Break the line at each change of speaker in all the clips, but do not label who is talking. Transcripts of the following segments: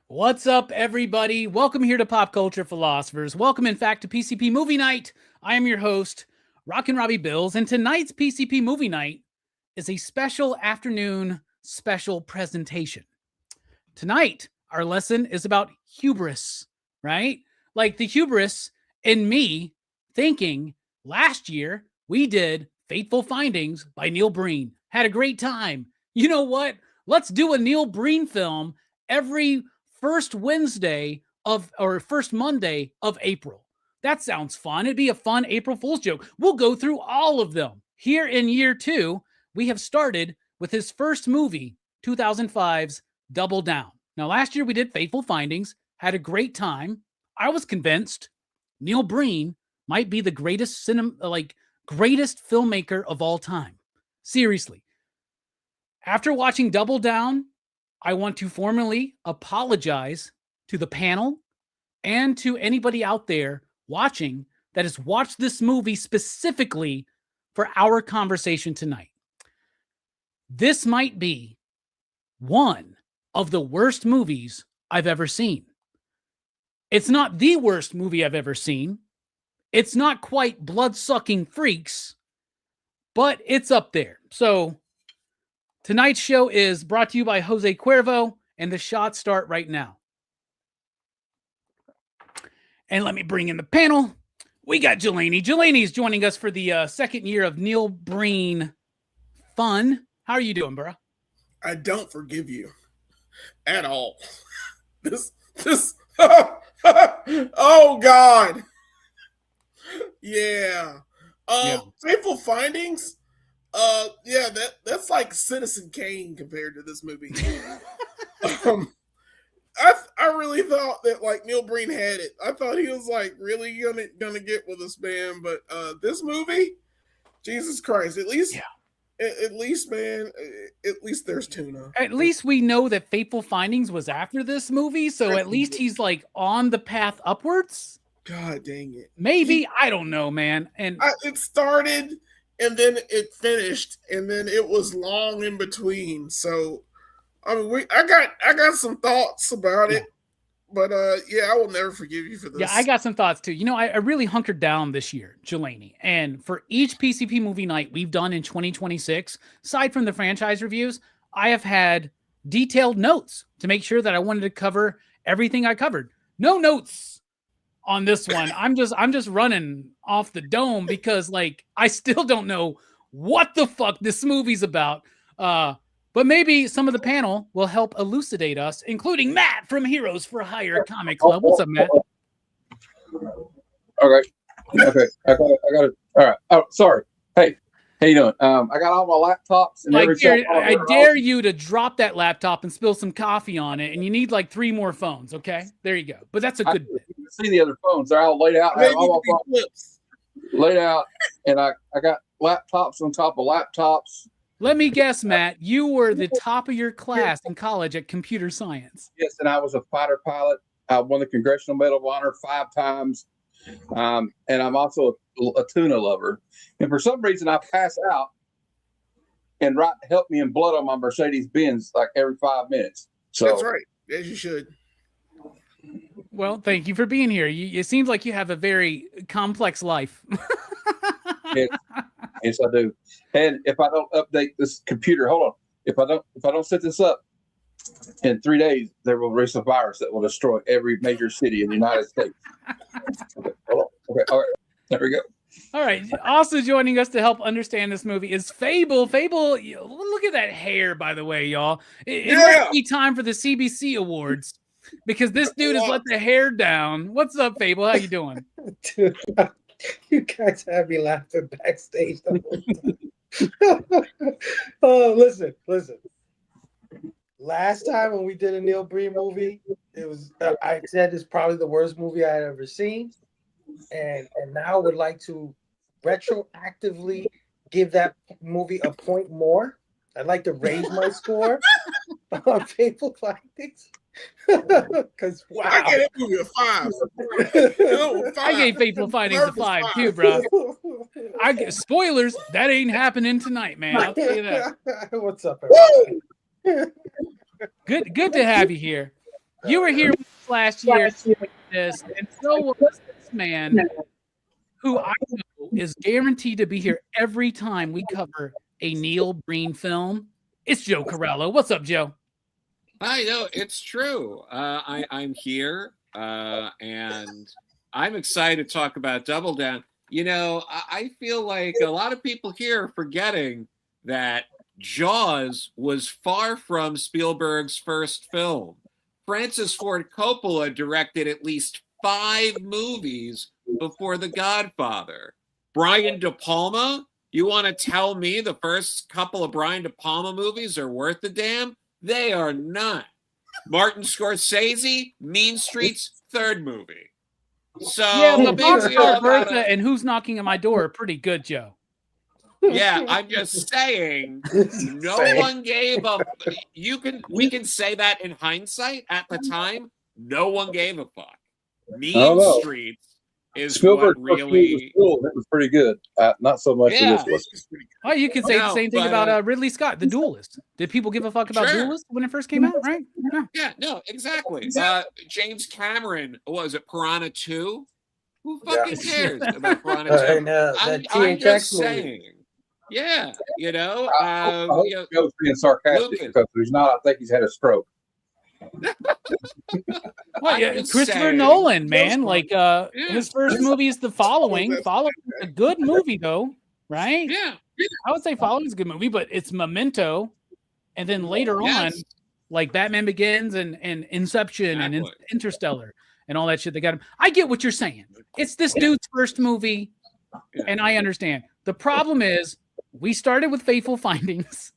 What's up, everybody? Welcome here to Pop Culture Philosophers. Welcome, in fact, to PCP Movie Night. I am your host, Rockin Robbie Bills, and tonight's PCP Movie Night is a special afternoon special presentation. Tonight, our lesson is about hubris, right? Like the hubris in me thinking last year we did Fateful Findings by Neil Breen. Had a great time. You know what? Let's do a Neil Breen film every first Monday of April. That sounds fun. It'd be a fun April Fool's joke. We'll go through all of them. Here in year 2, we have started with his first movie, 2005's Double Down. Now, last year we did Fateful Findings, had a great time. I was convinced Neil Breen might be the greatest greatest filmmaker of all time. Seriously. After watching Double Down, I want to formally apologize to the panel and to anybody out there watching that has watched this movie specifically for our conversation tonight. This might be one of the worst movies I've ever seen. It's not the worst movie I've ever seen. It's not quite Blood-Sucking Freaks, but it's up there. So tonight's show is brought to you by Jose Cuervo, and the shots start right now. And let me bring in the panel. We got Jelani. Jelani is joining us for the second year of Neil Breen fun. How are you doing, bro?
I don't forgive you at all. This, oh God. Yeah. Fateful Findings. That's like Citizen Kane compared to this movie. I really thought that like Neil Breen had it. I thought he was like really gonna get with us, man. But this movie, Jesus Christ, at least there's tuna.
At least we know that Fateful Findings was after this movie, so at least he's like on the path upwards.
God dang it.
Maybe, I don't know, man. And
it started and then it finished, and then it was long in between. So, I mean, I got some thoughts about it, but I will never forgive you for this.
Yeah, I got some thoughts too. You know, I really hunkered down this year, Jelani, and for each PCP movie night we've done in 2026, aside from the franchise reviews, I have had detailed notes to make sure that I wanted to cover everything I covered. No notes on this one. I'm just running off the dome because like I still don't know what the fuck this movie's about. But maybe some of the panel will help elucidate us, including Matt from Heroes for Hire Comic Club. What's up, Matt?
Okay. I got it. All right. Oh, sorry. Hey, how you doing? I got all my laptops and everything.
I dare you to drop that laptop and spill some coffee on it, and you need like 3 more phones. Okay, there you go. But that's a good.
See the other phones? They're all laid out. Laid out, and I got laptops on top of laptops.
Let me guess, Matt, you were the top of your class in college at computer science.
Yes, and I was a fighter pilot. I won the Congressional Medal of Honor 5 times. And I'm also a tuna lover. And for some reason, I pass out and help me in blood on my Mercedes-Benz like every 5 minutes. So
that's right. As you should.
Well, thank you for being here. It seems like you have a very complex life.
Yes, I do. And if I don't update this computer, hold on. If I don't set this up in 3 days, there will release a virus that will destroy every major city in the United States. Okay, hold on. Okay, all right. There we go.
All right. Also joining us to help understand this movie is Fable. Fable, look at that hair, by the way, y'all. It might be time for the CBC Awards because this dude has let the hair down. What's up, Fable? How you doing?
Dude, you guys have me laughing backstage. Oh, listen. Last time when we did a Neil Breen movie, it was I said it's probably the worst movie I had ever seen, and now would like to retroactively give that movie a point more. I'd like to raise my score on Fateful Findings. Because wow,
I gave that movie a 5.
I gave Fateful Findings a 5 too, bro. I get spoilers. That ain't happening tonight, man. I'll tell you that.
What's up, everybody?
Good to have you here. You were here with us last year, this, and so was this man who I know is guaranteed to be here every time we cover a Neil Breen film. It's Joe Corello. What's up, Joe?
I know it's true. I'm here, and I'm excited to talk about Double Down. You know, I feel like a lot of people here are forgetting that Jaws was far from Spielberg's first film. Francis Ford Coppola directed at least 5 movies before The Godfather. Brian De Palma, you want to tell me the first couple of Brian De Palma movies are worth a damn? They are not. Martin Scorsese, Mean Streets, 3rd movie. So
Yeah, the Boxcar Bertha and Who's Knocking at My Door are pretty good, Joe.
Yeah, I'm just saying, no one gave a. We can say that in hindsight. At the time, no one gave a fuck. Mean Streets is
Spielberg
what really.
It was pretty good. Not so much.
Yeah.
This was.
Well, you can say the same thing about Ridley Scott, The Duelist. Did people give a fuck about Duelist when it first came out? Right?
Yeah, no, exactly. James Cameron, what was it, Piranha 2? Who fucking cares about Piranha 2? I'm just saying. Yeah, you know.
I hope Joe's being sarcastic because he's not. I think he's had a stroke.
Well, yeah, Christopher Nolan, man. Like his first movie is The Following. Following is a good movie, though, right?
Yeah.
I would say Following is a good movie, but it's Memento, and then later on, like Batman Begins and Inception and Interstellar and all that shit. They got him. I get what you're saying. It's this dude's first movie, and I understand. The problem is we started with Fateful Findings.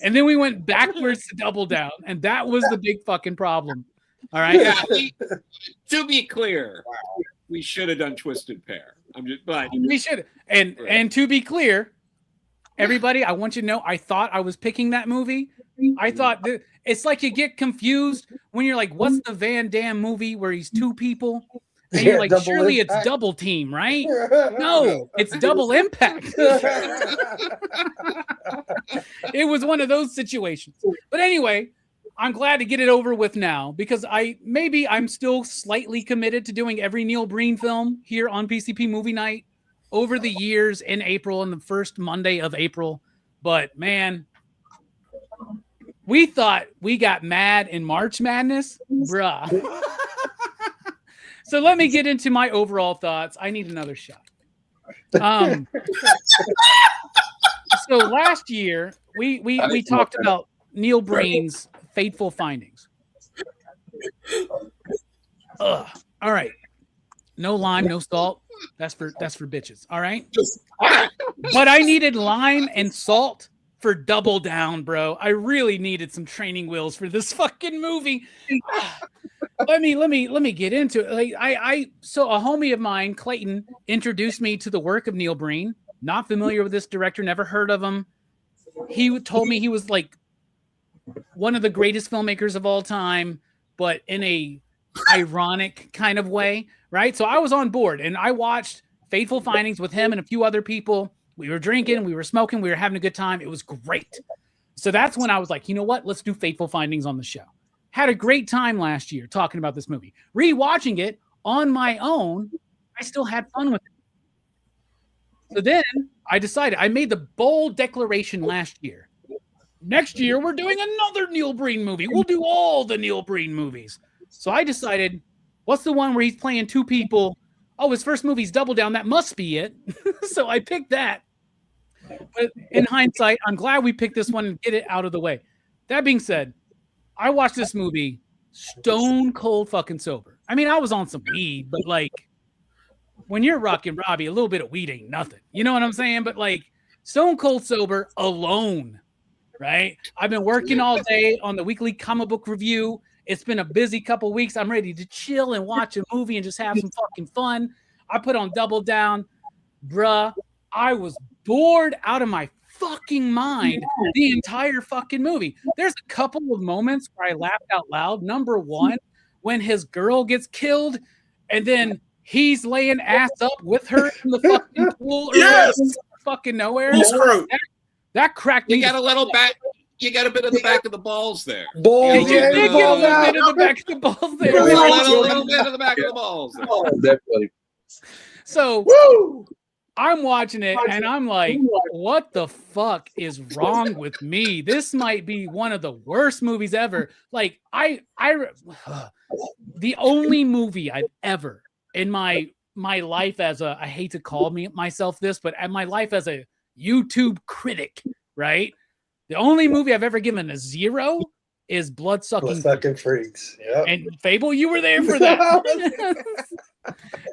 And then we went backwards to Double Down, and that was the big fucking problem. All right.
Yeah, to be clear, we should have done Twisted Pair.
We should. And to be clear, everybody, I want you to know, I thought I was picking that movie. I thought it's like you get confused when you're like, what's the Van Damme movie where he's 2 people? And you're like, surely it's Double Team, right? No, it's Double Impact. It was one of those situations. But anyway, I'm glad to get it over with now because I'm still slightly committed to doing every Neil Breen film here on PCP Movie Night over the years in April and the first Monday of April. But man, we thought we got mad in March Madness, bruh. So let me get into my overall thoughts. I need another shot. So last year we talked about Neil Breen's Fateful Findings. All right. No lime, no salt. That's for bitches. All right. But I needed lime and salt for Double Down, bro. I really needed some training wheels for this fucking movie. Let me get into it. Like so a homie of mine, Clayton, introduced me to the work of Neil Breen. Not familiar with this director, never heard of him. He told me he was like one of the greatest filmmakers of all time, but in a ironic kind of way, right? So I was on board and I watched Fateful Findings with him and a few other people. We were drinking, we were smoking, we were having a good time. It was great. So that's when I was like, you know what? Let's do Fateful Findings on the show. Had a great time last year talking about this movie. Rewatching it on my own, I still had fun with it. So then I decided, I made the bold declaration last year. Next year, we're doing another Neil Breen movie. We'll do all the Neil Breen movies. So I decided, what's the one where he's playing 2 people? Oh, his first movie's Double Down. That must be it. So I picked that. But in hindsight, I'm glad we picked this one and get it out of the way. That being said, I watched this movie stone cold fucking sober. I mean, I was on some weed, but like when you're Rockin' Robbie, a little bit of weed ain't nothing. You know what I'm saying? But like stone cold sober alone, right? I've been working all day on the weekly comic book review. It's been a busy couple weeks. I'm ready to chill and watch a movie and just have some fucking fun. I put on Double Down. Bruh, I was bored out of my fucking mind the entire fucking movie. There's a couple of moments where I laughed out loud. Number one, when his girl gets killed and then he's laying ass up with her in the fucking pool or fucking nowhere. That cracked me.
You got a little back. You got a bit of the back of the balls there.
Balls,
You
Yeah,
did get a little bit of the back of the balls there.
A
right?
little bit of the back of the balls there.
Definitely.
So
Woo!
I'm watching it and I'm like, what the fuck is wrong with me? This might be one of the worst movies ever. Like the only movie I've ever in my life as a, I hate to call myself this, but my life as a YouTube critic, right? The only movie I've ever given a 0 is Bloodsucking
Freaks. Yep.
And Fable, you were there for that.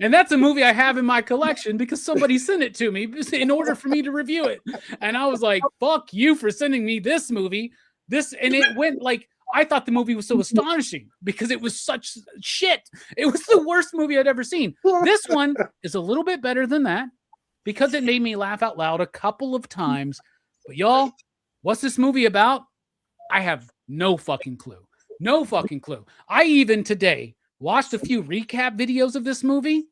And that's a movie I have in my collection because somebody sent it to me in order for me to review it. And I was like, fuck you for sending me this movie. And it went like, I thought the movie was so astonishing because it was such shit. It was the worst movie I'd ever seen. This one is a little bit better than that because it made me laugh out loud a couple of times. But y'all, what's this movie about? I have no fucking clue. No fucking clue. I even today watched a few recap videos of this movie.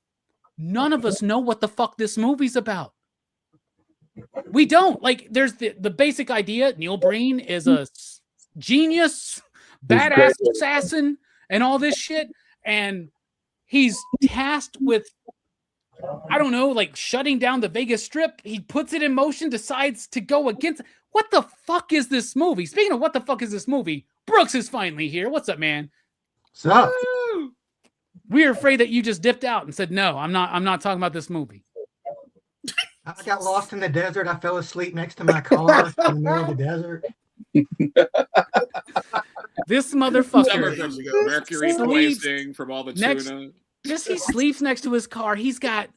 None of us know what the fuck this movie's about. We don't. Like, there's the basic idea. Neil Breen is a genius, badass assassin, and all this shit. And he's tasked with, I don't know, like shutting down the Vegas Strip. He puts it in motion, decides to go against. What the fuck is this movie? Speaking of what the fuck is this movie, Brooks is finally here. What's up, man?
What's up?
We were afraid that you just dipped out and said, no, I'm not talking about this movie.
I got lost in the desert. I fell asleep next to my car in the middle of the desert.
This motherfucker.
Mercury poisoning from all the tuna.
He sleeps next to his car. He's got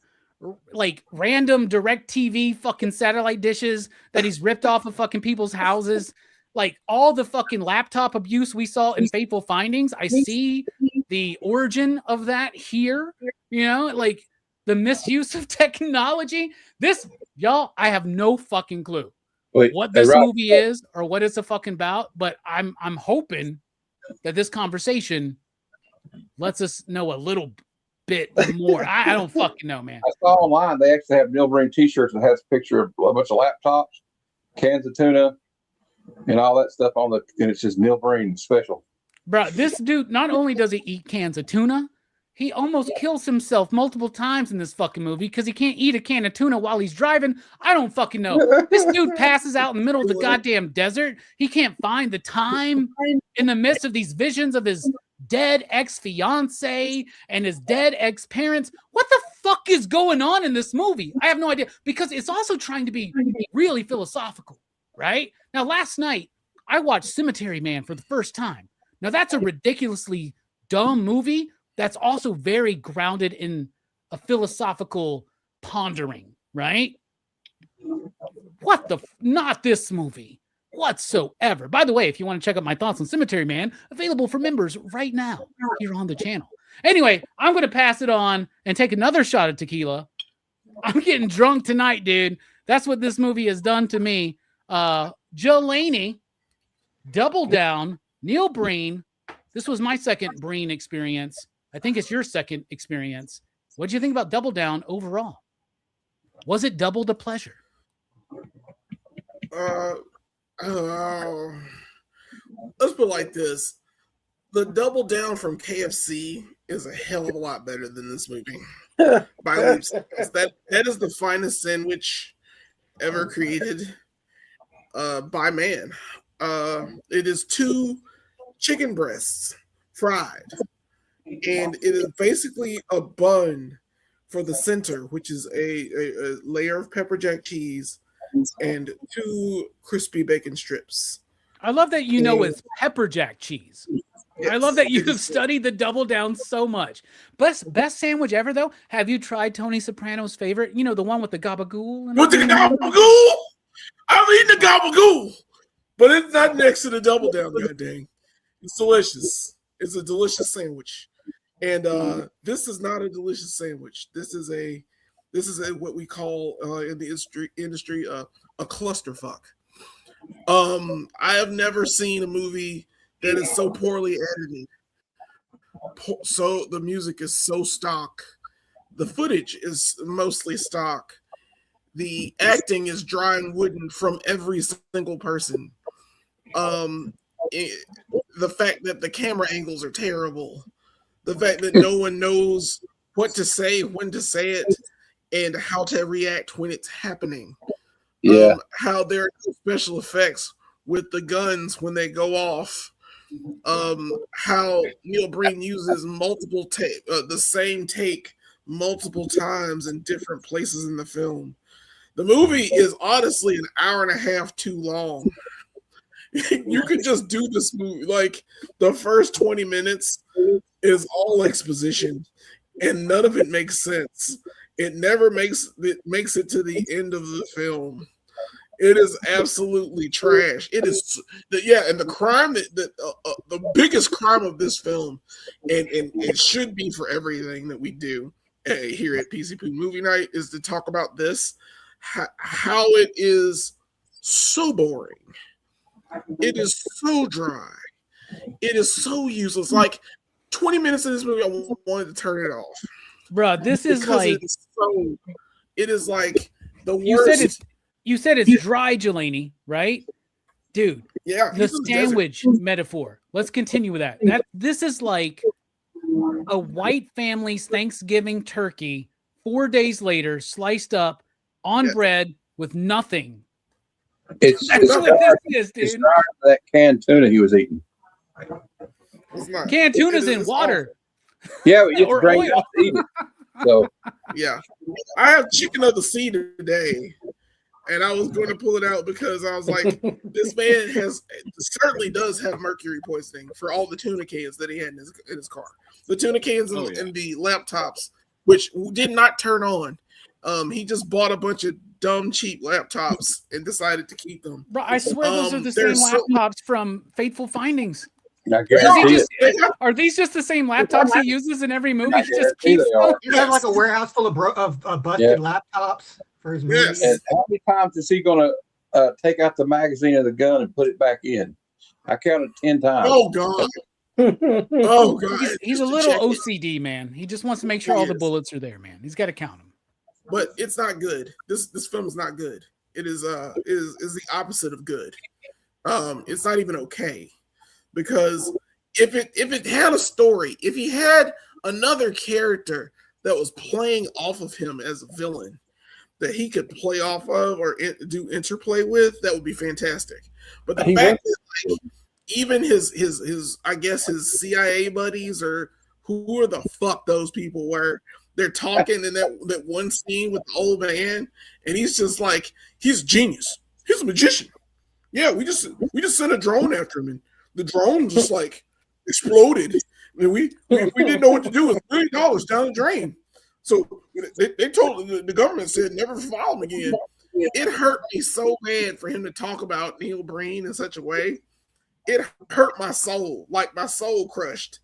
like random DirecTV fucking satellite dishes that he's ripped off of fucking people's houses. Like all the fucking laptop abuse we saw in Fateful Findings. I see the origin of that here, you know, like the misuse of technology. Y'all, I have no fucking clue what this movie is or what it's a fucking about, but I'm hoping that this conversation lets us know a little bit more. I don't fucking know, man.
I saw online they actually have Neil Breen t-shirts that has a picture of a bunch of laptops, cans of tuna, and all that stuff on and it's just Neil Breen special.
Bro, this dude, not only does he eat cans of tuna, he almost kills himself multiple times in this fucking movie because he can't eat a can of tuna while he's driving. I don't fucking know. This dude passes out in the middle of the goddamn desert. He can't find the time in the midst of these visions of his dead ex-fiance and his dead ex-parents. What the fuck is going on in this movie? I have no idea because it's also trying to be really philosophical, right? Now, last night, I watched Cemetery Man for the first time. Now, that's a ridiculously dumb movie that's also very grounded in a philosophical pondering, right? Not this movie whatsoever. By the way, if you want to check out my thoughts on Cemetery Man, available for members right now here on the channel. Anyway, I'm going to pass it on and take another shot of tequila. I'm getting drunk tonight, dude. That's what this movie has done to me. Jelani, Double Down, Neil Breen. This was my second Breen experience. I think it's your second experience. What do you think about Double Down overall? Was it double the pleasure?
Let's put it like this. The Double Down from KFC is a hell of a lot better than this movie. By leaps. That is the finest sandwich ever created by man. It is 2 chicken breasts fried. And it is basically a bun for the center, which is a layer of pepper jack cheese and 2 crispy bacon strips.
I love that you know it's pepper jack cheese. Yes. I love that you have studied the Double Down so much. Best sandwich ever, though. Have you tried Tony Soprano's favorite? You know, the one with the gabagool?
With the gabagool? I'm eating the gabagool, but it's not next to the Double Down, god dang. It's delicious. It's a delicious sandwich. And this is not a delicious sandwich. This is a what we call in the industry a clusterfuck. I have never seen a movie that is so poorly edited. So the music is so stock. The footage is mostly stock. The acting is dry and wooden from every single person. The fact that the camera angles are terrible, the fact that no one knows what to say, when to say it, and how to react when it's happening.
Yeah.
How there are no special effects with the guns when they go off. How Neil Breen uses the same take multiple times in different places in the film. The movie is honestly an hour and a half too long. You could just do this movie like the first 20 minutes is all exposition and none of it makes sense. It never makes it to the end of the film. It is absolutely trash. It is, and the crime the biggest crime of this film, and it should be for everything that we do here at PCP Movie Night, is to talk about this, how it is so boring. It is so dry. It is so useless. Like 20 minutes of this movie, I wanted to turn it off.
Bruh, this is like
it is like the worst.
You said it's dry, Jelani, right? Dude.
Yeah.
The sandwich metaphor. Let's continue with that. This is like a white family's Thanksgiving turkey 4 days later, sliced up on bread with nothing.
That's
what this is, dude.
It's not that canned tuna he was eating.
Canned tuna's in water.
Yeah, you just bring it out to eat it. So
yeah, I have chicken of the sea today, and I was going to pull it out because I was like, this man certainly does have mercury poisoning for all the tuna cans that he had in his car. The tuna cans and the laptops, which did not turn on. He just bought a bunch of dumb, cheap laptops and decided to keep them.
Bro, I swear those are the same laptops from Fateful Findings. Are these just the same laptops he uses in every movie? He just keeps them.
You have like a warehouse full of busted laptops for his movies.
And how many times is he going to take out the magazine of the gun and put it back in? I counted 10 times.
Oh God! Oh God!
He's a little OCD, man. He just wants to make sure all the bullets are there, man. He's got to count them.
But it's not good. This film is not good. It is the opposite of good. It's not even okay. Because if it had a story, if he had another character that was playing off of him as a villain that he could play off of or do interplay with, that would be fantastic. But the fact that like, even his I guess his CIA buddies or who the fuck those people were, they're talking in that one scene with the old man, and he's just like, he's a genius. He's a magician. Yeah, we just sent a drone after him, and the drone just like exploded. I mean, we didn't know what to do with $1 million down the drain. So they told the government said never follow him again. It hurt me so bad for him to talk about Neil Breen in such a way. It hurt my soul, like my soul crushed.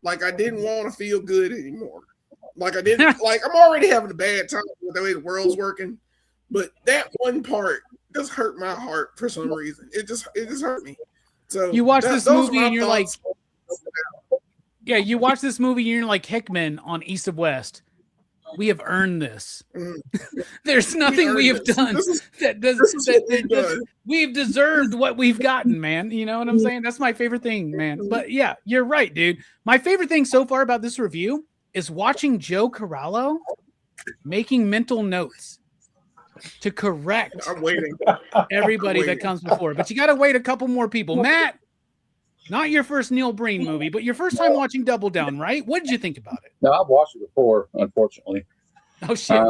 Like I didn't want to feel good anymore. Like I didn't like I'm already having a bad time with the way the world's working, but that one part just hurt my heart for some reason. It just hurt me. So
you watch this movie and you're like, you watch this movie and you're like Hickman on East of West. We have earned this. There's nothing we have done we've deserved what we've gotten, man. You know what I'm saying? That's my favorite thing, man. But yeah, you're right, dude. My favorite thing so far about this review is watching Joe Corallo making mental notes to correct everybody that comes before. But you got to wait a couple more people. Matt, not your first Neil Breen movie, but your first time watching Double Down, right? What did you think about it?
No, I've watched it before, unfortunately.
Oh, shit.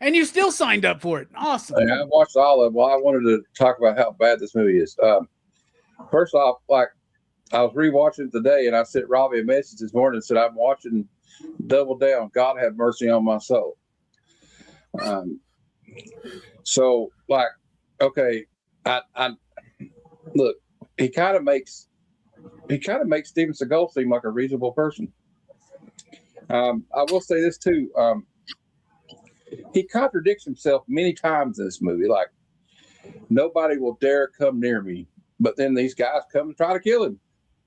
And you still signed up for it. Awesome.
Yeah, I watched all of it. Well, I wanted to talk about how bad this movie is. First off, like, I was rewatching it today, and I sent Robbie a message this morning and said, I'm watching Double Down. God have mercy on my soul. So, like, okay, I look. He kind of makes Steven Seagal seem like a reasonable person. I will say this too. He contradicts himself many times in this movie. Like, nobody will dare come near me, but then these guys come and try to kill him.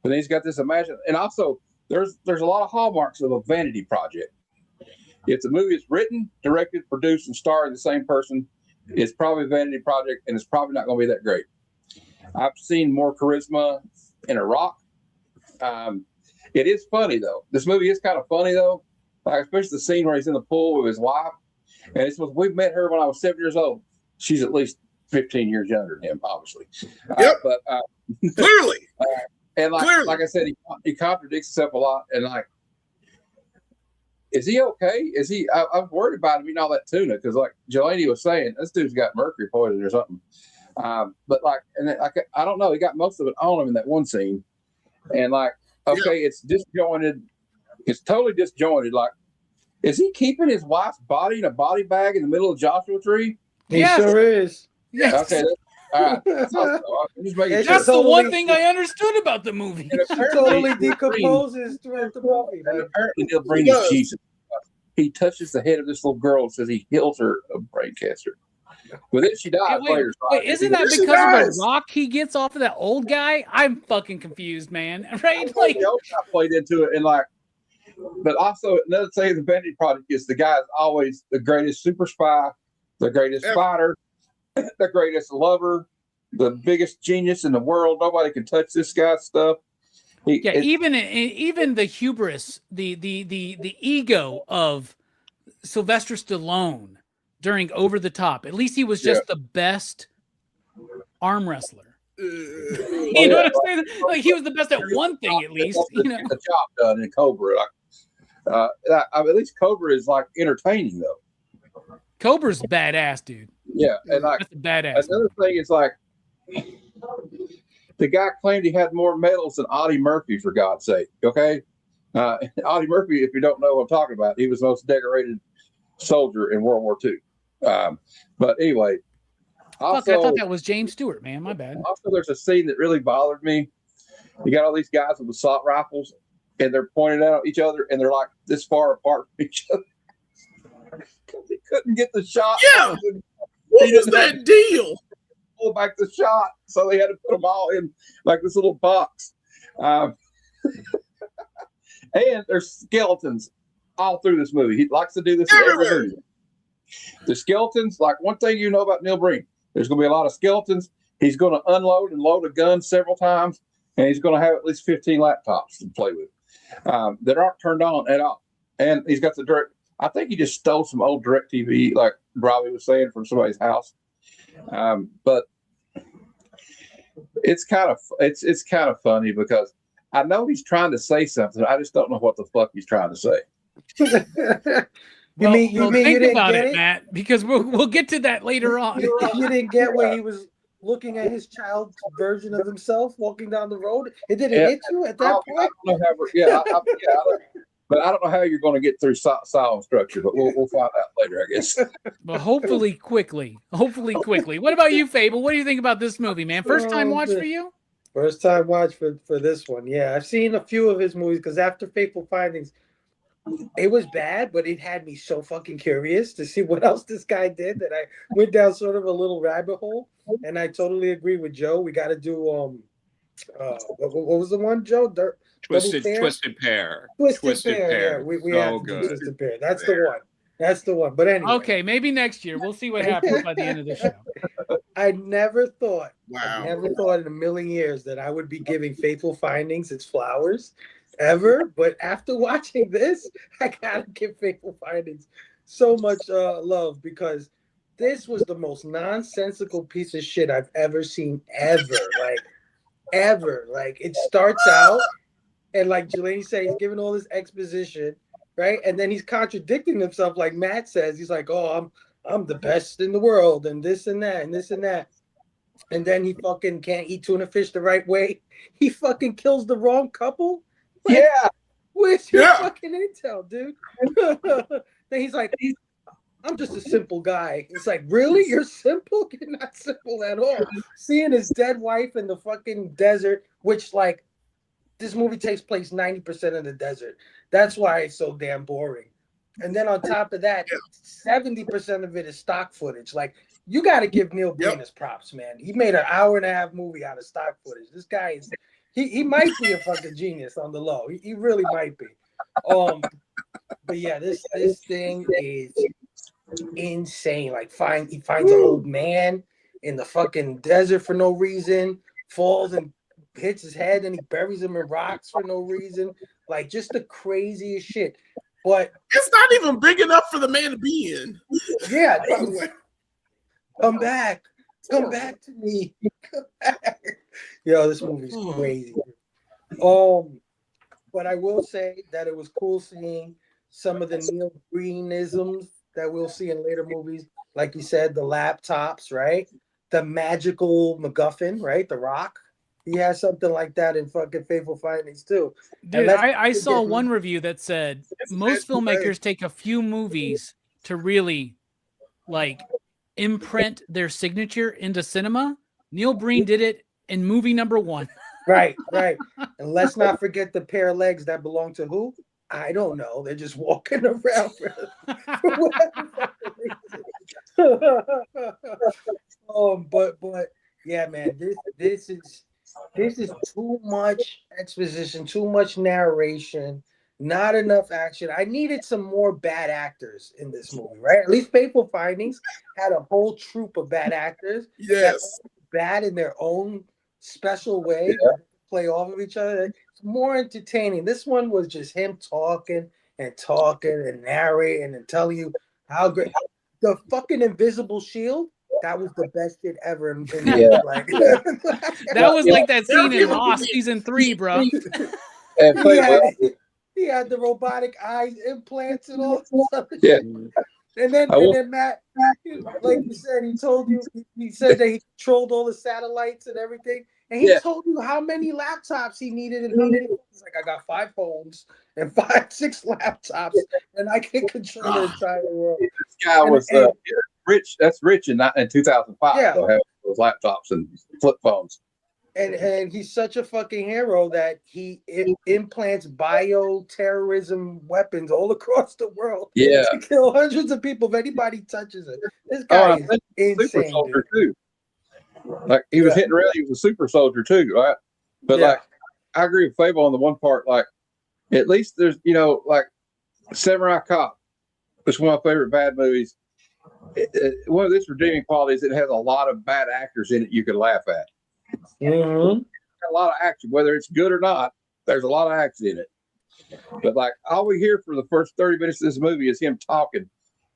And he's got this imagine. And also, there's a lot of hallmarks of a vanity project. If the movie is written, directed, produced, and starring the same person, it's probably a vanity project, and it's probably not going to be that great. I've seen more charisma in a Rock. It is funny though. This movie is kind of funny though, like especially the scene where he's in the pool with his wife. And it's we met her when I was 7 years old. She's at least 15 years younger than him, obviously.
Yep.
But
Clearly.
and like I said, he contradicts himself a lot. And like, is he okay? Is he? I'm worried about him eating all that tuna because, like Jelani was saying, this dude's got mercury poison or something. But like, and then, I don't know. He got most of it on him in that one scene. And like, okay, it's disjointed. It's totally disjointed. Like, is he keeping his wife's body in a body bag in the middle of Joshua Tree?
He sure is.
Yes.
Okay. All right. That's
the one thing I understood about the movie.
She totally decomposes throughout the movie.
And apparently Neil Breen is Jesus. He touches the head of this little girl and says he heals her of brain cancer. But then she dies later.
Wait, isn't that because of the rock he gets off of that old guy? I'm fucking confused, man. Right? Like,
the old guy played into it, and like, but also another thing, the Vanity Project is the guy is always the greatest super spy, the greatest fighter, the greatest lover, the biggest genius in the world. Nobody can touch this guy's stuff.
Even the hubris, the ego of Sylvester Stallone during Over the Top. At least he was just the best arm wrestler. You know what I'm saying? Like he was the best at one thing, at least. You know,
the job done in Cobra. At least Cobra is like entertaining though.
Cobra's badass, dude.
Yeah, and like
that's a badass.
Another thing is like the guy claimed he had more medals than Audie Murphy, for God's sake. Okay, Audie Murphy, if you don't know what I'm talking about, he was the most decorated soldier in World War II. But anyway, also,
I thought that was James Stewart, man. My bad.
Also, there's a scene that really bothered me. You got all these guys with assault rifles, and they're pointing at each other, and they're like this far apart from each other because he couldn't get the shot.
Yeah. What was that deal?
Pull back the shot, so they had to put them all in like this little box. And there's skeletons all through this movie. He likes to do this in every movie. The skeletons, like one thing you know about Neil Breen, there's going to be a lot of skeletons. He's going to unload and load a gun several times, and he's going to have at least 15 laptops to play with that aren't turned on at all. And he's got the direct. I think he just stole some old DirecTV, like Robbie was saying, from somebody's house. But it's kind of funny because I know he's trying to say something. I just don't know what the fuck he's trying to say.
You mean you didn't
about
get
it, Matt? Because we'll get to that later on.
You didn't get when he was looking at his child's version of himself walking down the road. It didn't hit you at that point.
I don't know how, but I don't know how you're going to get through solid structure. But we'll find out later, I guess.
But hopefully quickly. What about you, Fable? What do you think about this movie, man? First time watch for you?
First time watch for this one. Yeah, I've seen a few of his movies because after Fateful Findings, it was bad, but it had me so fucking curious to see what else this guy did that I went down sort of a little rabbit hole. And I totally agree with Joe. We got to do what was the one, Joe?
Twisted Pair.
Twisted Pair. Yeah, we have to do Twisted Pair. That's the one. But anyway.
Okay, maybe next year. We'll see what happens by the end of the show.
I never thought in a million years that I would be giving Fateful Findings its flowers ever. But after watching this, I gotta give Fateful Findings so much love because this was the most nonsensical piece of shit I've ever seen ever. Like it starts out and like Jelani said, he's giving all this exposition, right? And then he's contradicting himself, like Matt says. He's like, "Oh, I'm the best in the world, and this and that, and this and that." And then he fucking can't eat tuna fish the right way. He fucking kills the wrong couple. Like,
yeah.
Where's your fucking intel, dude? Then he's like, I'm just a simple guy. It's like, really? You're simple? You're not simple at all. Seeing his dead wife in the fucking desert, which, like, this movie takes place 90% in the desert. That's why it's so damn boring. And then on top of that, 70% of it is stock footage. Like, you got to give Neil Breen his props, man. He made an hour-and-a-half movie out of stock footage. This guy is, he might be a fucking genius on the low. He really might be. But yeah, this thing is insane. Like, he finds an old man in the fucking desert for no reason. falls and hits his head, and he buries him in rocks for no reason. Like, just the craziest shit. But
it's not even big enough for the man to be in.
Yeah,
by the way.
Come back to me. Come back. Yo, this movie's crazy. But I will say that it was cool seeing some of the Neil Breenisms that we'll see in later movies. Like you said, the laptops, right? The magical MacGuffin, right? The Rock. He has something like that in fucking Fateful Findings too.
Dude, I saw one review that said most filmmakers take a few movies to really like imprint their signature into cinema. Neil Breen did it in movie number 1.
Right. And let's not forget the pair of legs that belong to who? I don't know. They're just walking around for whatever reason. But yeah, man, this is too much exposition, too much narration, not enough action. I needed some more bad actors in this movie, right? At least Fateful Findings had a whole troupe of bad actors.
Yes.
Bad in their own special way, play off of each other. It's more entertaining. This one was just him talking and narrating and telling you how great the fucking invisible shield. That was the best shit ever. Like,
that was like that scene in Lost season 3, bro.
He had the robotic eye implants and all.
Yeah.
And then Matt, like you said, he said that he controlled all the satellites and everything. And he told you how many laptops he needed and how many. He's like, I got 5 phones and 6 laptops, and I can control the entire world.
This guy was rich. That's rich in 2005.
Yeah.
So having those laptops and flip phones.
And he's such a fucking hero that he implants bioterrorism weapons all across the world to kill hundreds of people if anybody touches it. This guy is insane.
Super soldier too. Like he was hitting around, he was a super soldier too, right? But like I agree with Fable on the one part, like at least there's like Samurai Cop, it's one of my favorite bad movies. One of its redeeming qualities, it has a lot of bad actors in it you can laugh at.
Mm-hmm.
A lot of action, whether it's good or not, there's a lot of action in it. But like all we hear for the first 30 minutes of this movie is him talking.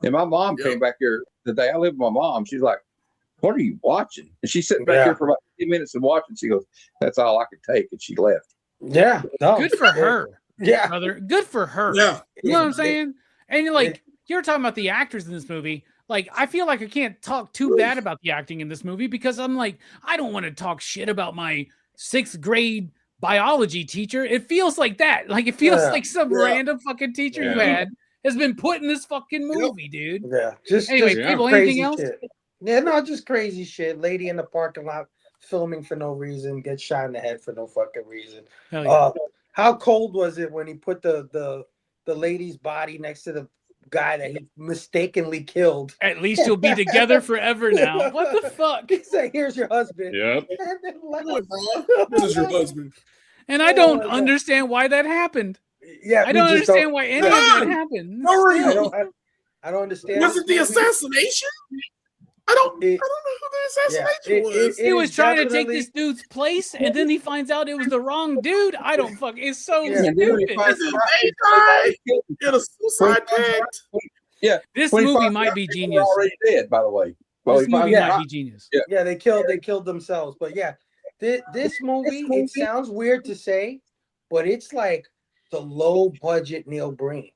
And my mom came back here the day I lived with my mom. She's like, "What are you watching?" And she's sitting back here for about 10 minutes and watching. She goes, "That's all I could take," and she left.
Yeah, no.
Good for her.
Yeah,
brother. Good for her.
Yeah,
you know what I'm saying? And you're talking about the actors in this movie. Like, I feel like I can't talk too bad about the acting in this movie because I'm like, I don't want to talk shit about my 6th grade biology teacher. It feels like that. Like, it feels like some random fucking teacher you had has been put in this fucking movie, dude.
Yeah. Just
people, anything else?
Shit. Yeah, no, just crazy shit. Lady in the parking lot filming for no reason, gets shot in the head for no fucking reason. How cold was it when he put the lady's body next to the guy that he mistakenly killed?
At least you'll be together forever now. What the fuck?
He said, "Here's your husband."
Yep.
This is your husband.
And I don't understand why that happened.
Yeah,
I don't understand why any of that happened.
I don't understand.
Was it the assassination? I don't know who the assassination was.
He was trying to take this dude's place, and then he finds out it was the wrong dude. I don't fuck. It's so stupid.
They died in a suicide pact.
Yeah,
this movie might be genius.
Already dead, by the way.
This movie might be genius.
Yeah, they killed themselves. But yeah, this movie. It sounds weird to say, but it's like the low budget Neil Breen.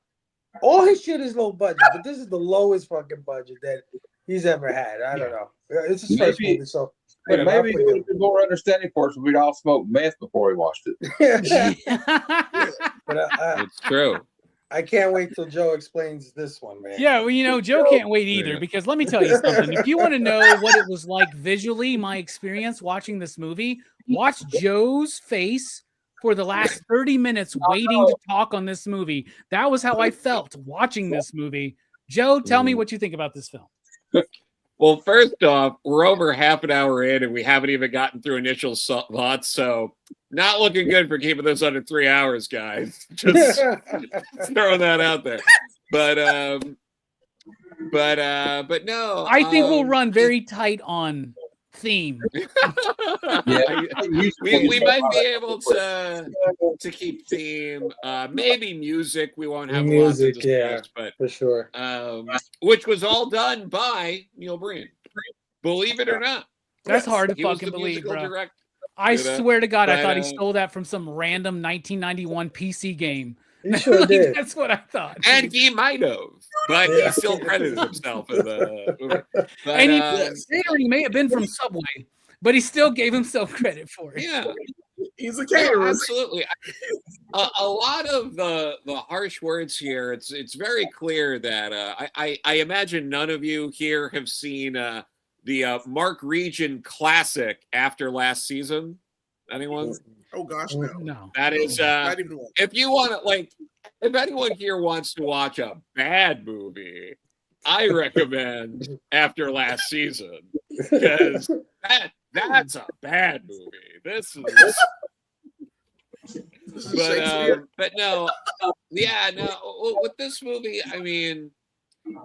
All his shit is low budget, but this is the lowest fucking budget that he's ever had. I don't know. It's his first movie, so
maybe it would have been more understanding for us if we'd all smoked meth before we watched it.
But
it's true.
I can't wait till Joe explains this one, man.
Yeah, well, Joe can't wait either because let me tell you something. If you want to know what it was like visually, my experience watching this movie, watch Joe's face for the last 30 minutes waiting to talk on this movie. That was how I felt watching this movie. Joe, tell me what you think about this film.
Well, first off, we're over half an hour in and we haven't even gotten through initial thoughts, so not looking good for keeping this under 3 hours, guys. Just throwing that out there. But no.
I think we'll run very tight on theme.
we might be able to keep theme. Maybe music. We won't have
music,
lots of discuss, but
for sure.
Which was all done by Neil Breen. Believe it or not.
That's hard to
He was
fucking
the
believe,
musical
bro.
director.
I swear to God, I
But,
thought he stole that from some random 1991 PC game.
You sure
Like,
did.
That's what I thought.
And he might have, but he still credited himself in the movie. But,
And catering may have been from Subway, but he still gave himself credit for it.
yeah,
He's a caterer.
absolutely. A lot of the harsh words here. It's very clear that I imagine none of you here have seen the Mark Region classic After Last Season. Anyone?
Oh gosh, no.
No.
That is
Not even one.
if you want to if anyone here wants to watch a bad movie, I recommend After Last Season, because that's a bad movie. This is but no, with this movie, I mean,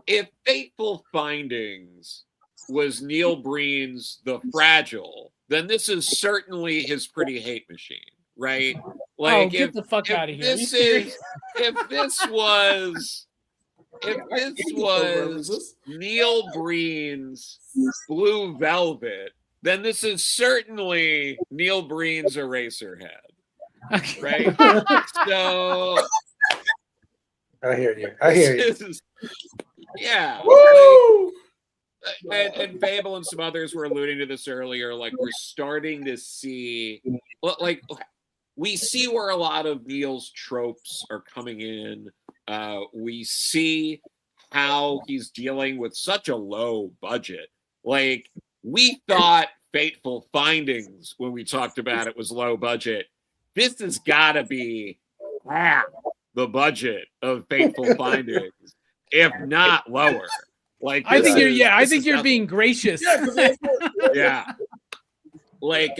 if Fateful Findings was Neil Breen's The Fragile, then this is certainly his Pretty Hate Machine, right? Like,
get the fuck out of here.
If this was Neil Breen's Blue Velvet, then this is certainly Neil Breen's Eraserhead, right? So
I hear you.
Yeah. And Fable and some others were alluding to this earlier. Like, we're starting to see, like, we see where a lot of Neil's tropes are coming in. We see how he's dealing with such a low budget. Like, we thought Fateful Findings, when we talked about it, was low budget. This has got to be half the budget of Fateful Findings, if not lower. Like,
I think you're being gracious.
Yeah. Like,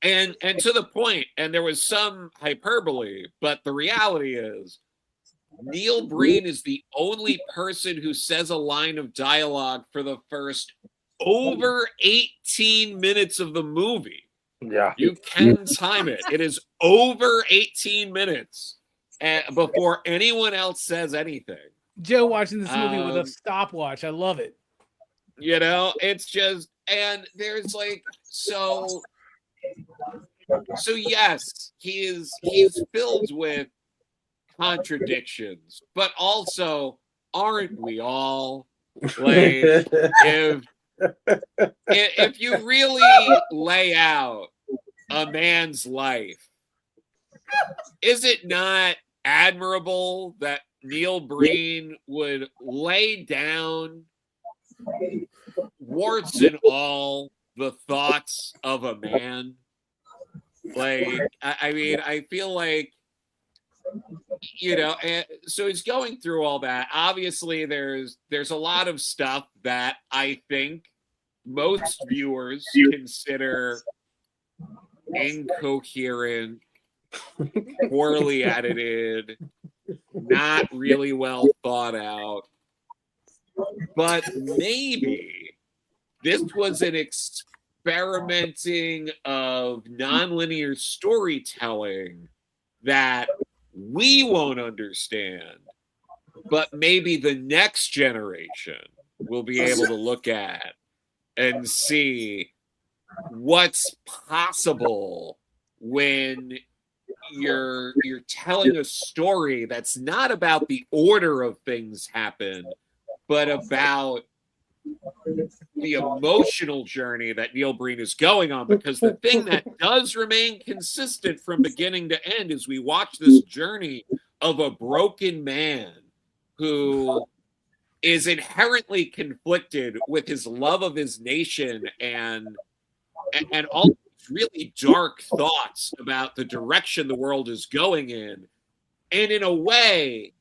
and to the point, and there was some hyperbole, but the reality is Neil Breen is the only person who says a line of dialogue for the first over 18 minutes of the movie.
Yeah.
You can time it. It is over 18 minutes before anyone else says anything.
Joe watching this movie with a stopwatch. I love it.
You know, it's just, and there's like, so yes, he's filled with contradictions, but also, aren't we all? Like, if you really lay out a man's life, is it not admirable that Neil Breen would lay down, warts and all, the thoughts of a man? Like, I mean, I feel like, you know, so he's going through all that. Obviously, there's a lot of stuff that I think most viewers consider incoherent, poorly edited, not really well thought out. But maybe this was an experimenting of nonlinear storytelling that we won't understand, but maybe the next generation will be able to look at and see what's possible when you're telling a story that's not about the order of things happen, but about the emotional journey that Neil Breen is going on. Because the thing that does remain consistent from beginning to end is we watch this journey of a broken man who is inherently conflicted with his love of his nation and all these really dark thoughts about the direction the world is going in. And in a way,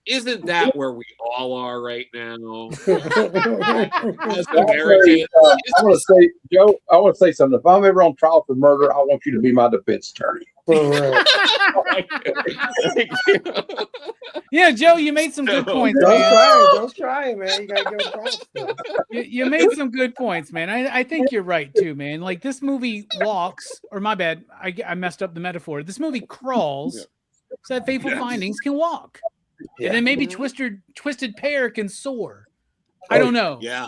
isn't that where we all are right now? As Americans,
I want to say, Joe, I want to say something. If I'm ever on trial for murder, I want you to be my defense attorney.
Yeah, Joe, you made some good points,
Joe's
man.
trying. Joe's trying, man. You gotta give him props. Though.
You made some good points, man. I think you're right too, man. Like this movie walks, or my bad, I messed up the metaphor. This movie crawls so that Fateful Findings can walk.
Yeah.
And then maybe Twisted Pair can soar. I don't know.
Yeah.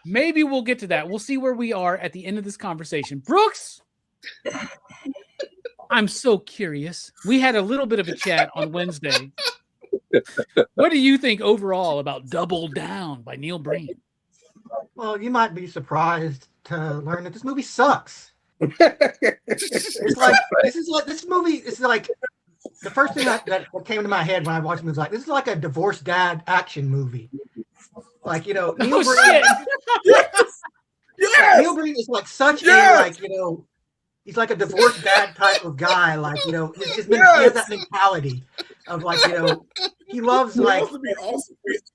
Maybe we'll get to that. We'll see where we are at the end of this conversation. Brooks, I'm so curious. We had a little bit of a chat on Wednesday. What do you think overall about Double Down by Neil Breen?
Well, you might be surprised to learn that this movie sucks. It's like this movie is like the first thing that came to my head when I watched it was like, this is like a divorced dad action movie. Like, you know, Neil Breen.
Yes.
Neil Breen is like such a like, you know, he's like a divorced dad type of guy. Like, you know, he has that mentality of like, you know, he loves like,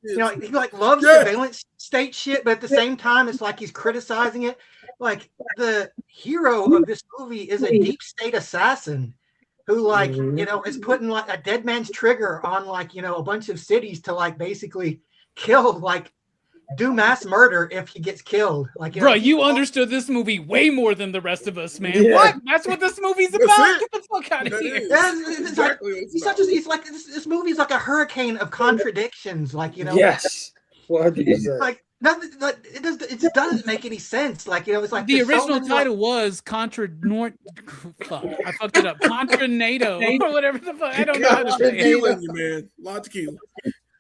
you know, he like loves surveillance state shit, but at the same time, it's like he's criticizing it. Like the hero of this movie is a deep state assassin who like, you know, is putting like a dead man's trigger on like, you know, a bunch of cities to like basically kill, like do mass murder if he gets killed. Like, you
Bro,
know,
you understood this movie way more than the rest of us, man.
Yeah.
What? That's what this movie's
That's
about?
it.
Get the fuck out of
That
here.
is.
Yeah, it's
Exactly
like,
what it's
he's
about.
such a, he's like this movie is like a hurricane of contradictions. Like, you know,
Yes. 100%.
like nothing. Like, it just doesn't make any sense. Like, you know, it's like
The
there's so
original
many,
title was Fuck, I fucked it up. Contranado or whatever the fuck. I don't know how to say it.
Killing you, man. Lots of killing.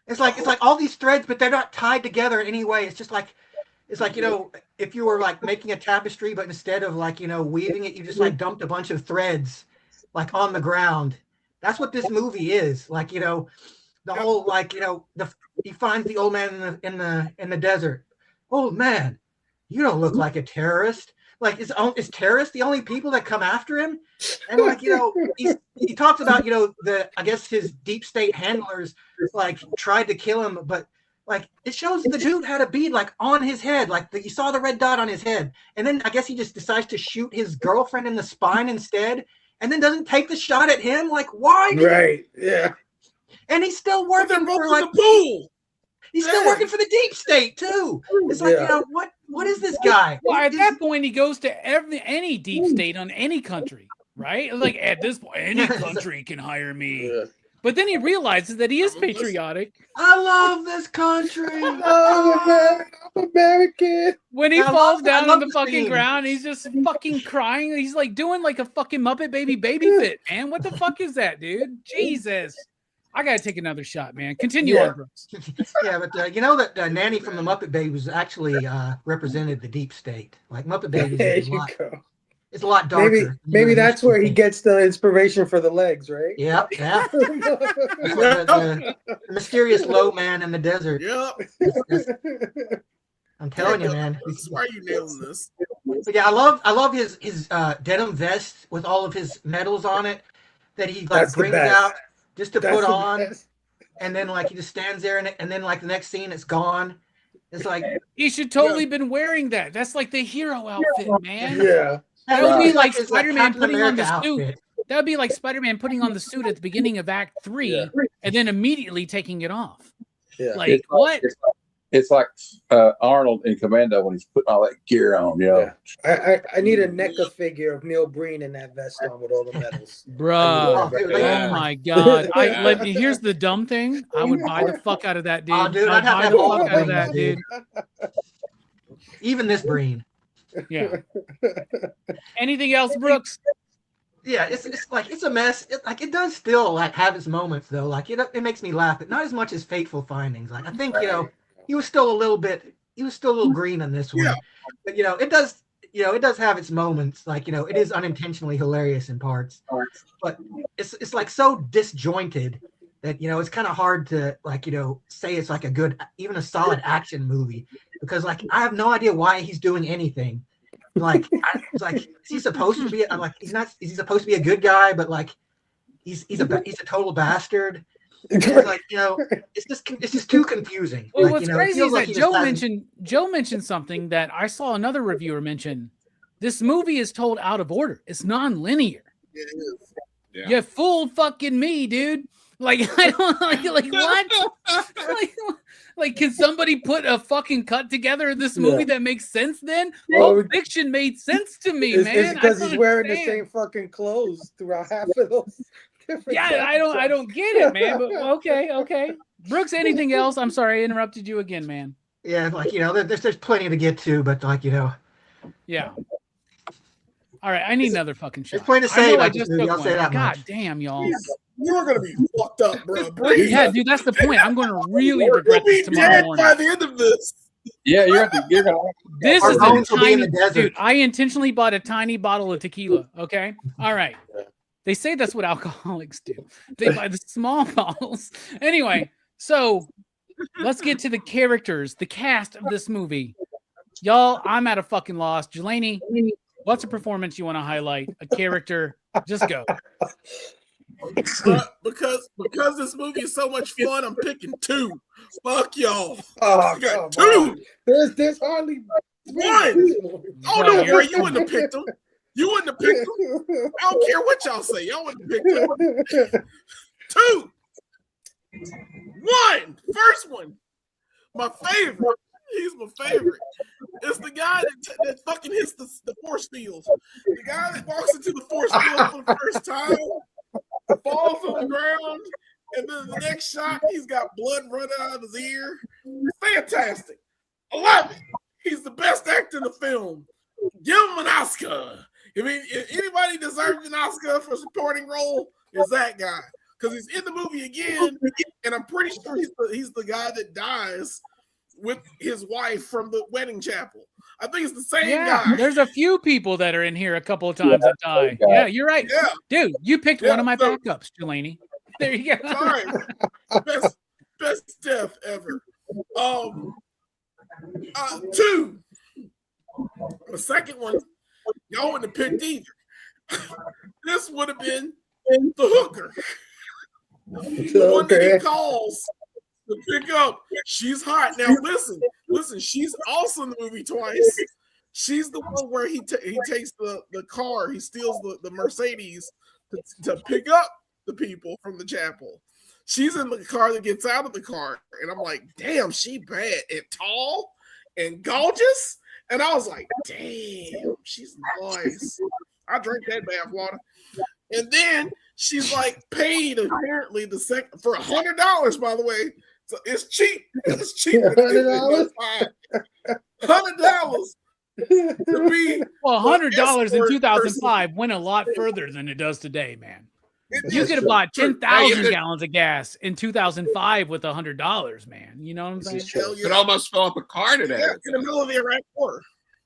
It's like all these threads, but they're not tied together in any way. It's just like, it's like, you know, if you were like making a tapestry, but instead of like, you know, weaving it, you just like dumped a bunch of threads like on the ground. That's what this movie is. Like, you know, the whole like, you know, he finds the old man in the desert. Old man, you don't look like a terrorist. Like, is terrorists the only people that come after him? And like, you know, he talks about, you know, I guess his deep state handlers like tried to kill him, but like it shows the dude had a bead like on his head, like you saw the red dot on his head, and then I guess he just decides to shoot his girlfriend in the spine instead, and then doesn't take the shot at him. Like, why?
Right. Yeah.
And he's still
They're
working
both
for
in
like
the pool.
he's still working for the deep state too. It's like, you know, what is this guy?
Well, at that point, he goes to any deep state on any country, right? Like at this point, any country can hire me.
Yeah.
But then he realizes that he is patriotic.
I love this country.
Oh, I'm American.
When he
I
falls
love
down on the
the
fucking
scene.
ground, he's just fucking crying. He's like doing like a fucking Muppet baby fit, man. What the fuck is that, dude? Jesus. I gotta take another shot, man. Continue
Yeah.
on, Brooks.
Yeah, but you know that Nanny from the Muppet Babies actually represented the deep state. Like Muppet Babies
There
is
you go.
it's a lot darker.
Maybe that's where he gets the inspiration for the legs, right?
Yep, yeah. the mysterious low man in the desert.
Yep.
I'm telling you, man.
Why are you nailing this?
But yeah, I love his denim vest with all of his medals on it that he like
That's the
brings
best.
out just to
That's
put
the
on,
best.
and then like he just stands there and then like the next scene it's gone. It's like
He should totally been wearing that. That's like the hero outfit, man.
Yeah.
That would be like
his,
Spider-Man
Captain
putting on the
America
suit.
outfit.
That would be like Spider-Man putting on the suit at the beginning of Act 3 and then immediately taking it off.
Yeah.
Like, what?
It's like Arnold in Commando when he's putting all that gear on. You know?
I need a NECA figure of Neil Breen in that vest on with all the medals.
Bruh.
Oh, dude,
Oh my god! Here's the dumb thing. I would buy the fuck out of that, dude.
Oh, dude,
I'd
I'd have
buy
that
the
whole
fuck out of
thing,
that, dude.
Even this Breen.
Yeah. Anything else, Brooks?
Yeah, it's like it's a mess. It does still like have its moments though. Like it makes me laugh, but not as much as Fateful Findings. Like I think you know he was still a little green on this one.
Yeah.
But it does have its moments. Like it is unintentionally hilarious in parts, but it's like so disjointed that it's kind of hard to say it's like a good, even a solid action movie, because like I have no idea why he's doing anything. It's like is he supposed to be? I'm like he's not. Is he supposed to be a good guy? But like he's a total bastard. It's like it's just too confusing.
Well,
Like,
what's
it
crazy
feels
is
like
that
he just hasn't-
Joe mentioned something that I saw another reviewer mention. This movie is told out of order. It's non-linear.
It is.
Yeah.
You fooled fucking me, dude. Like I don't like what? like can somebody put a fucking cut together in this movie that makes sense? Then Pulp Fiction made sense to me, man.
It's because
I
he's wearing the
understand.
same fucking clothes throughout half of those.
Yeah, I don't get it, man. But okay. Brooks, anything else? I'm sorry, I interrupted you again, man.
Yeah, like there's plenty to get to, but
Yeah. All right, I need another fucking shot.
There's plenty to say about
I
this
just
movie,
took
I'll say
one.
that
God
much.
damn, y'all.
You're gonna be fucked up, bro.
Yeah, dude, that's the point. I'm going to really
You'll
regret
be
this tomorrow
dead
morning.
by the end of this.
Yeah, you're gonna.
This
Our
is a
bones will be in
tiny
the desert.
dude. I intentionally bought a tiny bottle of tequila. Okay, all right. They say that's what alcoholics do. They buy the small bottles. Anyway, so let's get to the characters, the cast of this movie. Y'all, I'm at a fucking loss. Jelani, what's a performance you want to highlight? A character? Just go.
Because this movie is so much fun, I'm picking two. Fuck y'all.
Oh,
I got
come on.
two.
There's hardly
One. Oh
Bro,
no,
you're-
bro, you wouldn't have picked them. You wouldn't have picked them. I don't care what y'all say. Y'all wouldn't have picked them. Two. One. First one. My favorite. He's my favorite. It's the guy that fucking hits the force field. The guy that walks into the force field for the first time, falls on the ground, and then the next shot, he's got blood running out of his ear. Fantastic. I love it. He's the best actor in the film. Give him an Oscar. I mean, if anybody deserves an Oscar for supporting role, is that guy. Because he's in the movie again, and I'm pretty sure he's the guy that dies with his wife from the wedding chapel. I think it's the same guy.
There's a few people that are in here a couple of times that die. Yeah, you're right.
Yeah.
Dude, you picked one of my
so-
backups, Jelani. There you go.
Sorry. Best death ever. Two. The second one, y'all wouldn't have picked either. This would have been the hooker. The one that he calls to pick up. She's hot. Now listen, she's also in the movie twice. She's the one where he takes the car, he steals the Mercedes to pick up the people from the chapel. She's in the car that gets out of the car, and I'm like, damn, she bad and tall and gorgeous. And I was like, damn, she's nice. I drank that bath water. And then she's like paid apparently the second for $100, by the way. So it's cheap. It's cheap.
$100?
$100 to be
Well, $100 in
escort
2005 went a lot further than it does today, man.
It
You
is
could have
true.
bought
True.
10,000 gallons of gas in 2005 with $100, man. You know what I'm saying?
Hell
Could
yeah.
almost fill up a car today.
Yeah, in the middle of the Iraq War.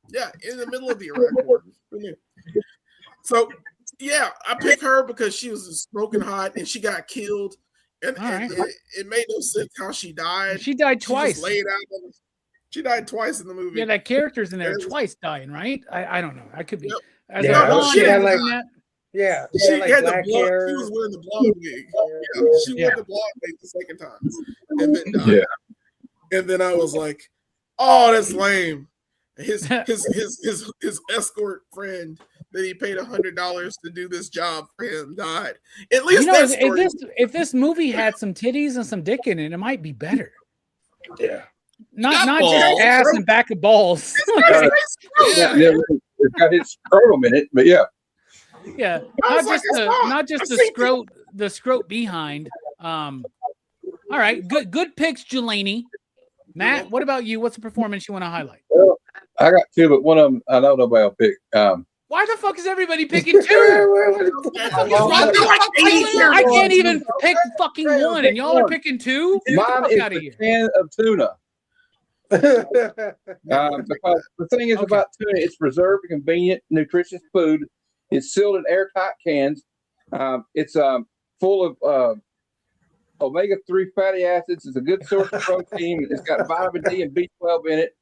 Yeah, in the middle of the Iraq War. So, yeah, I picked her because she was smoking hot and she got killed. And,
All right.
it made no sense how she died.
She died
She
twice.
just laid out. She died twice in the movie.
Yeah, that character's in there
There's-
twice dying, right? I don't know. I could be.
Yep.
As
Yeah,
a blonde,
she had
I've
like-
seen that.
Yeah,
She
like
had the
black
blonde.
hair.
She was wearing the blonde wig. Yeah, she
Yeah.
wore the blonde wig the second time, and then died. And then I was like, "Oh, that's lame." His escort friend that he paid $100 to do this job for him died. At least
You know,
that
if
story.
if this movie had some titties and some dick in it, it might be better.
Yeah.
Not
Got
just
balls.
ass and back of balls.
Yeah, it's got his scrotum in it, but yeah.
Yeah,
I was
not
like,
just
it's not.
not just
I've
the
seen
scrot behind. All right, good picks, Jelani. Matt, what about you? What's a performance you want to highlight?
Well, I got two, but one of them I know nobody will pick.
Why the fuck is everybody picking two? I can't even pick fucking one, and y'all are picking two. Get the
Mine
fuck
is
out of
the
here.
can of tuna. Because the thing is
Okay.
about tuna, it's preserved, convenient, nutritious food. It's sealed in airtight cans. It's full of omega-3 fatty acids. It's a good source of protein. It's got vitamin D and B12 in it.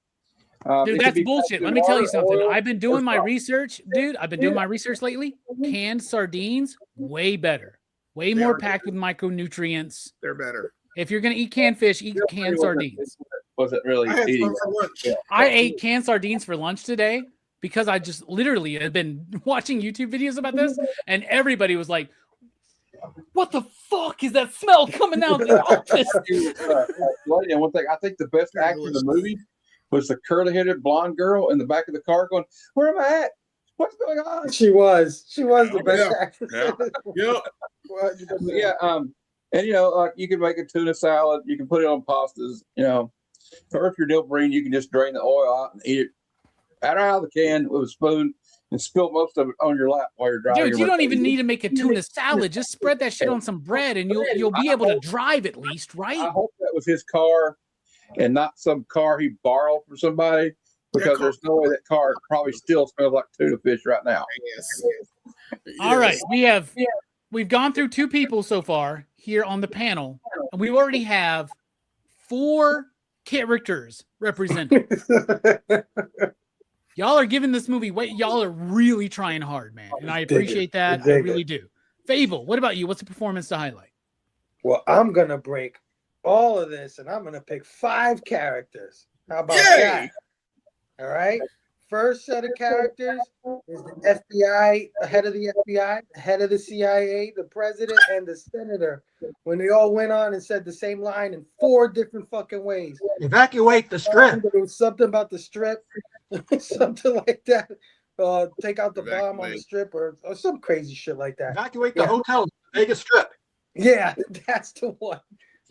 Dude,
It can
that's
be
bullshit.
packed
Let
in
me tell you
water,
something.
oil,
I've been
or
doing my
sauce.
research, dude. I've been doing my research lately. Canned sardines, way better. Way
They
more
are
packed with micronutrients.
They're better.
If you're going to eat canned fish, eat canned sardines.
Wasn't really
I had
eating.
some for lunch.
Yeah.
I ate canned sardines for lunch today because I just literally have been watching YouTube videos about this, and everybody was like, What the fuck is that smell coming out of the office?
And one thing, I think the best actor in the movie was the curly-headed blonde girl in the back of the car going, "Where am I at? What's going on?"
She was the best actress.
Yep.
Yeah. And you can make a tuna salad. You can put it on pastas. Or if you're Neil Breen, you can just drain the oil out and eat it out of the can with a spoon and spill most of it on your lap while you're driving.
Dude, you don't even need to make a tuna salad. Just spread that shit on some bread, and you'll be able to drive at least, right?
I hope that was his car and not some car he borrowed from somebody, because there's no way that car probably still smells like tuna fish right now.
Yes.
All right, we've gone through 2 people so far here on the panel, and we already have 4 characters represented. Y'all are giving this movie weight. Y'all are really trying hard, man, and I appreciate that. I really do. Fable, what about you? What's the performance to highlight?
Well, I'm gonna break all of this, and I'm gonna pick 5 characters. How about that? All right. First set of characters is the FBI, the head of the FBI, the head of the CIA, the president, and the senator. When they all went on and said the same line in 4 different fucking ways.
Evacuate the strip.
There was something about the strip, something like that. Take out the bomb on the strip, or some crazy shit like that.
Evacuate the hotel, Vegas Strip.
Yeah, that's the one.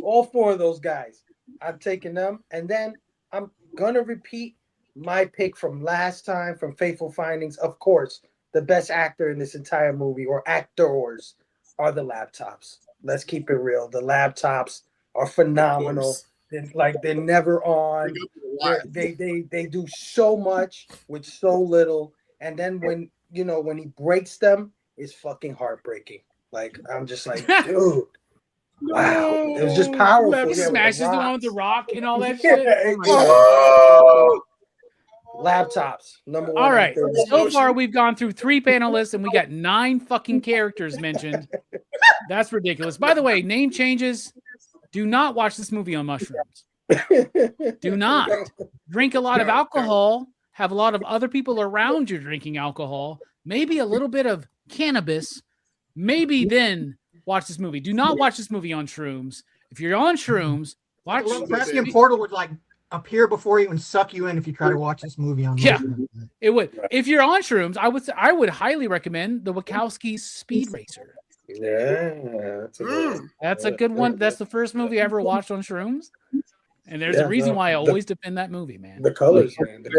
All 4 of those guys. I'm taking them, and then I'm gonna repeat my pick from last time from Faithful Findings. Of course, the best actor in this entire movie, or actors, are the laptops. Let's keep it real. The laptops are phenomenal. They're never on. They do so much with so little, and then when he breaks them, it's fucking heartbreaking. Like, I'm just like, dude. Wow, it was just powerful.
Smashes the one with the rock and all that shit.
Laptops, number 1.
All right. So far, we've gone through 3 panelists, and we got 9 fucking characters mentioned. That's ridiculous. By the way, name changes. Do not watch this movie on mushrooms. Do not drink a lot of alcohol. Have a lot of other people around you drinking alcohol. Maybe a little bit of cannabis. Maybe then watch this movie. Do not watch this movie on shrooms. If you're on shrooms, watch.
Potassium portal would appear before you and suck you in if you try to watch this movie on.
Yeah, it would. If you're on shrooms, I would highly recommend the Wachowski Speed Racer.
Yeah,
that's a good one. That's the first movie I ever watched on shrooms. And there's a reason why I always defend that movie, man.
The colors, man.
The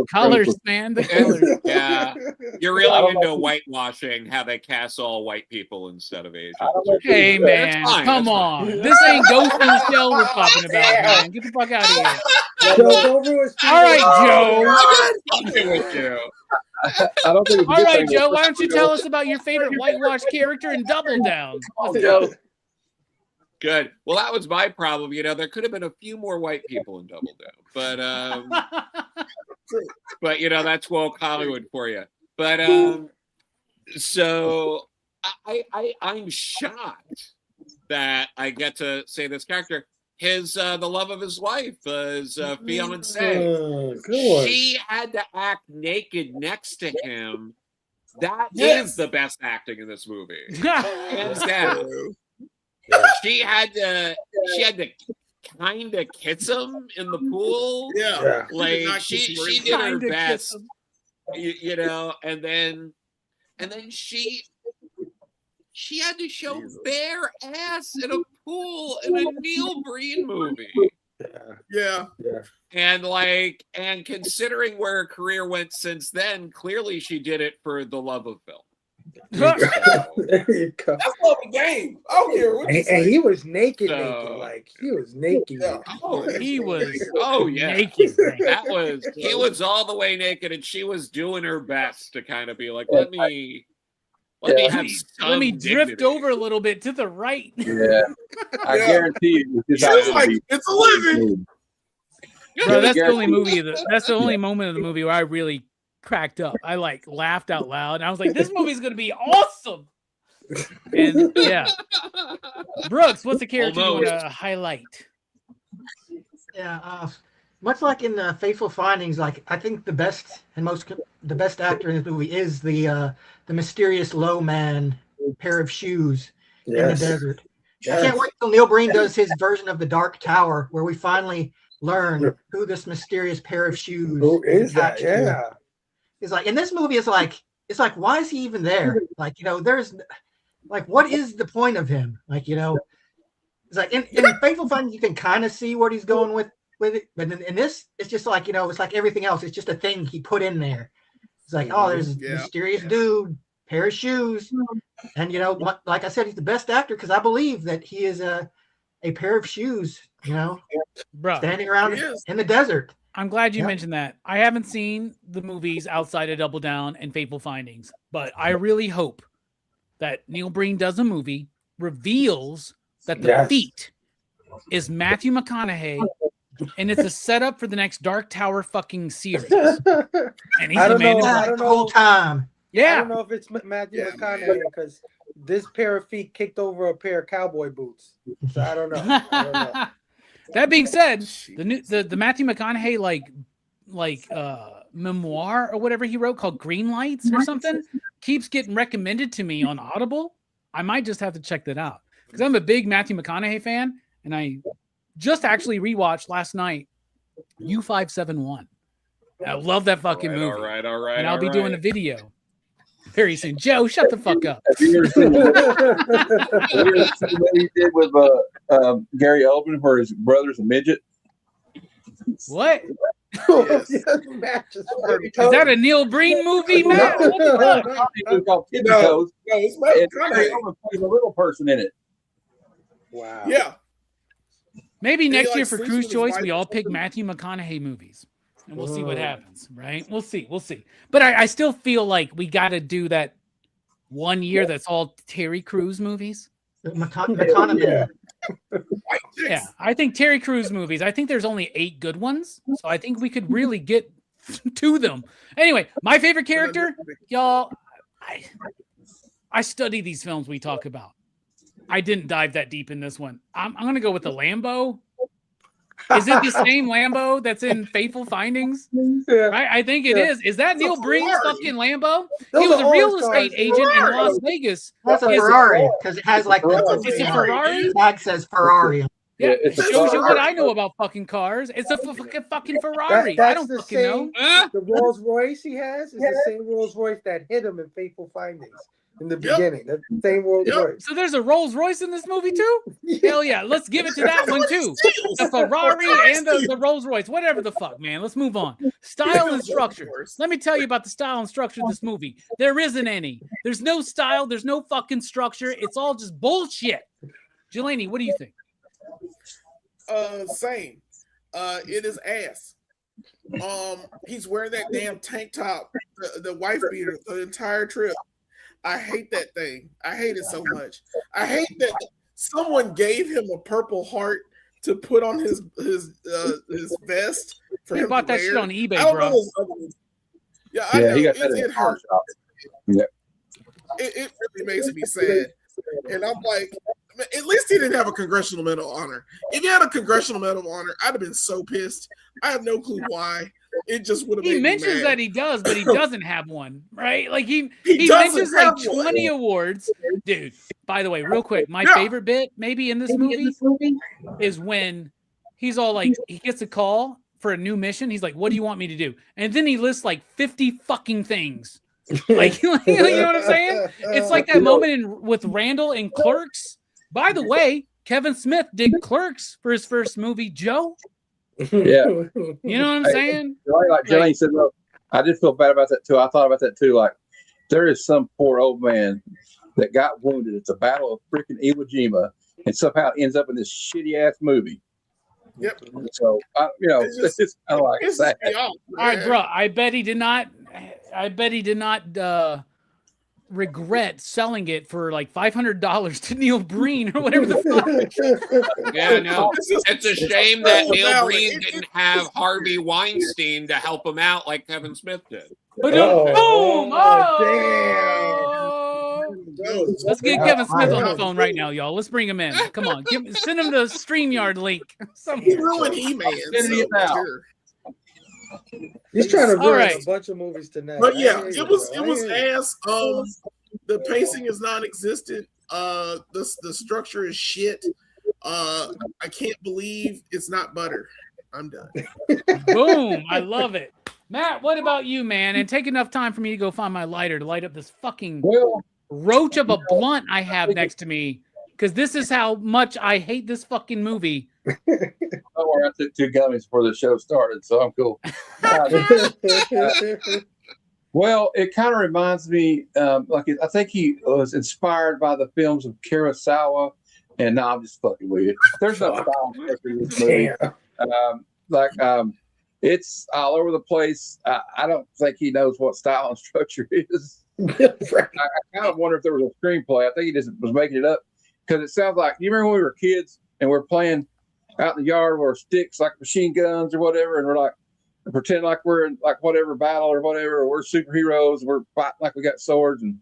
colors, man. The colors.
Yeah. You're really into whitewashing, how they cast all white people instead of Asians.
Hey, man. Come on. This ain't Ghost in the Shell we're talking about, man. Get the fuck out of here. All right, Joe.
I don't think
all right, Joe. Why don't you tell us about your favorite whitewashed character in Double Down? Let's go.
Good. Well, that was my problem. There could have been a few more white people in Double Down, but that's woke Hollywood for you. But so I'm shocked that I get to say this character. The love of his life is fiancée. She had to act naked next to him. That is the best acting in this movie. Hands down. She had to kind of kiss him in the pool.
Yeah.
Like she did her best. And then she had to show bare ass in a pool in a Neil Breen movie.
Yeah.
And considering where her career went since then, clearly she did it for the love of film.
There you go.
That's not the game. Oh, here.
And he was naked. He was naked.
Yeah.
He was.
Oh yeah.
Naked.
He was all the way naked, and she was doing her best to kind of be like, let me
drift over a little bit to the right.
Yeah, I guarantee you.
It's a living.
Bro, that's the only movie. That's the only moment of the movie where I really cracked up. I laughed out loud. And I was like, "This movie's gonna be awesome." And yeah, Brooks, what's the character you want to highlight?
Yeah, much like in Faithful Findings, I think the best actor in this movie is the mysterious low man pair of shoes. in the
Yes.
desert.
Yes.
I can't wait till Neil Breen does his version of the Dark Tower, where we finally learn who this mysterious pair of shoes
Who is that?
attached to.
Yeah.
It's like, and this movie is like, it's like, why is he even there? Like, you know, there's like, what is the point of him? Like, you know, it's like in Faithful Findings, you can kind of see what he's going with it, but in this, it's just like, you know, it's like everything else. It's just a thing he put in there. It's like, oh, there's a mysterious dude, pair of shoes, and you know, like I said, he's the best actor because I believe that he is a pair of shoes, you know, standing around in the desert.
I'm glad you mentioned that. I haven't seen the movies outside of Double Down and Fateful Findings, but I really hope that Neil Breen does a movie, reveals that the feat is Matthew McConaughey, and it's a setup for the next Dark Tower fucking series. And he's the man
the whole time.
Yeah.
I don't know if it's Matthew McConaughey because this pair of feet kicked over a pair of cowboy boots. So I don't know.
That being said, the Matthew McConaughey like memoir or whatever he wrote called Green Lights or something keeps getting recommended to me on Audible. I might just have to check that out because I'm a big Matthew McConaughey fan, and I just actually rewatched last night U-571. I love that fucking movie.
All right.
And I'll be doing a video very soon. Joe, shut the fuck up.
Have you ever seen what he did with Gary Oldman where his brother's a midget?
What?
Yes.
Is that a Neil Breen movie, Matt? What the fuck?
It's called Tippy
No,
Toes.
it's
And
Matthew
Gary
McConaughey.
Oldman plays a little person in it.
Wow.
Yeah.
Maybe next
like
year for
sleeps
Cruise
with his
Choice,
wife
we
or
all pick
something.
Matthew McConaughey movies. And we'll see what happens, right? We'll see. But I still feel like we got to do that one year that's all Terry Crews movies.
McConaughey.
Yeah, I think Terry Crews movies, I think there's only 8 good ones. So I think we could really get to them. Anyway, my favorite character, y'all, I study these films we talk about. I didn't dive that deep in this one. I'm going to go with the Lambo. Is it the same Lambo that's in Faithful Findings?
Yeah.
Right? I think it is. Is that
It's a
Neil Breen's
Ferrari.
fucking Lambo?
Those
He was
are
a real
orange
estate
cars.
agent in Las Vegas.
That's a
Is it-
Ferrari because it has like
It's a
the
Ferrari?
tag says Ferrari.
Yeah, it
it's a
shows you what
Ferrari.
I know about fucking cars. It's a fucking Ferrari. I
That's
don't
the
fucking know.
same. The Rolls Royce he has is the same Rolls Royce that hit him in Fateful Findings in the beginning. That's the same Rolls Royce.
So there's a Rolls Royce in this movie too? Hell yeah, let's give it to that one too. The Ferrari and the Rolls Royce, whatever the fuck, man. Let's move on. Style and structure. Let me tell you about the style and structure of this movie. There isn't any. There's no style. There's no fucking structure. It's all just bullshit. Jelani, what do you think?
Same. It is ass. He's wearing that damn tank top, the wife beater, the entire trip. I hate that thing. I hate it so much. I hate that someone gave him a purple heart to put on his vest for
He
him
bought
to
that
wear.
shit on eBay,
I don't
bro.
know those other ones. Yeah, I
Yeah,
know.
he got that in
It
the car
hurts.
shop. Yeah.
It really makes me sad. And I'm like, man, at least he didn't have a Congressional Medal of Honor. If he had a Congressional Medal of Honor, I'd have been so pissed. I have no clue why. It just would have.
He
made me
mentions
mad.
that he does, but he doesn't have one, right? Like he
doesn't
mentions like
have one.
20 awards. Dude, by the way, real quick, my
Yeah.
favorite bit maybe in this movie is when he's all like, he gets a call for a new mission. He's like, what do you want me to do? And then he lists like 50 fucking things. Like, you know what I'm saying? It's like that moment with Randall in Clerks. By the way, Kevin Smith did Clerks for his first movie, Joe.
Yeah.
You know what I'm saying?
Like Jelani said, look, I did feel bad about that too. I thought about that too. Like, there is some poor old man that got wounded at the Battle of freaking Iwo Jima and somehow ends up in this shitty ass movie.
Yep.
So, it's just kind of like
It's
sad.
just beyond,
All right,
man.
bro. I bet he did not regret selling it for like $500 to Neil Breen or whatever the fuck.
Yeah, no. It's a shame that Neil
valid.
Breen didn't have Harvey Weinstein to help him out like Kevin Smith did.
Boom! Let's get Kevin Smith on the phone right now, y'all. Let's bring him in. Come on, send him the StreamYard link.
He ruined He-Man.
Send it out.
Sure.
He's trying to
All
ruin
right.
a bunch of movies tonight.
But yeah,
I hear
it
you,
was
bro. I hear you.
ass. The pacing is non-existent. The structure is shit. I can't believe it's not butter. I'm done.
Boom. I love it. Matt, what about you, man? And take enough time for me to go find my lighter to light up this fucking roach of a blunt I have next to me. Because this is how much I hate this fucking movie.
Don't worry, I took 2 gummies before the show started, so I'm cool. Well, it kind of reminds me, I think he was inspired by the films of Kurosawa, and now I'm just fucking with you. There's no style structure in this movie. It's all over the place. I don't think he knows what style and structure is. I kind of wonder if there was a screenplay. I think he just was making it up because it sounds like, you remember when we were kids and we're playing out in the yard with our sticks like machine guns or whatever, and we're like, pretend like we're in like whatever battle or whatever, or we're superheroes, we're fighting like we got swords, and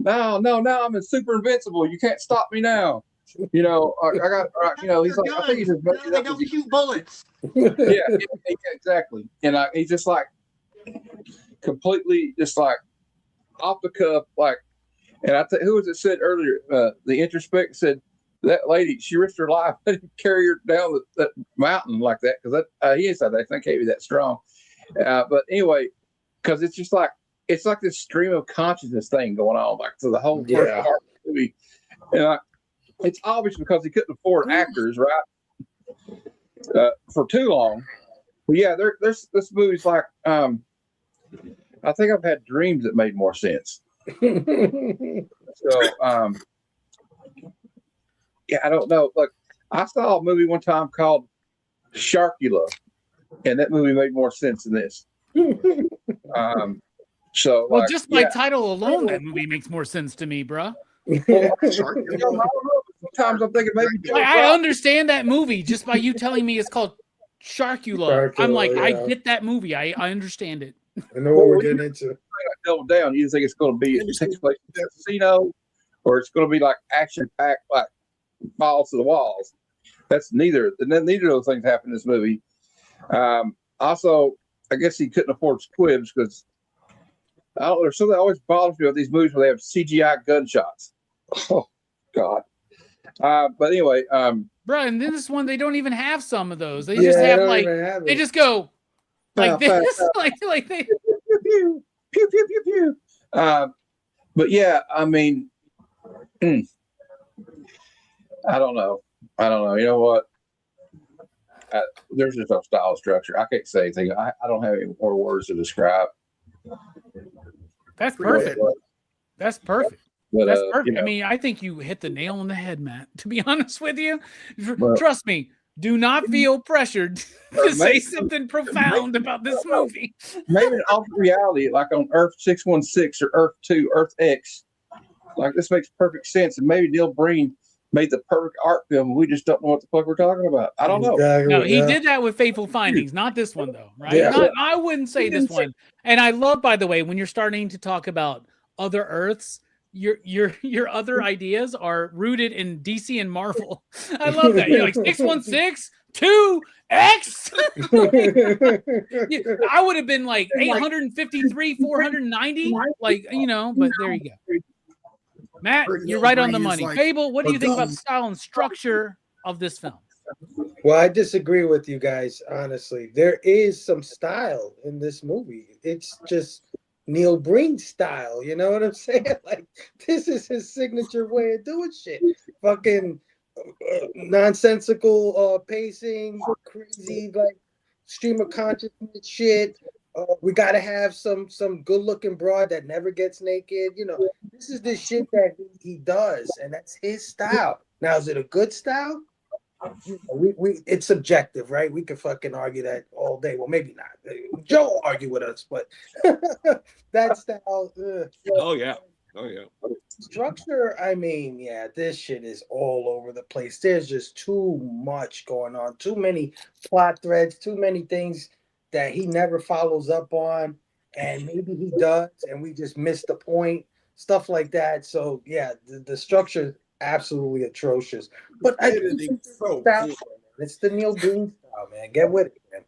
now I'm super invincible. You can't stop me now. You know, I got, you know, he's like, I think he's just making
They
up.
don't shoot bullets.
Yeah, exactly. And he's just like completely just like off the cuff, like, and who was it said earlier? The introspect said that lady, she risked her life to carry her down that mountain like that, because he said that thing can't be that strong. But anyway, because it's just like, it's like this stream of consciousness thing going on, like through the whole first part of the movie. And it's obvious because he couldn't afford actors, right? For too long. But yeah, this movie's like, I think I've had dreams that made more sense. So, yeah, I don't know. Like, I saw a movie one time called Sharkula, and that movie made more sense than this. So,
well, just by title alone, that movie makes more sense to me, bro.
Sometimes I'm thinking maybe
I understand that movie just by you telling me it's called Sharkula. I'm like, I get that movie. I understand it.
I know what we're getting into.
Double down. You think it's going to be a takes place in a casino, or it's going to be like action packed, like balls to the walls. That's neither. And then neither of those things happen in this movie. Also, I guess he couldn't afford squibs because I don't know. There's something that always bothers me about these movies where they have CGI gunshots. Oh God. But anyway,
bro, and then this one they don't even have some of those. They just have like they just go like this, like they
pew pew pew pew pew. But yeah, I mean, I don't know. You know what? There's just no style structure. I can't say anything. I don't have any more words to describe.
That's perfect. That's perfect.
But,
that's perfect.
You know,
I mean, I think you hit the nail on the head, Matt. To be honest with you, trust me. Do not feel pressured to say something profound about this movie.
Maybe an alternate reality, like on Earth 616 or Earth 2, Earth X. Like, this makes perfect sense. And maybe Neil Breen made the perfect art film. We just don't know what the fuck we're talking about. I don't know.
No, he did that with Fateful Findings, not this one, though, right?
Yeah.
I wouldn't say this one. And I love, by the way, when you're starting to talk about other Earths, your other ideas are rooted in DC and Marvel. I love that. You're like 616, 2X. I would have been like 853, 490. Like, you know, but there you go. Matt, you're right on the money. Fable, what do you think about the style and structure of this film?
Well, I disagree with you guys, honestly. There is some style in this movie. It's just Neil Breen style, you know what I'm saying? Like, this is his signature way of doing shit. Fucking nonsensical pacing, crazy like stream of consciousness shit. We gotta have some good looking broad that never gets naked. You know, this is the shit that he does, and that's his style. Now, is it a good style? We it's subjective, right? We could fucking argue that all day. Well, maybe not. Joe will argue with us, but that style.
Oh yeah.
Structure, I mean, yeah, this shit is all over the place. There's just too much going on, too many plot threads, too many things that he never follows up on, and maybe he does, and we just missed the point, stuff like that. So yeah, the structure is absolutely atrocious. But I think it's the Neil Breen style, man. Get with it, man.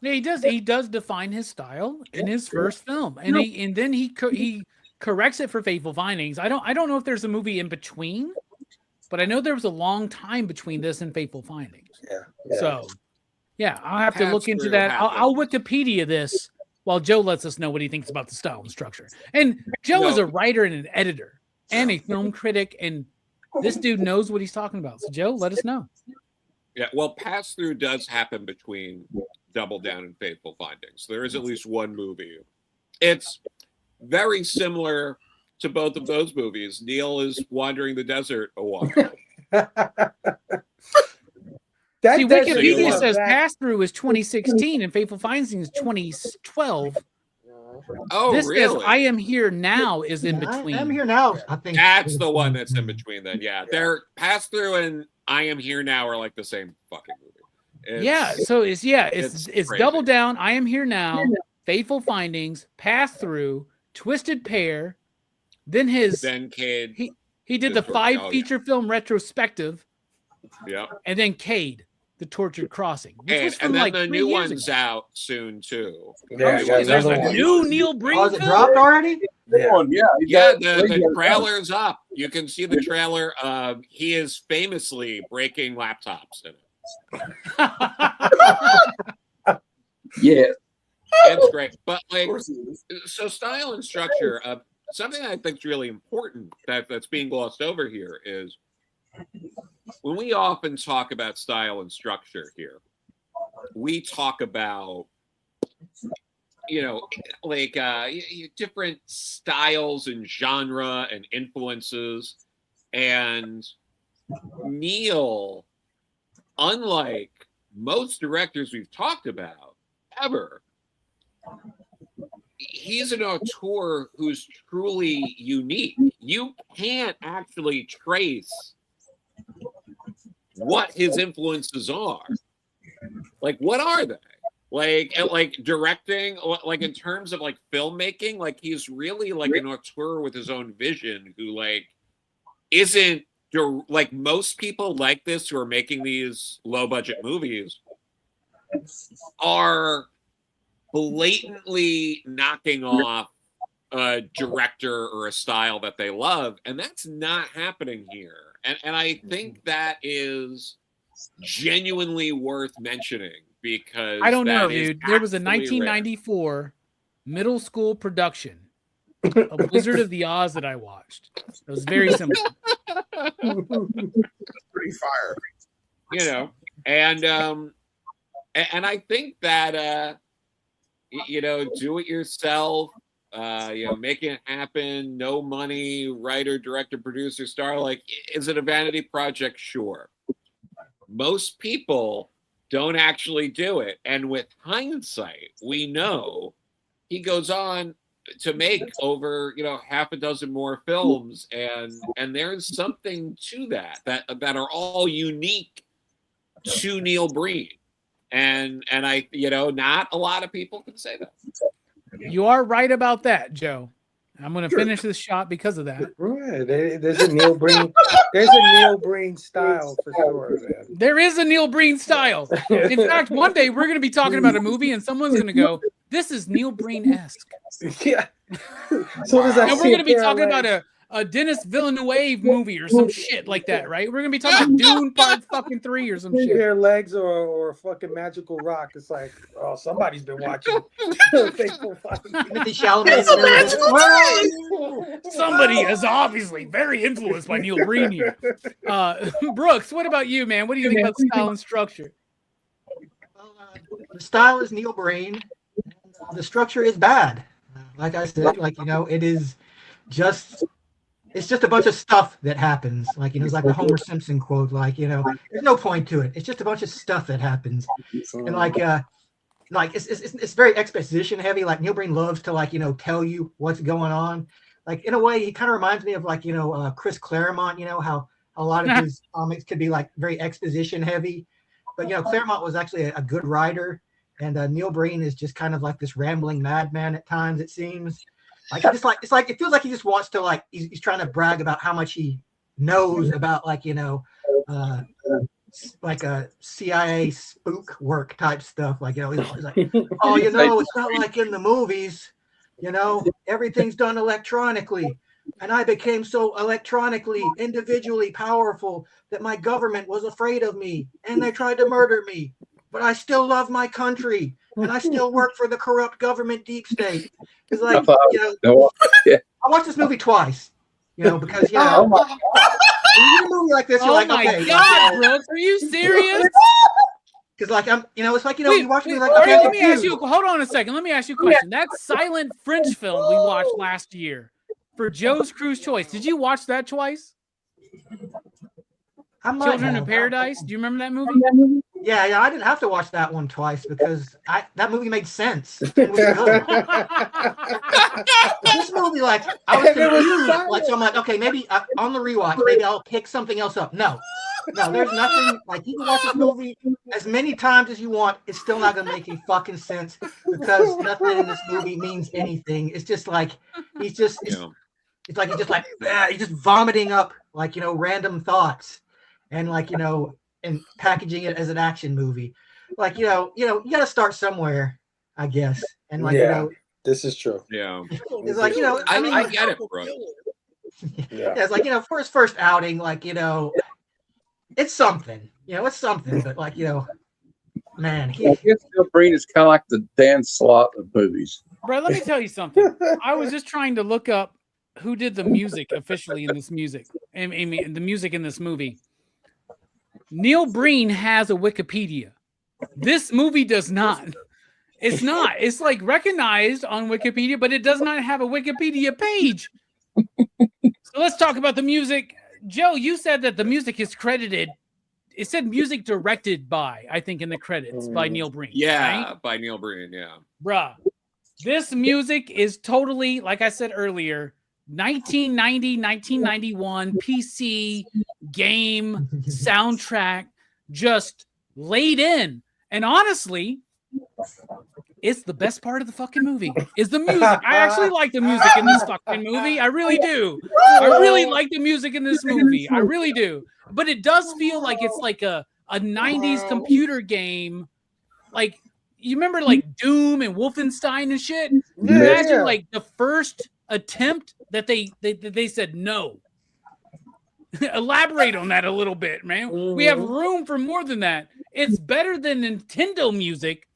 Yeah, he does. He does define his style in his first film, and then he corrects it for Fateful Findings. I don't know if there's a movie in between, but I know there was a long time between this and Fateful Findings.
Yeah.
So, yeah, I'll have to look into
Pass-through
that. I'll
happens.
Wikipedia this while Joe lets us know what he thinks about the style and structure. And Joe is a writer and an editor and a film critic, and this dude knows what he's talking about. So, Joe, let us know.
Yeah, well, pass through does happen between Double Down and Faithful Findings. There is at least one movie. It's very similar to both of those movies. Neil is wandering the desert a while.
See, Wikipedia says Pass Through is 2016 and Faithful Findings is 2012.
Oh,
this
really?
says I Am Here Now is in between.
I'm Here Now, I think.
That's the one that's in between then. Yeah, they're Pass Through and I Am Here Now are like the same fucking movie.
It's Double Down, I Am Here Now, Faithful Findings, Pass Through, Twisted Pair, then
Cade.
He did the 5 feature film retrospective.
Yeah.
And then Cade, The Tortured Crossing.
And then the new one's out soon too.
Yeah, there's a new Neil Breen
film? Is it dropped already?
Yeah, the trailer's up. You can see the trailer. He is famously breaking laptops in it.
Yeah.
It's great. But so style and structure, something I think is really important that's being glossed over here is when we often talk about style and structure here, we talk about, different styles and genre and influences. And Neil, unlike most directors we've talked about ever, he's an auteur who's truly unique. You can't actually trace what his influences are. Like, what are they? Like directing, like in terms of like filmmaking, like he's really like an auteur with his own vision who isn't like most people like this who are making these low budget movies are blatantly knocking off a director or a style that they love, and that's not happening here. And I think that is genuinely worth mentioning because
I don't know, dude. There was a 1994 middle school production of Wizard of the Oz that I watched. It was very simple.
Pretty fire.
And I think that do it yourself, making it happen, no money, writer, director, producer, star, is it a vanity project? Sure. Most people don't actually do it. And with hindsight, we know he goes on to make over, half a dozen more films. And there's something to that are all unique to Neil Breen. And I, not a lot of people can say that.
You are right about that, Joe. I'm going to finish this shot because of that.
Right. There's a Neil Breen. There's a Neil Breen style for sure, man.
There is a Neil Breen style. In fact, one day we're going to be talking about a movie and someone's going to go, "This is Neil Breen-esque."
Yeah. So
and we're going to be talking about a Denis Villeneuve movie or some shit like that, right? We're gonna be talking Dune Part fucking 3 or some shit.
Hair legs or fucking Magical Rock. It's like, oh, somebody's been watching.
Somebody is obviously very influenced by Neil Breen here. Brooks, what about you, man? What do you think about style and structure?
Well, the style is Neil Breen. The structure is bad. Like I said, it is just. It's just a bunch of stuff that happens. It's like the Homer Simpson quote, there's no point to it. It's just a bunch of stuff that happens. And it's very exposition heavy. Like Neil Breen loves to tell you what's going on. In a way, he kind of reminds me of Chris Claremont, how a lot of his comics could be very exposition heavy. But Claremont was actually a good writer, and Neil Breen is just kind of like this rambling madman at times, it seems. It feels like he just wants to he's trying to brag about how much he knows about a CIA spook work type stuff. He's like, oh, it's not like in the movies. You know, everything's done electronically. And I became so electronically, individually powerful that my government was afraid of me and they tried to murder me. But I still love my country and I still work for the corrupt government deep state. It's like, you know, I watched this movie twice, you know, because, you know, when you get a movie like this, you're like, okay.
Oh my God, Brooks, are you serious?
Because like I'm, you know, it's like, you know, you watch me like,
okay, let me ask you. Hold on a second. Let me ask you a question. That silent French film we watched last year for Joe's Cruise Choice. Did you watch that twice? Children of Paradise. Do you remember that movie?
Yeah, I didn't have to watch that one twice because that movie made sense. It was good. This movie, like, I was confused. Like, so I'm like, okay, maybe on the rewatch, maybe I'll pick something else up. No, there's nothing. Like, you can watch this movie as many times as you want. It's still not gonna make any fucking sense because nothing in this movie means anything. It's just like he's just vomiting up, like, you know, random thoughts. And like, you know, and packaging it as an action movie, like, you know, you got to start somewhere, I guess. And like, you know,
this is true.
Yeah,
it's like, you know, I mean,
I get it, bro.
Yeah, it's like, you know, for his first outing, like, you know, it's something, you know, it's something, but like, you know, man,
I guess Neil Breen is kind of like the Dan Slott of movies.
Bro, let me tell you something. I was just trying to look up who did the music officially in this music. I mean, the music in this movie. Neil Breen has a Wikipedia. This movie does not. It's not. It's like recognized on Wikipedia, but it does not have a Wikipedia page. So let's talk about the music. Joe, you said that the music is credited. It said music directed by, I think in the credits, by Neil Breen.
Yeah,
right?
by Neil Breen, yeah.
Bruh, this music is totally, like I said earlier, 1990, 1991 PC game soundtrack just laid in. And honestly, it's the best part of the fucking movie is the music. I actually like the music in this fucking movie. I really do. I really like the music in this movie. I really do. But it does feel like it's like a 90s computer game. Like, you remember like Doom and Wolfenstein and shit? Imagine like the first attempt that they said no. Elaborate on that a little bit, man. We have room for more than that. It's better than Nintendo music,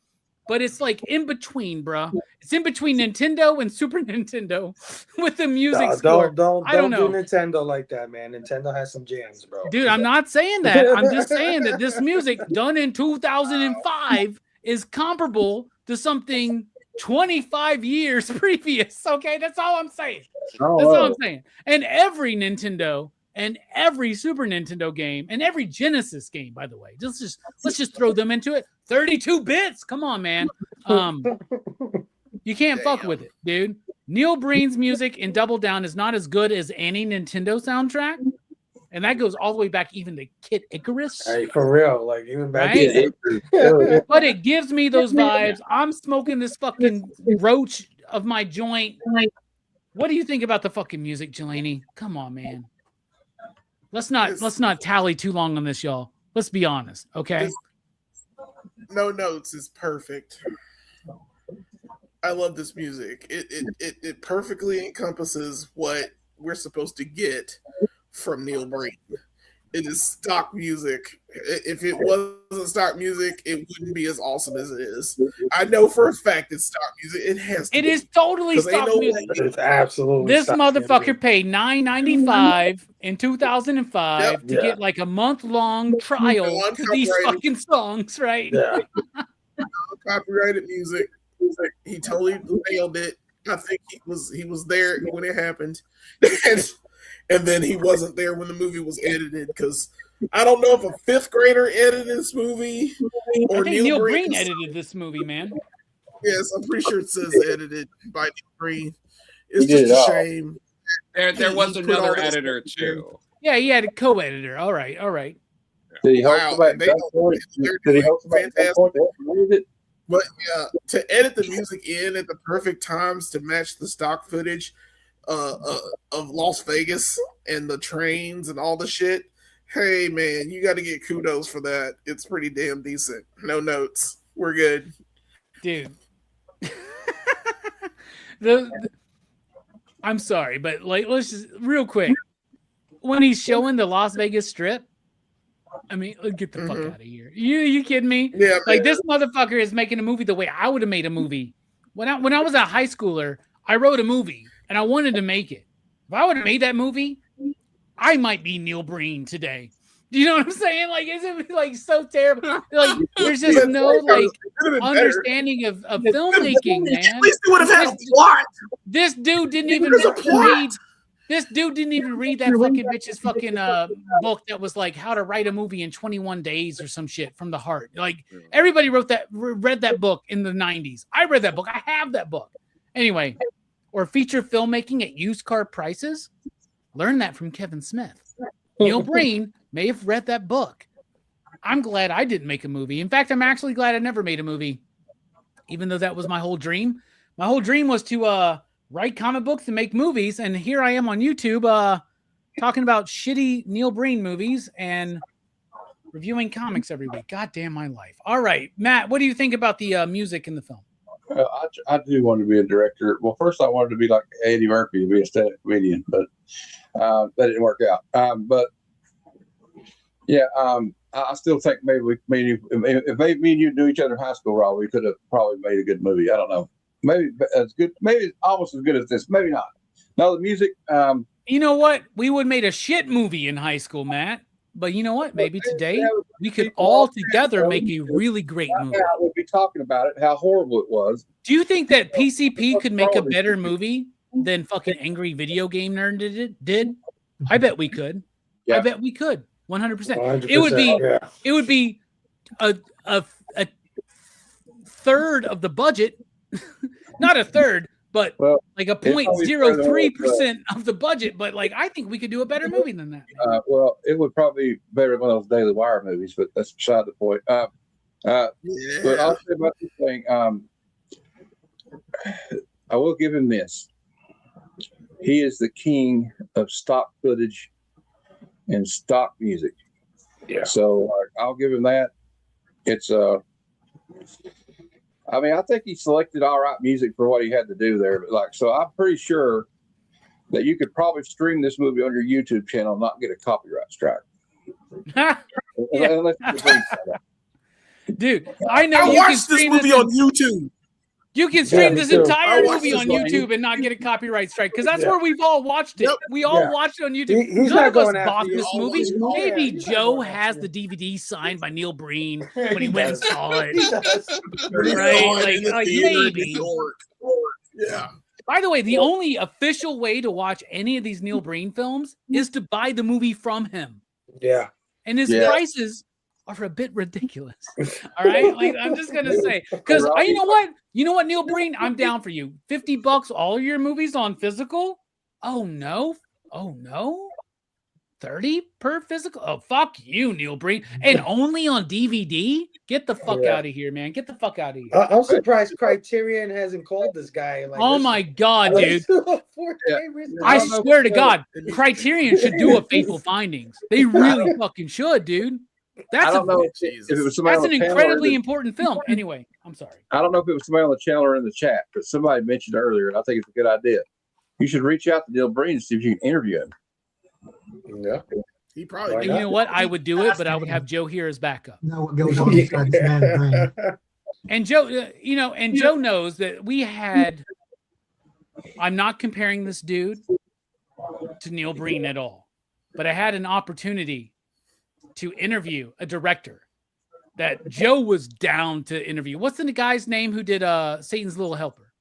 but it's like in between, bro. It's in between Nintendo and Super Nintendo with the music score.
Don't do Nintendo like that, man. Nintendo has some jams, bro.
Dude, I'm not saying that. I'm just saying that this music done in 2005 is comparable to something 25 years previous. Okay, that's all I'm saying. That's all I'm saying. And every Nintendo and every Super Nintendo game and every Genesis game, by the way, let's just throw them into it. 32 bits. Come on, man. You can't fuck with it, dude. Neil Breen's music in Double Down is not as good as any Nintendo soundtrack. And that goes all the way back even to Kid Icarus.
Hey, for real. Like, even back
then. But it gives me those vibes. I'm smoking this fucking roach of my joint. What do you think about the fucking music, Jelani? Come on, man. Let's not tally too long on this, y'all. Let's be honest, okay?
No Notes is perfect. I love this music. It perfectly encompasses what we're supposed to get from Neil Breen. It is stock music. If it wasn't stock music, it wouldn't be as awesome as it is. I know for a fact it's stock music. It has.
It is totally stock music.
It's absolutely.
This motherfucker paid $9.95 in 2005 to get like a month-long trial to these fucking songs, right?
Yeah. Copyrighted music. He totally nailed it. I think he was there when it happened. And then he wasn't there when the movie was edited because I don't know if a fifth grader edited this movie or
I think Neil Breen edited this movie, man.
Yes, I'm pretty sure it says edited by Neil Breen. It's just a shame.
There was another editor too.
Yeah, he had a co-editor. All right.
Did he help about fantastic?
But yeah, to edit the music in at the perfect times to match the stock footage of Las Vegas and the trains and all the shit. Hey man, you got to get kudos for that. It's pretty damn decent. No Notes. We're good.
Dude. I'm sorry, but like, let's just real quick. When he's showing the Las Vegas Strip, I mean, get the fuck out of here. You kidding me?
Yeah,
like this motherfucker is making a movie the way I would have made a movie. When I was a high schooler, I wrote a movie and I wanted to make it. If I would have made that movie, I might be Neil Breen today. Do you know what I'm saying? Like, isn't it like so terrible? Like, there's just no like understanding of filmmaking, man.
At least they would have had a plot.
This dude didn't even read. This dude didn't even read that fucking bitch's fucking book that was like how to write a movie in 21 days or some shit from the heart. Like everybody read that book in the 90s. I read that book. I have that book. Anyway, or feature filmmaking at used car prices. Learn that from Kevin Smith. Neil Breen may have read that book. I'm glad I didn't make a movie. In fact, I'm actually glad I never made a movie, even though that was my whole dream. My whole dream was to write comic books and make movies, and here I am on YouTube talking about shitty Neil Breen movies and reviewing comics every week. God damn my life. All right, Matt, what do you think about the music in the film?
I do want to be a director. Well, first I wanted to be like Eddie Murphy, to be a stand-up comedian, but that didn't work out. But yeah, I still think maybe if me and you knew each other in high school, Rob, we could have probably made a good movie. I don't know. Maybe as good, maybe almost as good as this. Maybe not. No, the music.
You know what? We would have made a shit movie in high school, Matt. But you know what? Maybe today we could all together make a really great movie.
We'll be talking about it, how horrible it was.
Do you think that PCP could make a better movie than fucking Angry Video Game Nerd did? I bet we could. Yeah. I bet we could. 100%. It would be a third of the budget. Not a third, but like a 0.03% of the budget. But like, I think we could do a better movie than that.
Well, it would probably be better than one of those Daily Wire movies, but that's beside the point. But I'll say about this thing. I will give him this. He is the king of stock footage and stock music. Yeah. So I'll give him that. It's I mean, I think he selected all right music for what he had to do there. But like, so I'm pretty sure that you could probably stream this movie on your YouTube channel and not get a copyright strike.
Dude, I know
I watched this movie on YouTube.
You can stream this entire movie on YouTube and not get a copyright strike because that's where we've all watched it. Yep. We all watched it on YouTube.
He's
None
not
of us
going
bought
after
this
you.
movie. Maybe Joe has the DVD signed by Neil Breen when he went and saw it. Right? Like maybe.
Yeah.
By the way, the only official way to watch any of these Neil Breen films is to buy the movie from him.
Yeah.
And his prices are a bit ridiculous. All right. Like, I'm just going to say, because you know what, Neil Breen, I'm down for you. $50, all your movies on physical. Oh no. 30 per physical. Oh, fuck you, Neil Breen. And only on DVD? Get the fuck out of here, man. Get the fuck out of here.
I'm surprised Criterion hasn't called this guy. Like,
oh my God, dude. I swear to God, Criterion should do a Fateful Findings. They really fucking should, dude. That's an incredibly important film. Anyway, I'm sorry.
I don't know if it was somebody on the channel or in the chat, but somebody mentioned earlier, and I think it's a good idea. You should reach out to Neil Breen and see if you can interview him.
Yeah. He probably.
You know what? I would do it, but I would have Joe here as backup.
No, what goes on inside this man's brain.
And Joe, Joe knows that we had. I'm not comparing this dude to Neil Breen at all, but I had an opportunity to interview a director that Joe was down to interview. What's the guy's name who did Satan's Little Helper?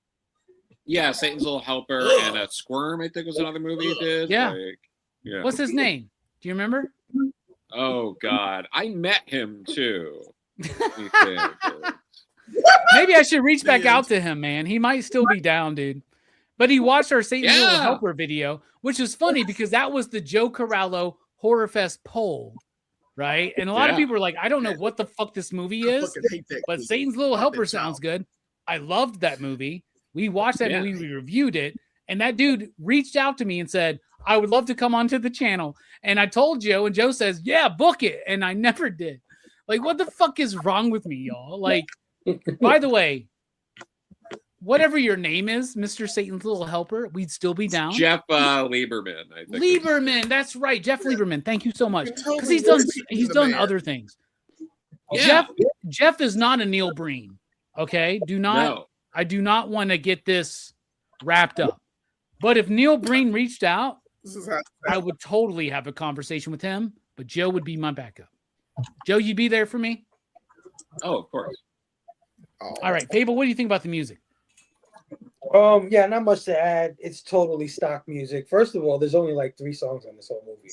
Yeah, Satan's Little Helper and Squirm, I think was another movie he did.
Yeah. Yeah. What's his name? Do you remember?
Oh God, I met him too.
Maybe I should reach back out to him, man. He might still be down, dude. But he watched our Satan's Little Helper video, which is funny because that was the Joe Corallo Horror Fest poll, right? And a lot of people were like, I don't know what the fuck this movie is, but Satan's Little Helper sounds good. I loved that movie. We watched that movie, we reviewed it, and that dude reached out to me and said, I would love to come onto the channel. And I told Joe, and Joe says, yeah, book it. And I never did. Like, what the fuck is wrong with me, y'all? Like, by the way, whatever your name is, Mr. Satan's Little Helper, we'd still be down.
Jeff Lieberman, I think.
Lieberman, that's right, Jeff Lieberman. Thank you so much,
You told
because
me
he's
the
done
man.
other things.
Yeah.
Jeff is not a Neil Breen. Okay, I do not want to get this wrapped up. But if Neil Breen reached out, I would totally have a conversation with him. But Joe would be my backup. Joe, you'd be there for me?
Oh, of course.
All right, Fable, what do you think about the music?
Yeah, not much to add. It's totally stock music. First of all, there's only like 3 songs on this whole movie.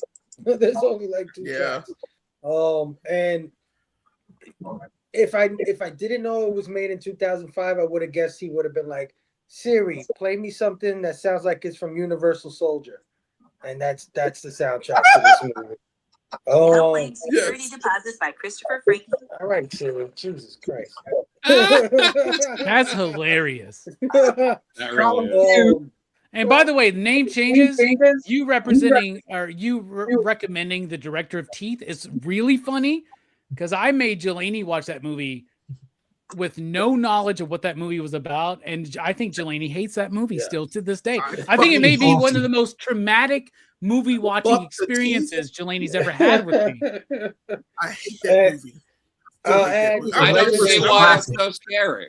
There's only like 2 tracks. And if I didn't know it was made in 2005, I would have guessed he would have been like, Siri, play me something that sounds like it's from Universal Soldier. And that's the soundtrack to this movie.
Security deposit by Christopher Frankie.
All right, Siri. Jesus Christ.
That's hilarious.
That really is.
And by the way, the name changes. You representing or you recommending the director of Teeth is really funny because I made Jelani watch that movie with no knowledge of what that movie was about, and I think Jelani hates that movie still to this day. I think it may be one of the most traumatic movie watching experiences Jelani's ever had with me.
I hate that movie.
I don't see why it's so scary.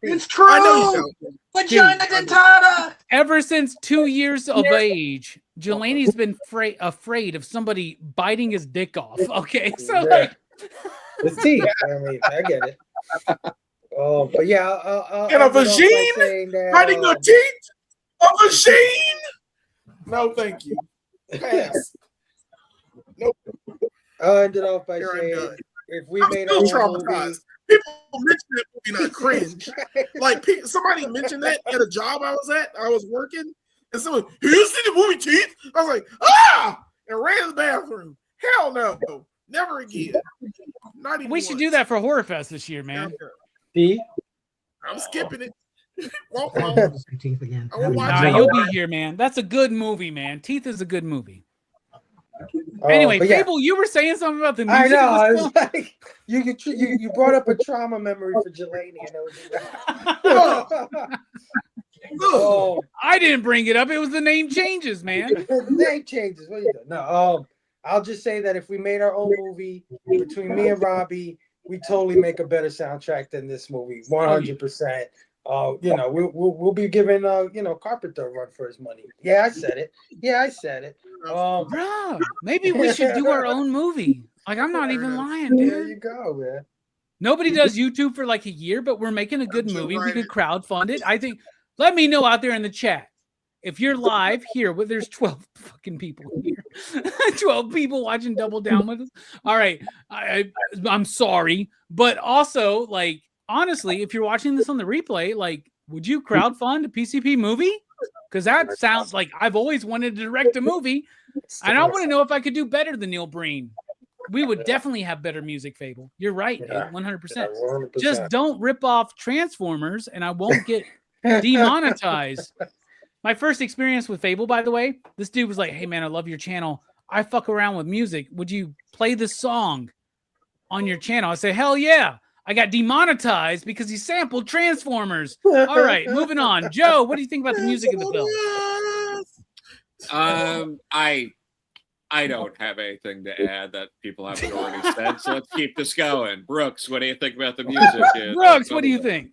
It's true.
I know you don't.
Vagina dentata.
Ever since 2 years of age, Jelani's been afraid of somebody biting his dick off. Okay, so like,
it's teeth. I mean, I get it. But yeah,
And a vagine? Hiding your teeth? A vagine? No, thank you. Pass. Nope.
I'll end it off by
Here I
saying,
go.
if we
I'm
made
still
our own
traumatized.
movie,
People mention that movie and I cringe. Like somebody mentioned that at a job I was at. I was working, and someone, "Have you seen the movie Teeth?" I was like, "Ah!" and ran to the bathroom. Hell no, never again. Not even.
we should do that for Horror Fest this year, man.
see?
I'm skipping it.
Teeth again.
I will watch
Nah,
it.
you'll be here, man. That's a good movie, man. Teeth is a good movie. Anyway,
but yeah.
Fable, you were saying something about the music.
I know. I
of this
was
film?
like, you brought up a trauma memory for Jelani, and it was
I didn't bring it up. It was the name changes, man.
the name changes. What are you doing? No, I'll just say that if we made our own movie between me and Robbie, we totally make a better soundtrack than this movie, 100%. We'll be giving Carpenter a run for his money. Yeah, I said it.
Bro, maybe we should do our own movie. Like, I'm not even lying,
There
dude.
you go, man.
Nobody does YouTube for like a year, but we're making a good movie. We could crowdfund it. I think. Let me know out there in the chat if you're live here. Well, there's 12 fucking people here. 12 people watching Double Down with us. All right, I'm sorry, but also, like, honestly, if you're watching this on the replay, like, would you crowdfund a PCP movie? Because that sounds like I've always wanted to direct a movie, and I want to know if I could do better than Neil Breen. We would definitely have better music, Fable. You're right, dude, 100%.
100%.
Just don't rip off Transformers, and I won't get demonetized. My first experience with Fable, by the way, this dude was like, "Hey man, I love your channel. I fuck around with music. Would you play this song on your channel?" I said, "Hell yeah." I got demonetized because he sampled Transformers. All right, moving on. Joe, what do you think about the music of the film?
I don't have anything to add that people haven't already said, so let's keep this going. Brooks, what do you think about the music?
Brooks, what do you think?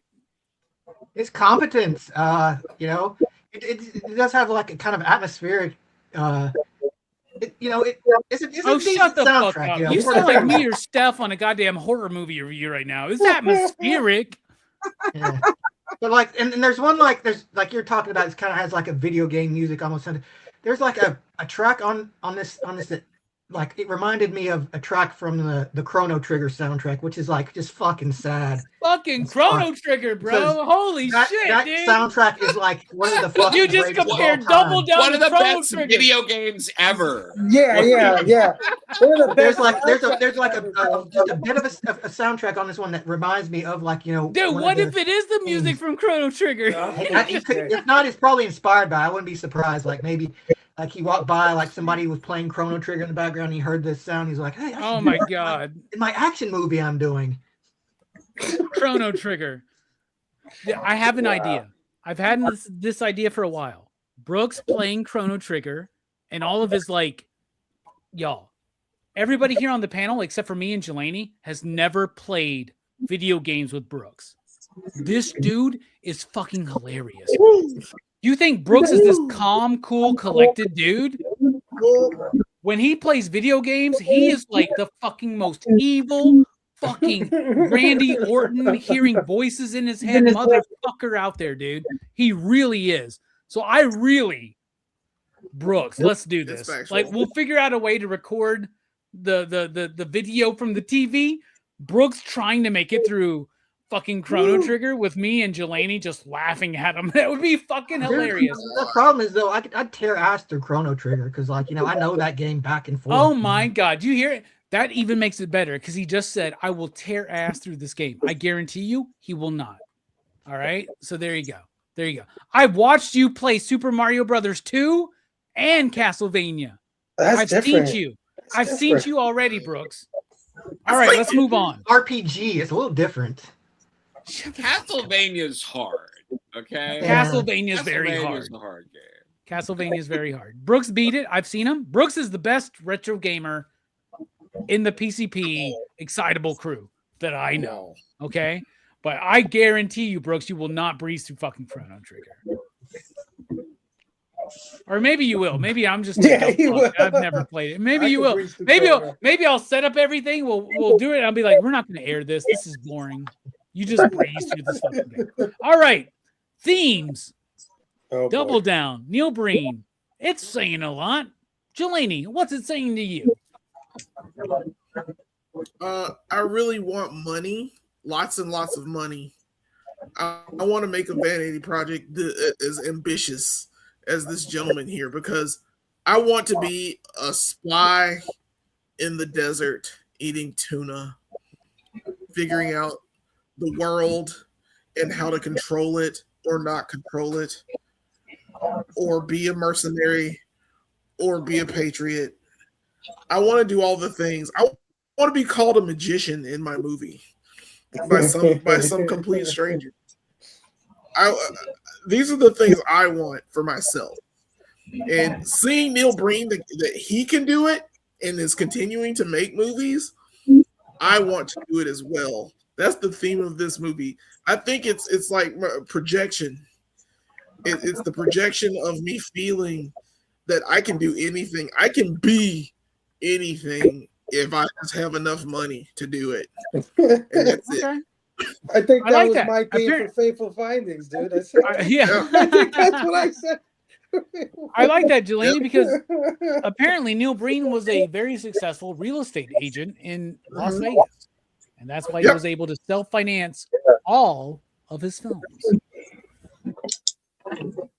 It's competence. It does have like a kind of atmospheric. It's a
Shut the fuck
soundtrack,
up.
you know?
You sound like me or Steph on a goddamn horror movie review right now. It's atmospheric.
Yeah. But like, and there's one there's like you're talking about. It kind of has like a video game music almost. There's like a track on this that like it reminded me of a track from the Chrono Trigger soundtrack, which is like just fucking sad.
Fucking Chrono Trigger, bro. Holy shit,
that
dude.
soundtrack is like one of the fucking
You just
greatest of all
compared
time.
Double Down
One
to
of the
Chrono
best
Trigger.
video games ever.
Yeah. One of the
There's
best
just a bit of a soundtrack on this one that reminds me of like
Dude, what if it is the music from Chrono Trigger?
If not, it's probably inspired by. I wouldn't be surprised. Like maybe like he walked by, like somebody was playing Chrono Trigger in the background. And he heard this sound. He's like, "Hey,
Oh my god.
in my action movie I'm doing."
Chrono Trigger. Yeah, I have an idea. I've had this idea for a while. Brooks playing Chrono Trigger and all of his y'all. Everybody here on the panel, except for me and Jelani, has never played video games with Brooks. This dude is fucking hilarious. You think Brooks is this calm, cool, collected dude? When he plays video games, he is like the fucking most evil fucking Randy Orton hearing voices in his head motherfucker out there, dude. He really is. So Brooks, let's do this. Like, we'll figure out a way to record the video from the TV. Brooks trying to make it through fucking Chrono Trigger with me and Jelani just laughing at him. That would be fucking hilarious.
The problem is, though, I'd tear ass through Chrono Trigger because, I know that game back and forth.
Oh my God. You hear it? That even makes it better because he just said, I will tear ass through this game. I guarantee you he will not. All right. So there you go. I've watched you play Super Mario Brothers 2 and Castlevania. I've seen you already, Brooks. All right, let's move on.
RPG, it's a little different.
Castlevania's hard. Okay.
Castlevania's very hard.
A hard game.
Castlevania's very hard. Brooks beat it. I've seen him. Brooks is the best retro gamer in the PCP Excitable crew that I know. Okay. But I guarantee you, Brooks, you will not breeze through fucking Chrono Trigger. Or maybe you will. Maybe I'm just I've never played it. Maybe you will. Maybe I'll set up everything. We'll do it. I'll be like, we're not going to air this. This is boring. You just breeze through this fucking game. All right. Themes. Double down. Neil Breen. It's saying a lot. Jelani, what's it saying to you?
I really want money. Lots and lots of money. I want to make a vanity project as ambitious as this gentleman here because I want to be a spy in the desert eating tuna, figuring out the world and how to control it or not control it, or be a mercenary or be a patriot. I want to do all the things. I want to be called a magician in my movie by some complete stranger. These are the things I want for myself. And seeing Neil Breen that he can do it and is continuing to make movies, I want to do it as well. That's the theme of this movie. I think it's like projection. It's the projection of me feeling that I can do anything. I can be anything if I just have enough money to do it. And that's it.
I think that was my theme for Faithful Findings, dude. I think that's what I said.
I like that, Jelani, because apparently Neil Breen was a very successful real estate agent in Las Vegas. And that's why he was able to self-finance all of his films.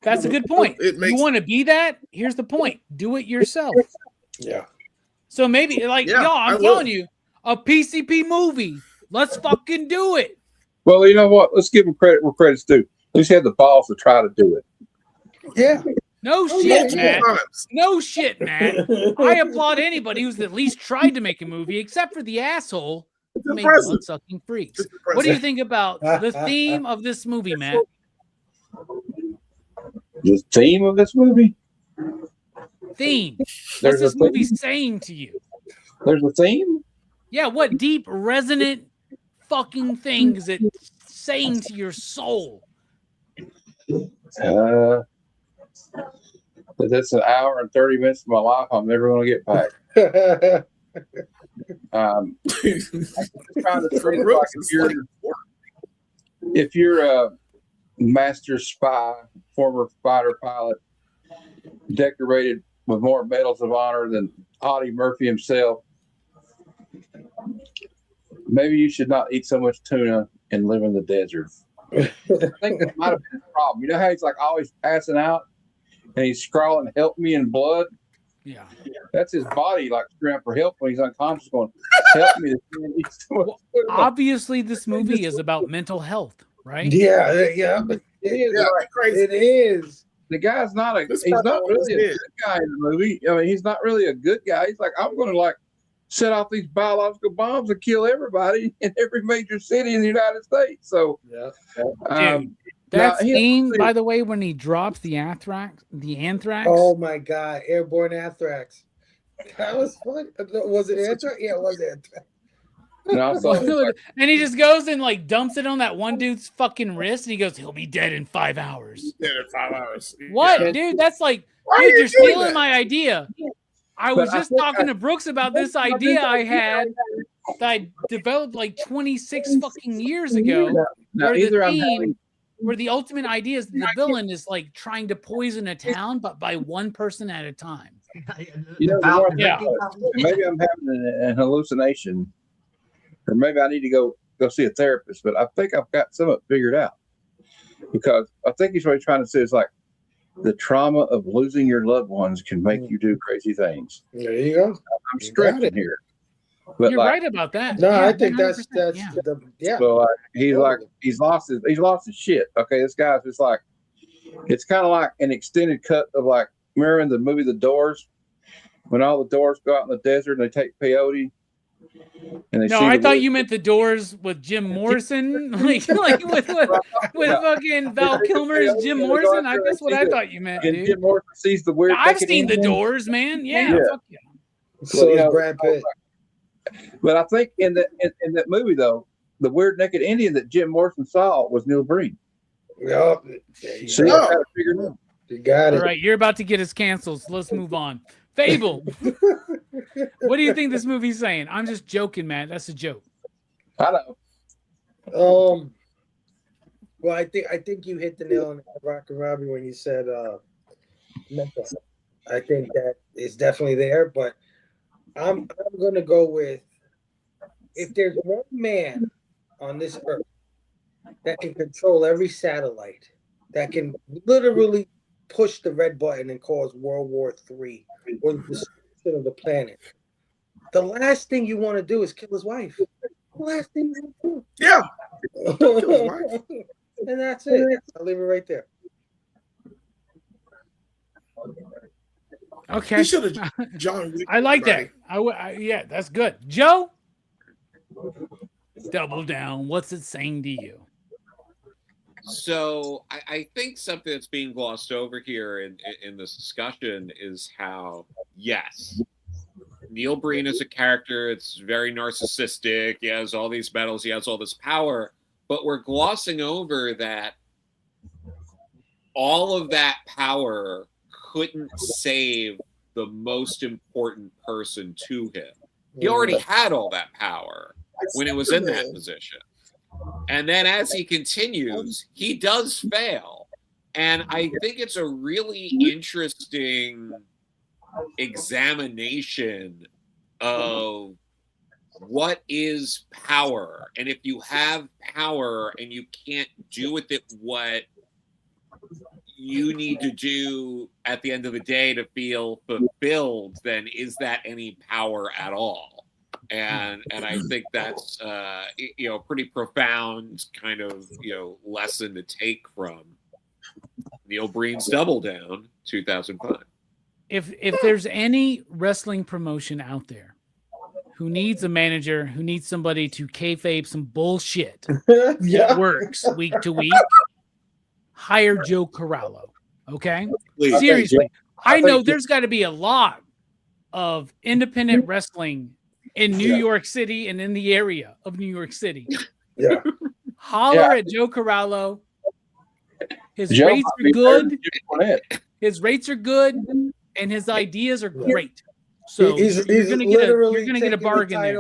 That's a good point. You want to be that? Here's the point. Do it yourself.
Yeah.
So maybe, y'all, I'm telling you, a PCP movie. Let's fucking do it.
Well, you know what? Let's give him credit where credit's due. At least he had the balls to try to do it.
Yeah.
No shit, Matt. No shit, Matt. I applaud anybody who's at least tried to make a movie, except for the asshole who made blood-sucking freaks. What do you think about the theme of this movie, Matt?
The theme of this movie?
Theme. What's this movie saying to you?
There's a theme?
Yeah, what deep, resonant fucking thing is it saying to your soul?
That's an hour and 30 minutes of my life I'm never going to get back. If you're a master spy, former fighter pilot, decorated with more medals of honor than Audie Murphy himself, maybe you should not eat so much tuna and live in the desert. I think that might have been the problem. You know how he's like always passing out and he's scrawling, "Help me" in blood?
Yeah.
That's his body like screaming for help when he's unconscious going, "Help me."
Well, obviously, this movie is about mental health, right?
Yeah. It is.
The guy's he's not really a good guy in the movie. I mean, he's not really a good guy. He's like, I'm going to set off these biological bombs and kill everybody in every major city in the United States. So,
Yeah.
Dude, that scene, by the way, when he drops the anthrax.
Oh my God, airborne anthrax. That was fun. Was it anthrax? Yeah, it was anthrax.
No,
and he just goes and like dumps it on that one dude's fucking wrist, and he goes, "He'll be dead in 5 hours."
Dead in 5 hours.
What,
Yeah.
dude? That's like,
Why
dude,
are you
you're
doing
stealing
that?
my idea. I was just talking to Brooks about this idea I had that I developed like 26 fucking years ago. Where the ultimate idea is the villain is like trying to poison a town, but by one person at a time.
Maybe I'm having an hallucination, or maybe I need to go see a therapist. But I think I've got some of it figured out, because I think he's really trying to say is like the trauma of losing your loved ones can make you do crazy things.
There you go.
I'm stretching here. But
you're right about that.
No,
yeah,
I think that's
yeah. So he's lost his shit. Okay, this guy's just like, it's kind of like an extended cut of like, remember in the movie The Doors, when all the Doors go out in the desert and they take peyote. And they
I thought you meant The Doors with Jim Morrison, like with fucking Val Kilmer as Jim Morrison. That's what I thought you meant, dude.
Jim Morrison sees the weird.
I've seen The Doors, man. Yeah. Fuck yeah.
So is Brad Pitt.
But I think in that movie though, the weird naked Indian that Jim Morrison saw was Neil Breen.
Yeah.
So you got it figured out.
You got it.
All right, you're about to get us canceled, so let's move on. Fable. What do you think this movie's saying? I'm just joking, man. That's a joke.
I know.
Well, I think you hit the nail on the head, Rockin' Robbie, when you said mental health. I think that is definitely there, but I'm gonna go with, if there's one man on this earth that can control every satellite, that can literally push the red button and cause World War III or the destruction of the planet, the last thing you want to do is kill his wife. The last thing you want to do.
Yeah. Don't kill his wife.
And that's it. I'll leave it right there.
Okay.
He should have John Wick.
I like that. Yeah, that's good. Joe, double down. What's it saying to you?
So I think something that's being glossed over here in this discussion is how, yes, Neil Breen is a character. It's very narcissistic. He has all these medals. He has all this power. But we're glossing over that all of that power couldn't save the most important person to him. He already had all that power when it was in that position. And then as he continues, he does fail. And I think it's a really interesting examination of what is power. And if you have power and you can't do with it what you need to do at the end of the day to feel fulfilled, then is that any power at all? And I think that's pretty profound kind of lesson to take from Neil Breen's Double Down, 2005.
If there's any wrestling promotion out there who needs a manager, who needs somebody to kayfabe some bullshit that works week to week, hire Joe Corallo. Okay?
Please.
Seriously. I know there's got to be a lot of independent wrestling in New York City and in the area of New York City.
Yeah.
Holler at Joe Corallo. His rates are good. His rates are good, and his ideas are great. So
he's
you're gonna get a bargain there.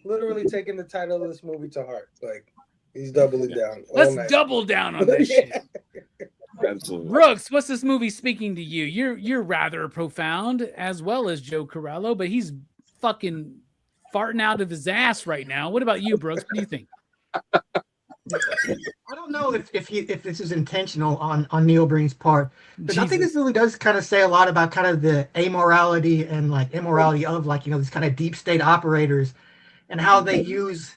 Literally taking the title of this movie to heart. Like, he's doubling down.
Let's double down on this shit.
Absolutely.
Brooks, what's this movie speaking to you? You're rather profound, as well as Joe Corallo, but he's fucking farting out of his ass right now. What about you, Brooks? What do you think?
I don't know if this is intentional on Neil Breen's part, but I think this really does kind of say a lot about kind of the amorality and like immorality of like, these kind of deep state operators and how they use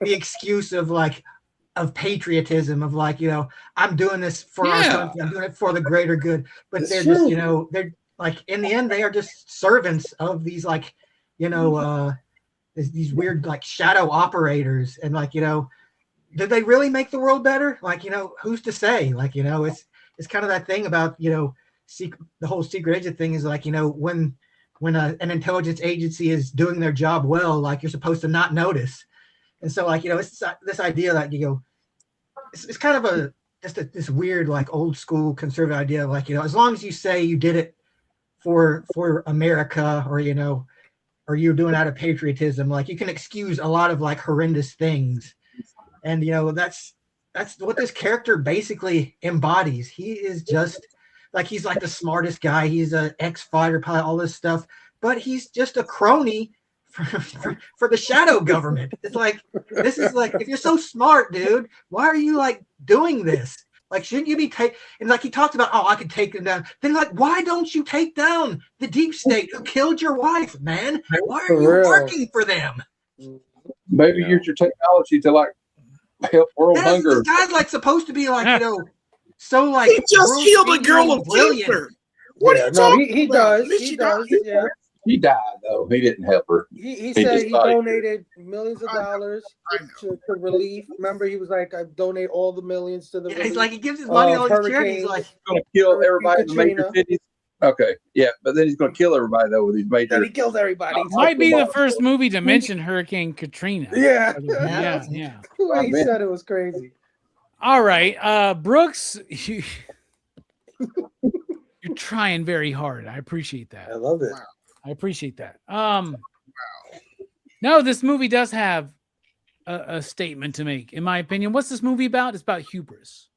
the excuse of patriotism of like, I'm doing this for our country, I'm doing it for the greater good, but they're just, they're like, in the end, they are just servants of these like these weird like shadow operators, and like, did they really make the world better? Like, who's to say? Like, it's kind of that thing about, the whole secret agent thing is like, when an intelligence agency is doing their job well, like you're supposed to not notice. And so like, it's this idea that, it's kind of this weird, like old school conservative idea of like, as long as you say you did it for America, or, or you're doing out of patriotism, like you can excuse a lot of like horrendous things. And, that's what this character basically embodies. He is just like, he's like the smartest guy. He's an ex-fighter pilot, all this stuff, but he's just a crony for the shadow government. It's like, this is like, if you're so smart, dude, why are you like doing this? Like, shouldn't you be and like he talked about, I could take them down. Then like, why don't you take down the deep state who killed your wife, man? Why are you working for them?
Maybe use your technology to like help world hunger.
This guy's like supposed to be like, so like
he just killed a girl of cancer. What are you talking
he
about?
He does. Yeah.
He died though. He didn't help her.
He said he donated millions of dollars to relief. Remember, he was like, I donate all the millions to the relief.
He's like, he gives his money to all his charities. He's like,
going to kill everybody in the major cities. Okay, yeah, but then he's going to kill everybody though with these major.
He kills everybody.
Might be the first movie to mention Hurricane Katrina.
Yeah.
The
way he said it was crazy.
All right, Brooks, you're trying very hard. I appreciate that.
I love it.
Wow.
I appreciate that. No, this movie does have a statement to make, in my opinion. What's this movie about? It's about hubris.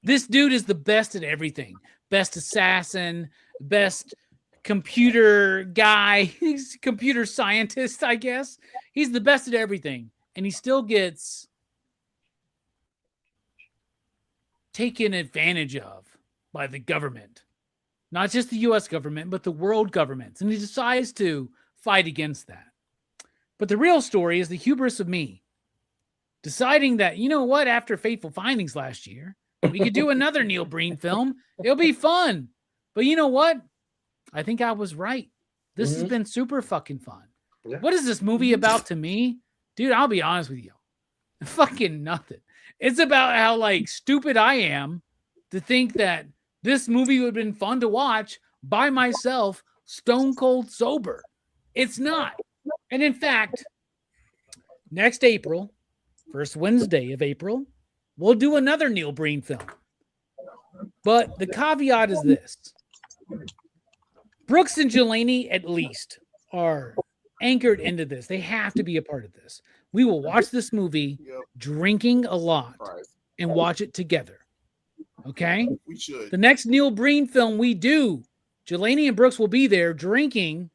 This dude is the best at everything. Best assassin, best computer guy. He's a computer scientist, I guess. He's the best at everything. And he still gets taken advantage of by the government. Not just the U.S. government, but the world governments. And he decides to fight against that. But the real story is the hubris of me deciding that, you know what, after Fateful Findings last year, we could do another Neil Breen film. It'll be fun. But you know what? I think I was right. This has been super fucking fun. Yeah. What is this movie about to me? Dude, I'll be honest with you. Fucking nothing. It's about how like stupid I am to think that this movie would have been fun to watch by myself, stone cold sober. It's not. And in fact, next April, first Wednesday of April, we'll do another Neil Breen film. But the caveat is this. Brooks and Jelani, at least, are anchored into this. They have to be a part of this. We will watch this movie drinking a lot and watch it together. Okay?
We should.
The next Neil Breen film we do, Jelani and Brooks will be there drinking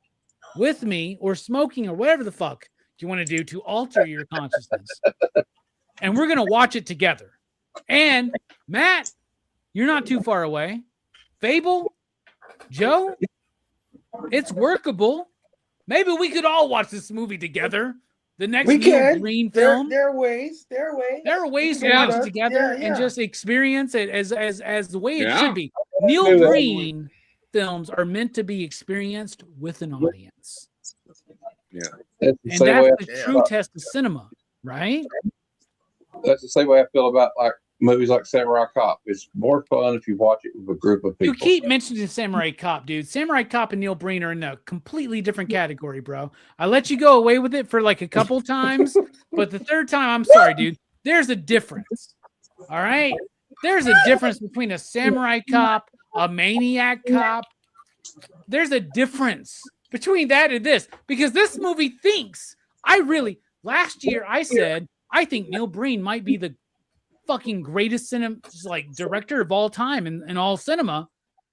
with me or smoking or whatever the fuck you want to do to alter your consciousness. And we're going to watch it together. And Matt, you're not too far away. Fable, Joe, it's workable. Maybe we could all watch this movie together. The next Neil Breen film.
There are ways. There are ways
to watch it together and just experience it as the way it should be. Neil Breen films are meant to be experienced with an audience.
Yeah.
And that's the true test of cinema, right?
That's the same way I feel about like movies like Samurai Cop. It's more fun if you watch it with a group of people.
You keep mentioning Samurai Cop, dude. Samurai Cop and Neil Breen are in a completely different category, bro. I let you go away with it for like a couple times, but the third time, I'm sorry, dude. There's a difference. All right? There's a difference between a Samurai Cop, a Maniac Cop. There's a difference between that and this, because this movie thinks, last year I said, I think Neil Breen might be the fucking greatest director of all time in all cinema,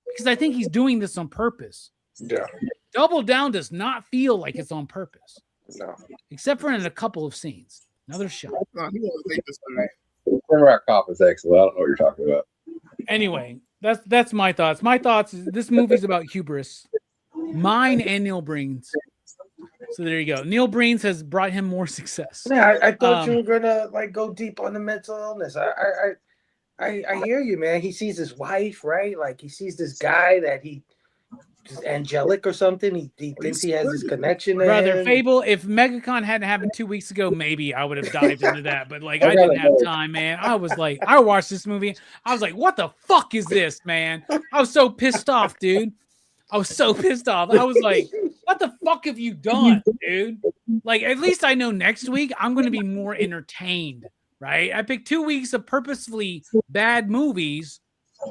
because I think he's doing this on purpose.
Yeah.
Double Down does not feel like it's on purpose.
No.
Except for in a couple of scenes. Another shot.
Samurai Cop is excellent. I don't know what you're talking about.
Anyway, that's my thoughts. My thoughts is this movie's about hubris. Mine and Neil Breen's. So there you go. Neil Breen has brought him more success.
Yeah, I thought you were gonna like go deep on the mental illness. I hear you, man. He sees his wife, right? Like he sees this guy that he just angelic or something. He thinks he has this connection.
Brother,
him.
Fable, if MegaCon hadn't happened 2 weeks ago, maybe I would have dived into that. But like, I didn't have time, man. I was like, I watched this movie. I was like, what the fuck is this, man? I was so pissed off, dude. I was so pissed off. I was like, what the fuck have you done, dude? Like, at least I know next week I'm going to be more entertained, right? I picked 2 weeks of purposefully bad movies,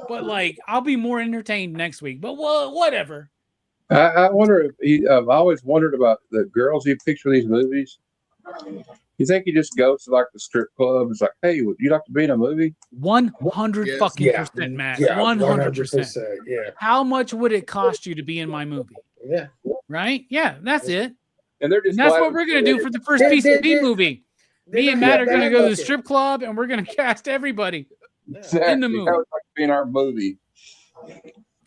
but like, I'll be more entertained next week. But whatever.
I wonder if I've always wondered about the girls he picks for these movies. You think he just goes to like the strip club? It's like, hey, would you like to be in a movie?
100
Yes.
fucking percent, Matt. 100%.
Yeah.
How much would it cost you to be in my movie?
Yeah.
Right? Yeah, that's it.
And they're just
And that's
glad-
what we're gonna do for the first PCP movie. Me and Matt are gonna go to the strip club, and we're gonna cast everybody
Exactly.
in the movie.
How would you like to be in our movie?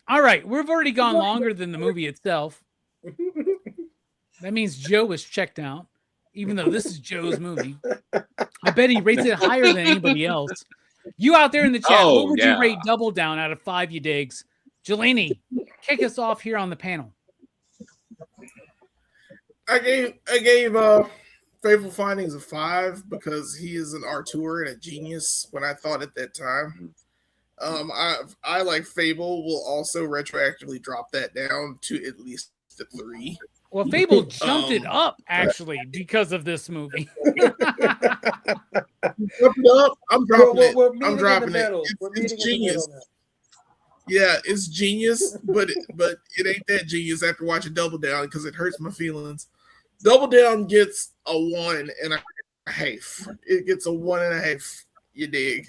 All right, we've already gone longer than the movie itself. That means Joe is checked out, even though this is Joe's movie. I bet he rates it higher than anybody else. You out there in the chat,
Oh,
what would
yeah.
you rate Double Down out of 5, you digs? Jelani, kick us off here on the panel.
I gave Faithful Findings a 5 because he is an auteur and a genius when I thought at that time. I like Fable will also retroactively drop that down to at least a 3.
Well, Fable jumped it up actually because of this movie.
I'm dropping it.
We're meeting
I'm
in
dropping
the
it.
middle. We're meeting
It's
in the
genius.
middle now.
Yeah, it's genius, but it ain't that genius after watching Double Down because it hurts my feelings. Double Down gets a 1.5. It gets a 1.5. You dig?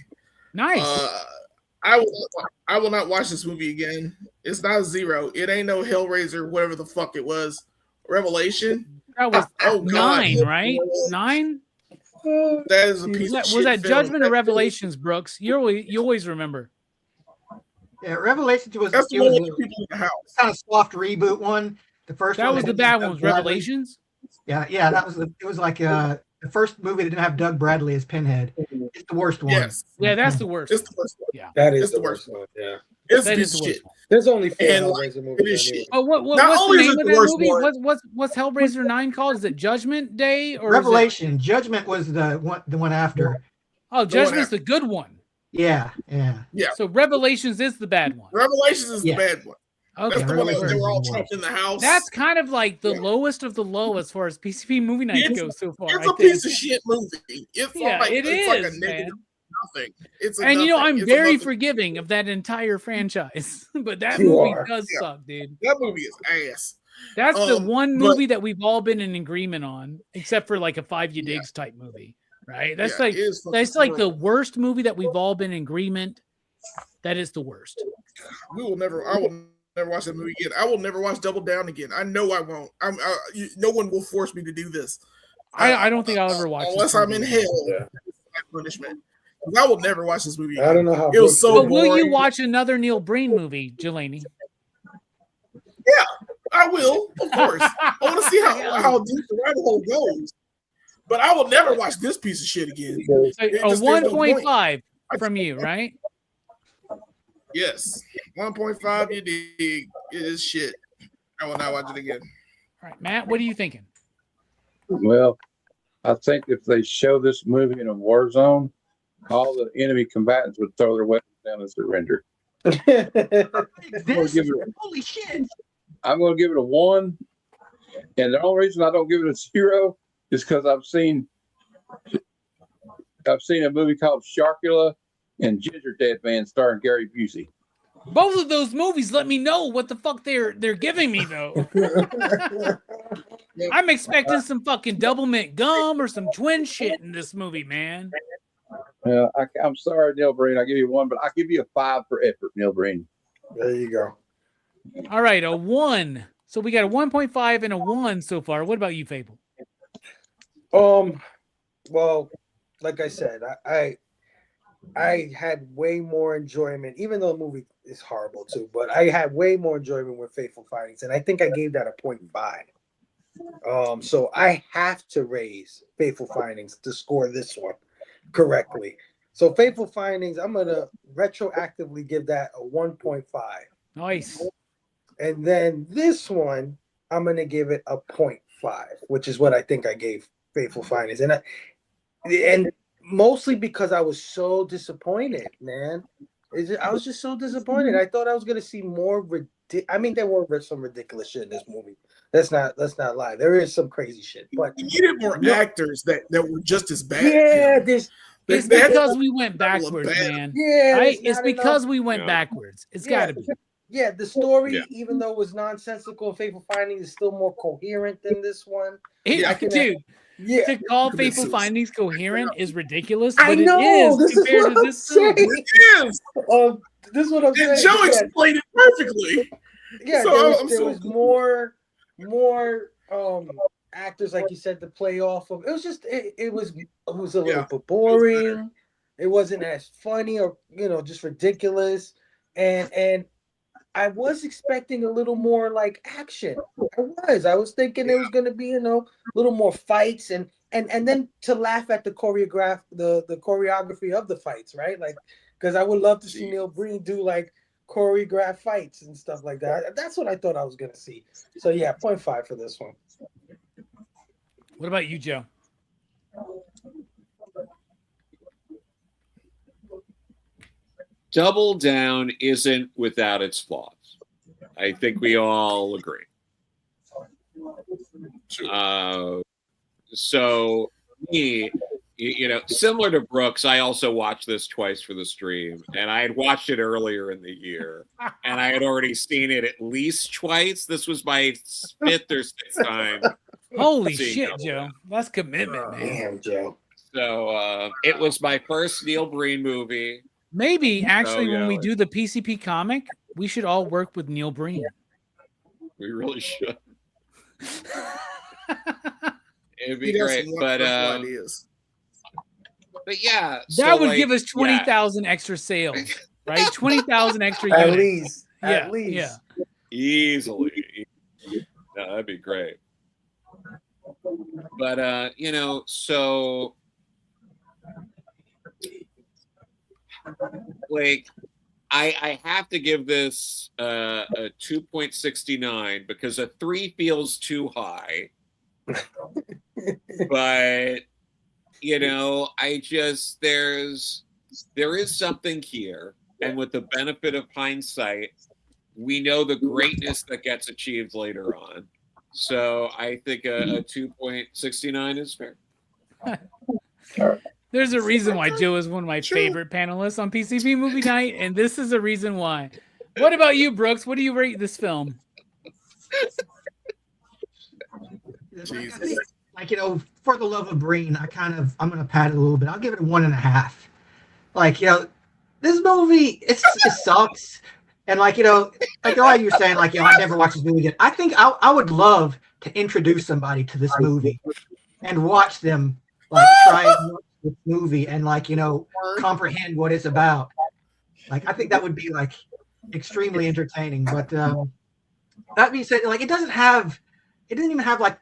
Nice.
I will not watch this movie again. It's not a 0. It ain't no Hellraiser, whatever the fuck it was. Revelation.
That was
Oh, God.
9, right? 9?
That is a piece of shit.
Was that
film.
Judgment or Revelations, Brooks? You always remember.
Yeah, Revelations was,
That's the
it
one
was
with the people in the house.
kind of soft reboot one. The first
That
one
was the
didn't
bad
have
one.
Doug
Was
Bradley.
Revelations?
Yeah, that was it was like the first movie that didn't have Doug Bradley as Pinhead. It's the worst one.
Yes.
Yeah, that's the worst.
It's the worst one.
Yeah.
That is
It's
the
the
worst
worst
one. Yeah.
It's
That
a
is
piece
the
of
worst
shit.
one.
There's only 4
And,
Hellraiser
it
movies.
is
Anyway.
shit.
Oh,
Not
what's the
only is
name
it
of
the
that
worst
movie?
one-
What's Hellraiser 9 called? Is it Judgment Day or
Revelation. Judgment was the one after.
Is it... Oh, Judgment's the good one.
Yeah.
Yeah.
So Revelations is the bad one.
Revelations is
Yeah.
the bad one.
Okay.
That's the one that
Revelations
they were all
is the
trapped in the house.
That's kind of like the lowest of the low as far as PCP movie night goes so far.
It's
I
a
think.
piece of shit movie. It's
Yeah,
like
it
it's like
is,
a negative
man.
nothing. It's a
And
nothing.
I'm
It's a
very
nothing.
forgiving of that entire franchise, but that
You
movie
are.
does
Yeah.
suck, dude.
That movie is ass.
That's the one
but-
movie that we've all been in agreement on, except for like a 5 You Digs type movie, right? That's
Yeah,
like
it is fucking
that's like the
horrible.
worst movie that we've all been in agreement. That is the worst.
I will never watch that movie again. I will never watch Double Down again. I know I won't. No one will force me to do this.
I don't think I'll ever watch this
unless I'm
movie.
in hell.
Yeah.
Punishment. I will never watch this movie.
I
Again.
don't know how.
It was
good-
so
But will you
boring.
watch another Neil Breen movie, Jelani?
I will, of course. I want to see how deep the rabbit hole goes. But I will never watch this piece of shit again.
So,
It
a
just- there's no point.
1.5 from you, right?
Yes, 1.5. You dig? It is shit. I will not watch it again.
All right, Matt, what are you thinking?
Well, I think if they show this movie in a war zone, all the enemy combatants would throw their weapons down and surrender.
This?
give it-
Holy shit.
I'm going to give it a 1. And the only reason I don't give it a 0 is because I've seen a movie called Sharkula and Ginger Dead Man starring Gary Busey.
Both of those movies let me know what the fuck they're giving me though. I'm expecting some fucking double mint gum or some twin shit in this movie, man.
I'm sorry, Neil Breen. I give you 1, but I give you a 5 for effort, Neil Breen.
There you go.
All right, a 1. So we got a 1.5 and a 1 so far. What about you, Fable?
Well, like I said, I had way more enjoyment, even though the movie is horrible too, but I had way more enjoyment with Faithful Findings, and I think I gave that a 0.5. So I have to raise Faithful Findings to score this one correctly. So Faithful Findings, I'm gonna retroactively give that a 1.5.
Nice.
And then this one, I'm gonna give it a 0.5, which is what I think I gave Faithful Findings, and mostly because I was so disappointed, man. I was just so disappointed. I thought I was gonna see more I mean, there were some ridiculous shit in this movie. Let's not lie. There is some crazy shit, but
you needed more actors that were just as bad.
Yeah,
it's because we went backwards, man.
Yeah,
right? It's because we went backwards. It's got to be.
Yeah, the story, even though it was nonsensical and Faithful Findings, is still more coherent than this one.
Dude.
Yeah,
to call Faithful Findings coherent is ridiculous,
but
it is compared to this film.
It is.
This is what I'm saying.
Joe explained it perfectly.
Yeah,
so
there was more actors, like you said, to play off of. It was just it was a little bit boring. It wasn't as funny or just ridiculous, and I was expecting a little more like action. I was thinking there was going to be a little more fights and then to laugh at the choreography of the fights, right? Like, because I would love to see Neil Breen do like choreographed fights and stuff like that. That's what I thought I was going to see. So yeah, 0.5 for this one.
What about you, Joe?
Double Down isn't without its flaws. I think we all agree. So me, similar to Brooks, I also watched this twice for the stream, and I had watched it earlier in the year, and I had already seen it at least twice. This was my 5th or 6th time.
Holy shit, Joe! That's commitment, man.
Damn, Joe.
So it was my first Neil Breen movie.
Maybe actually, when we do the PCP comic, we should all work with Neil Breen.
We really should. It'd be
He does
great,
some
but
ideas.
yeah,
that would give us 20,000 extra sales, right? 20,000 extra units.
At least,
yeah,
easily. No, that'd be great. But so. Like, I have to give this a 2.69 because a 3 feels too high. But there is something here, and with the benefit of hindsight, we know the greatness that gets achieved later on. So I think a 2.69 is fair.
There's a reason why Joe is one of my favorite panelists on PCP Movie Night, and this is a reason why. What about you, Brooks? What do you rate this film?
Jesus. For the love of Breen, I'm gonna pat it a little bit. I'll give it a 1.5. This movie, it sucks. And all you're saying, I never watched this movie again. I think I would love to introduce somebody to this movie and watch them try and watch this movie and comprehend what it's about. I think that would be extremely entertaining. But that being said, it doesn't even have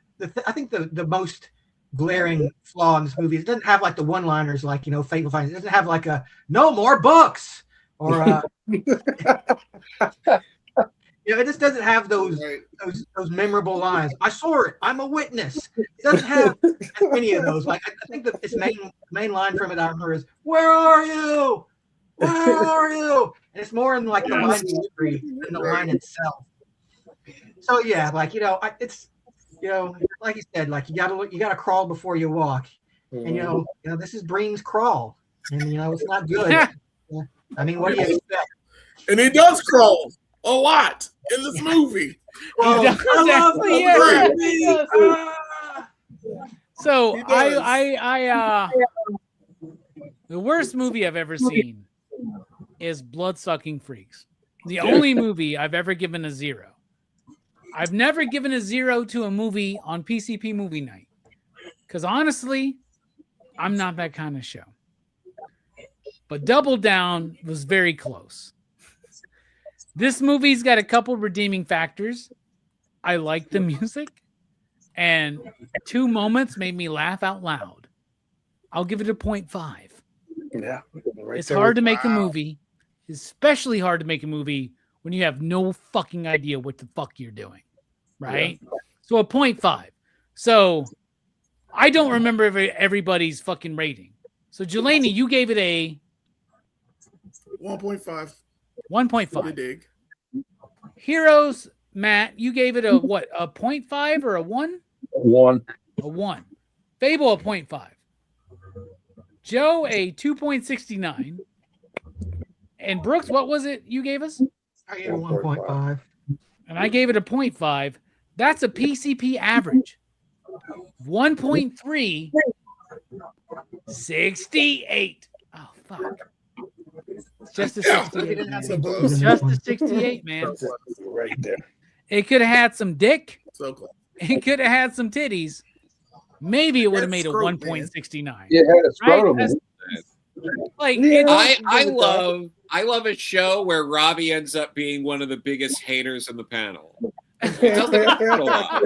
I think the most glaring flaw in this movie is it doesn't have the one-liners Faithful Findings. It doesn't have a no more books or it just doesn't have those memorable lines. I saw it. I'm a witness. It doesn't have any of those. I think that its main line from it I remember is "Where are you? Where are you?" And it's more in the line history than the line itself. So yeah, it's like you said, you gotta crawl before you walk, and this is Breen's crawl, and it's not good. I mean, what do you expect?
And he does crawl a lot in this movie.
So the worst movie I've ever seen is Bloodsucking Freaks. The only movie I've ever given a 0. I've never given a 0 to a movie on PCP Movie Night because honestly, I'm not that kind of show. But Double Down was very close. This movie's got a couple redeeming factors. I like the music, and 2 moments made me laugh out loud. I'll give it a 0.5.
Yeah.
It's hard to make a movie, especially hard to make a movie when you have no fucking idea what the fuck you're doing, right? Yeah. So a 0.5. So I don't remember everybody's fucking rating. So Jelani, you gave it a
1.5.
1.5.
Dig.
Heroes, Matt, you gave it a what? A 0.5 or a 1?
1.
A 1. Fable, a 0.5. Joe, a 2.69. And Brooks, what was it you gave us?
I gave it 1.5.
And I gave it a 0.5. That's a PCP average. 1.3. 68. Oh, fuck. Just a 68. Just a 68, man.
Right there.
It could have had some dick.
So close.
It could have had some titties. Maybe it would have made a
scrotum,
1.69.
Yeah, it had a scrotum.
Right? Like
I love a show where Robbie ends up being one of the biggest haters in the panel. It doesn't happen a lot.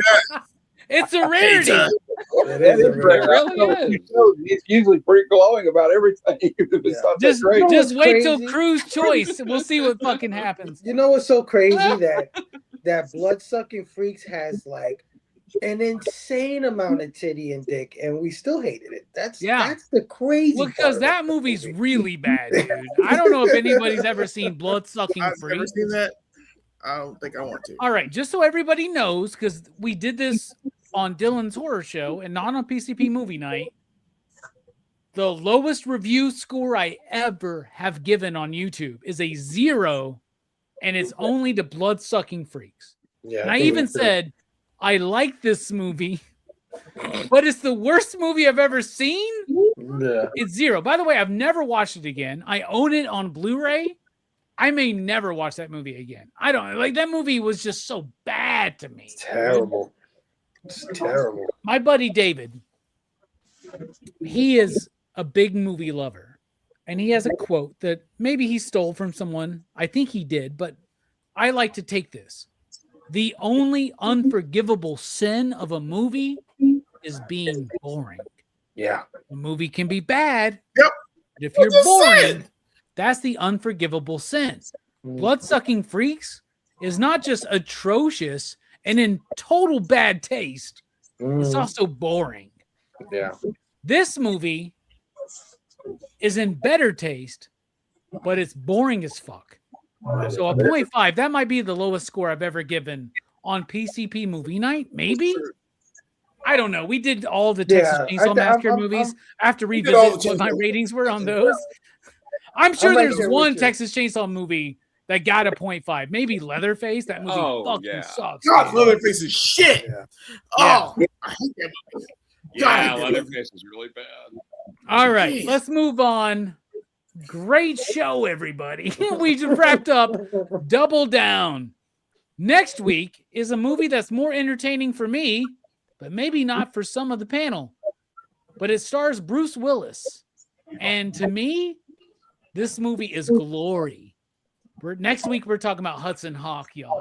It's a rarity.
It really is.
He's usually pretty glowing about everything.
Just wait till Crew's choice. We'll see what fucking happens.
You know what's so crazy? that Blood-Sucking Freaks has like an insane amount of titty and dick, and we still hated it. That's the crazy.
Well, because that movie's really bad, dude. I don't know if anybody's ever seen Blood-Sucking Freaks.
I've never seen that. I don't think I want to.
All right, just so everybody knows, because we did this on Dylan's Horror Show and not on PCP Movie Night, the lowest review score I ever have given on YouTube is a 0, and it's only to Blood-Sucking Freaks. Yeah, and I even said, I like this movie, but it's the worst movie I've ever seen. Yeah. It's 0. By the way, I've never watched it again. I own it on Blu-ray. I may never watch that movie again. I don't like that movie was just so bad to me.
It's terrible. It's terrible.
My buddy David, he is a big movie lover, and he has a quote that maybe he stole from someone. I think he did, but I like to take this. The only unforgivable sin of a movie is being boring.
Yeah.
A movie can be bad.
Yep.
But if you're boring, that's the unforgivable sin. Blood-Sucking Freaks is not just atrocious and in total bad taste. It's also boring.
Yeah.
This movie is in better taste, but it's boring as fuck. So a 0.5, that might be the lowest score I've ever given on PCP Movie Night. Maybe? I don't know. We did all the Texas Chainsaw Massacre movies. I have to revisit what my ratings were on those. I'm sure there's one Texas Chainsaw movie that got a 0.5. Maybe Leatherface. That movie sucks.
God, Leatherface is shit. Yeah. Oh, I hate that movie.
Yeah, Leatherface is really bad.
All right, let's move on. Great show, everybody. We just wrapped up Double Down. Next week is a movie that's more entertaining for me, but maybe not for some of the panel. But it stars Bruce Willis. And to me, this movie is glory. Next week, we're talking about Hudson Hawk, y'all.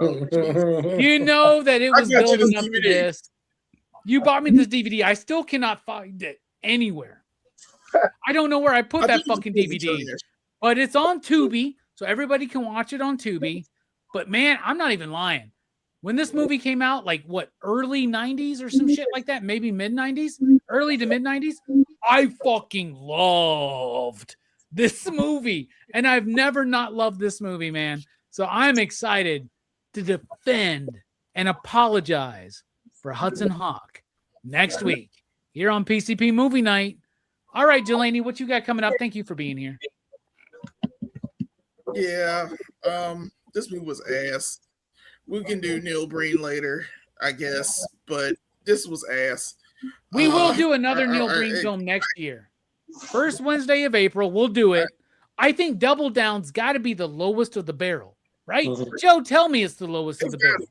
You know that it was building up to this. You bought me this DVD. I still cannot find it anywhere. I don't know where I put that fucking DVD. But it's on Tubi, so everybody can watch it on Tubi. But, man, I'm not even lying. When this movie came out, like, early 90s or some shit like that, maybe mid-90s, early to mid-90s, I fucking loved this movie. And I've never not loved this movie, man. So I'm excited to defend and apologize for Hudson Hawk next week here on PCP Movie Night. All right, Jelani, what you got coming up? Thank you for being here.
Yeah, this movie was ass. We can do Neil Breen later, I guess, but this was ass.
We will do another Neil Breen film next year. First Wednesday of April, we'll do it. I think Double Down's got to be the lowest of the barrel, right? Joe, tell me it's the lowest of the barrel.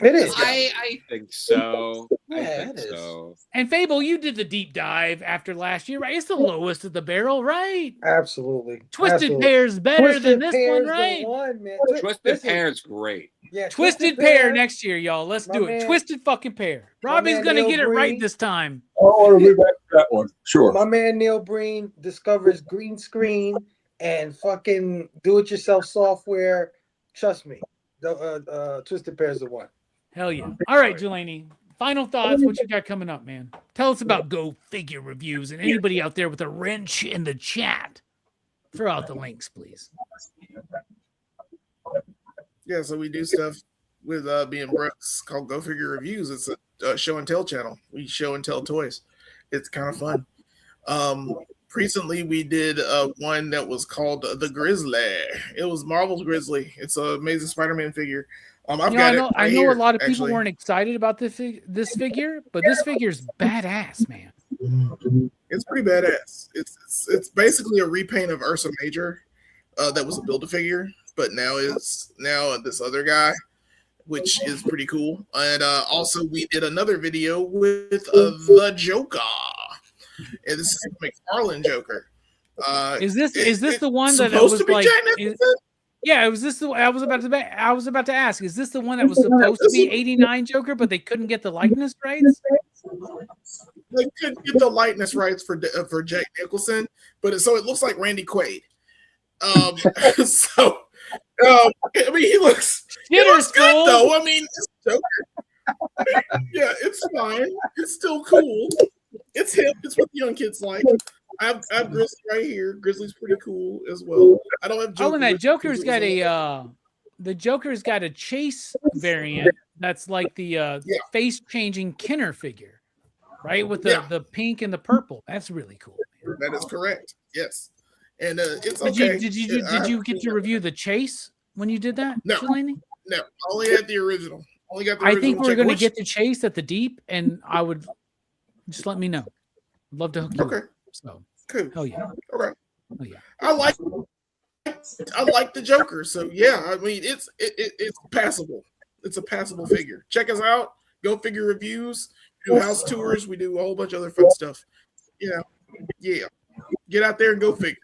It is.
I think so.
Yeah,
I think
it is.
so.
And Fable, you did the deep dive after last year, right? It's the lowest of the barrel, right?
Absolutely.
Twisted Pair's better than this one, right?
Twisted Pair's great.
Yeah,
Twisted Pair next year, y'all. Let's do it. Twisted fucking Pair. Robbie's going to get it right this time.
I want to be back to that one. Sure.
My man Neil Breen discovers green screen and fucking do-it-yourself software, Trust me. The Twisted Pair is the one.
Hell yeah. All right, Jelani. Final thoughts. What you got coming up, man? Tell us about Go Figure reviews, and anybody out there with a wrench in the chat, throw out the links, please.
Yeah, so we do stuff with me and Brooks called Go Figure Reviews. It's a show and tell channel. We show and tell toys. It's kind of fun. Recently, we did one that was called the Grizzly. It was Marvel's Grizzly. It's an Amazing Spider-Man figure. I know
a lot of people weren't excited about this figure, but this figure's badass, man.
It's pretty badass. It's basically a repaint of Ursa Major that was a Build-A-Figure, but now this other guy, which is pretty cool. And also, we did another video with the Joker. And this is McFarlane Joker.
Is this the one that
supposed
was
to be
like?
Jack Nicholson?
Yeah, was this the? I was about to ask. Is this the one that was supposed to be '89 Joker, but they couldn't get the likeness rights?
They couldn't get the likeness rights for Jack Nicholson, but it looks like Randy Quaid. I mean, he looks good though. I mean, it's Joker. Yeah, it's fine. It's still cool. It's hip. It's what the young kids like. I have Grizzly right here. Grizzly's pretty cool as well. I don't have Joker.
Oh, and that Joker's got the Joker's got a Chase variant that's like the face changing Kenner figure, right? With the pink and the purple. That's really cool. Man.
That is correct. Yes, and it's okay.
Did you get to review the Chase when you did that?
No,
Jelani?
no. I only had the original.
I think we're going to get the Chase at the Deep, and I would just let me know. I'd love to hook you.
Okay.
Up. So
cool.
Hell yeah.
Okay.
Oh yeah.
I like the Joker. So yeah, I mean it's passable. It's a passable figure. Check us out. Go Figure Reviews. We do house tours. We do a whole bunch of other fun stuff. Yeah. Get out there and go figure.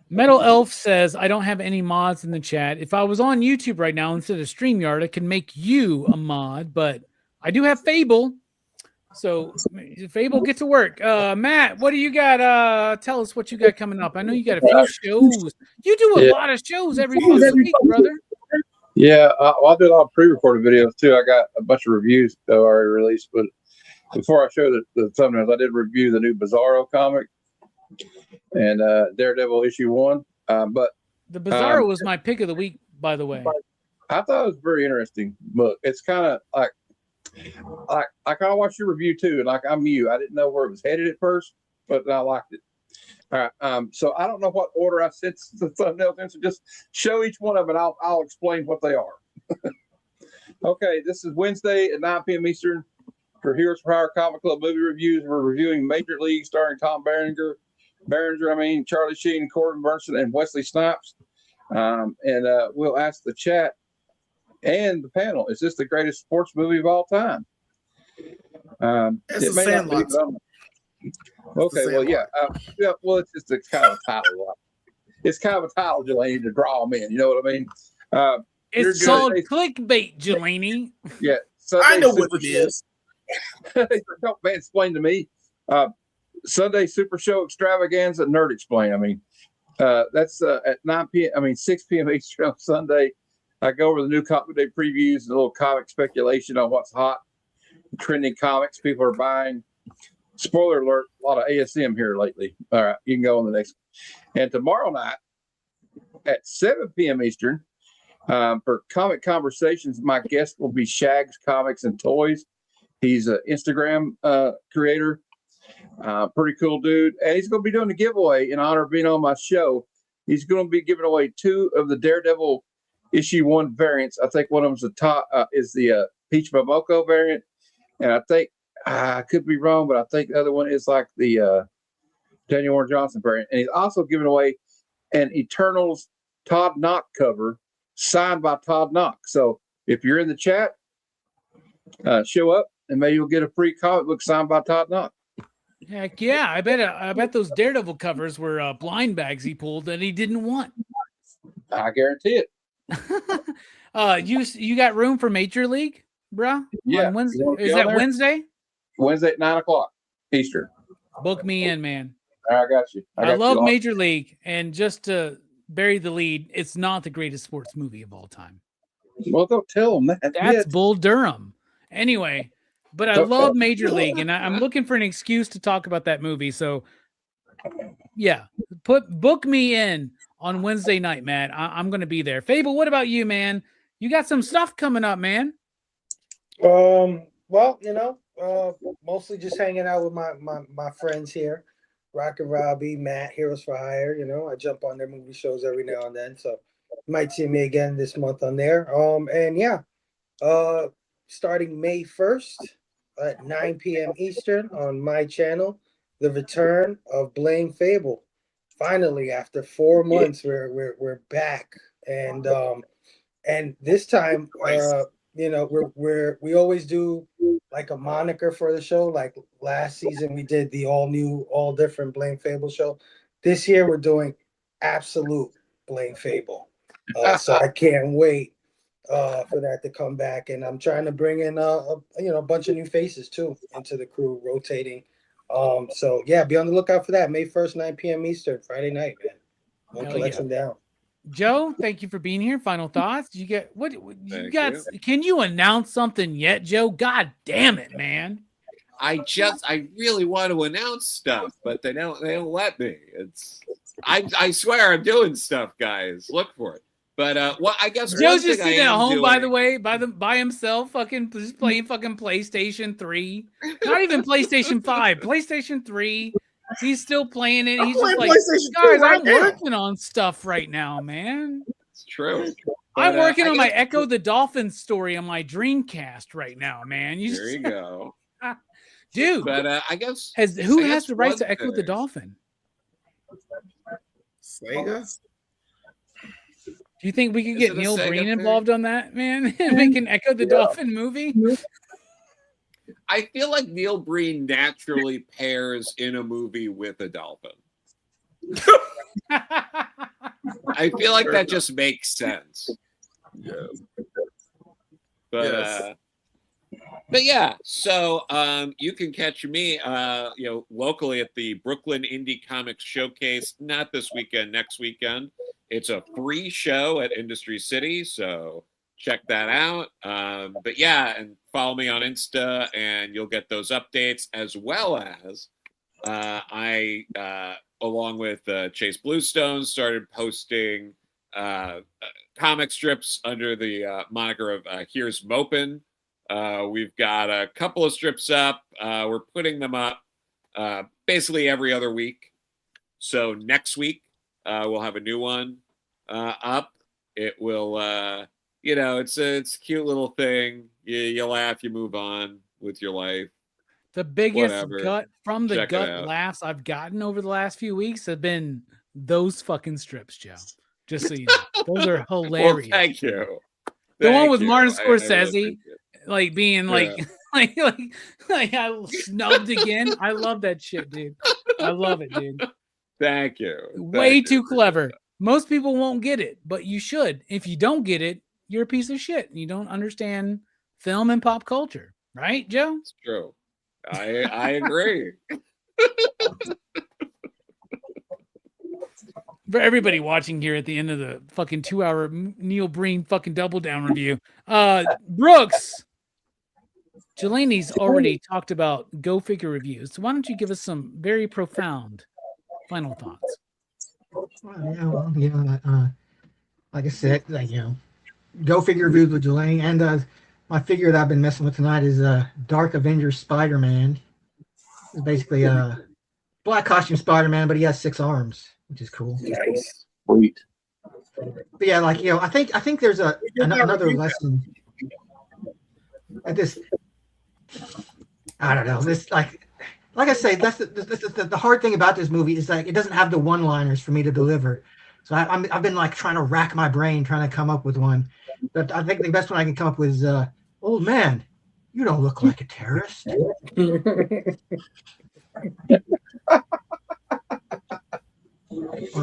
Metal Elf says, I don't have any mods in the chat. If I was on YouTube right now instead of StreamYard, I could make you a mod, but I do have Fable. So Fable, get to work. Matt, what do you got? Tell us what you got coming up. I know you got a few shows. You do a lot of shows every week, brother.
Yeah, I do a lot of pre-recorded videos too. I got a bunch of reviews that I already released, but before I show the thumbnails, I did review the new Bizarro comic and Daredevil issue 1. But
the Bizarro was my pick of the week, by the way.
I thought it was a very interesting book. It's kind of like I kind of watched your review too, and like I'm you. I didn't know where it was headed at first, but I liked it. All right. So I don't know what order I sent the thumbnails in, so just show each one of them, and I'll explain what they are. Okay, this is Wednesday at 9 p.m. Eastern for Heroes for Hire Comic Club movie reviews. We're reviewing Major League starring Tom Berenger, Charlie Sheen, Corbin Burnson, and Wesley Snipes. And we'll ask the chat and the panel, is this the greatest sports movie of all time? It may not be. Okay, well, yeah. Well, it's kind of a title. It's kind of a title, Jelani, to draw them in. You know what I mean?
It's called clickbait, Jelani.
Yeah.
I know what it is.
Don't explain to me. Sunday Super Show Extravaganza Nerd Explain. I mean, that's at 9 p.m. I mean, 6 p.m. Eastern on Sunday. I go over the new comic day previews and a little comic speculation on what's hot, trending comics people are buying. Spoiler alert, a lot of ASM here lately. All right, you can go on the next one. And tomorrow night at 7 p.m. Eastern, for Comic Conversations, my guest will be Shags Comics and Toys. He's an Instagram creator. Pretty cool dude. And he's going to be doing a giveaway in honor of being on my show. He's going to be giving away 2 of the Daredevil issue 1 variants. I think one of them's the top is the Peach Momoko variant. And I think, I could be wrong, but I think the other one is like the Daniel Warren Johnson variant. And he's also giving away an Eternals Todd Knock cover signed by Todd Knock. So if you're in the chat, show up and maybe you'll get a free comic book signed by Todd Knock.
Heck yeah. I bet those Daredevil covers were blind bags he pulled that he didn't want.
I guarantee it.
You got room for Major League, bro?
Yeah.
On Wednesday? Is that Wednesday?
Wednesday at 9 o'clock Eastern.
Book me in, man.
I got you.
I love Major League, and just to bury the lead. It's not the greatest sports movie of all time.
Well, don't tell them that.
That's Bull Durham. Anyway, but I love Major League, and I'm looking for an excuse to talk about that movie. So, yeah, book me in on Wednesday night, Matt. I'm going to be there. Fable, what about you, man? You got some stuff coming up, man.
Well, mostly just hanging out with my friends here, Rockin, Robbie, Matt, Heroes for Hire. I jump on their movie shows every now and then, so you might see me again this month on there. And yeah, starting May 1st at 9 p.m. Eastern on my channel, the return of Blame Fable. Finally, after 4 months, we're back, and this time, we always do like a moniker for the show. Like last season, we did the all new, all different Blame Fable show. This year, we're doing Absolute Blame Fable. So I can't wait for that to come back, and I'm trying to bring in a bunch of new faces too into the crew, rotating. So yeah, be on the lookout for that. May 1st, 9 p.m. Eastern, Friday night, man. One collection down.
Joe, thank you for being here. Final thoughts. You get what you got? Can you announce something yet, Joe? God damn it, man.
I really want to announce stuff, but they don't let me. I swear I'm doing stuff, guys. Look for it. But I guess
Joe's just sitting at home, by the way, by himself, fucking just playing fucking PlayStation 3. Not even PlayStation 5, PlayStation 3. He's still playing it. He's just like, guys, I'm working on stuff right now, man.
It's true.
I'm working on my Echo the Dolphin story on my Dreamcast right now, man.
There you go.
Dude.
But I guess
who has the rights to Echo the Dolphin?
Sega?
Do you think we could get Neil Breen involved on that, man? Make an Echo the Dolphin movie?
I feel like Neil Breen naturally pairs in a movie with a dolphin. I feel like that just makes sense.
Yeah.
But yeah, so you can catch me locally at the Brooklyn Indie Comics Showcase, not this weekend, next weekend. It's a free show at Industry City, so check that out. But yeah, and follow me on Insta and you'll get those updates, as well as I along with Chase Bluestone started posting comic strips under the moniker of Here's Mopin'. We've got a couple of strips up. We're putting them up basically every other week. So next week we'll have a new one up. It will it's a cute little thing. You laugh, you move on with your life.
The biggest gut laughs I've gotten over the last few weeks have been those fucking strips, Joe. Just so you know. Those are hilarious.
Well, thank you.
The one with Martin Scorsese, like being like I snubbed again. I love that shit, dude. I love it, dude.
Thank you.
Way too clever. Most people won't get it, but you should. If you don't get it, you're a piece of shit. You don't understand film and pop culture, right, Joe?
It's true. I agree.
For everybody watching here at the end of the fucking 2-hour Neil Breen fucking double down review, Brooks, Jelani's already talked about Go Figure reviews. So why don't you give us some very profound final thoughts?
Like I said, Go Figure reviews with Jelani, and my figure that I've been messing with tonight is Dark Avengers Spider-Man. It's basically a black costume Spider-Man, but he has 6 arms, which is cool.
Nice.
Sweet.
But yeah, I think there's another lesson at this. I don't know. This like I say, that's the hard thing about this movie is like it doesn't have the one-liners for me to deliver. So I've been like trying to rack my brain trying to come up with one. But I think the best one I can come up with is, old man, you don't look like a terrorist.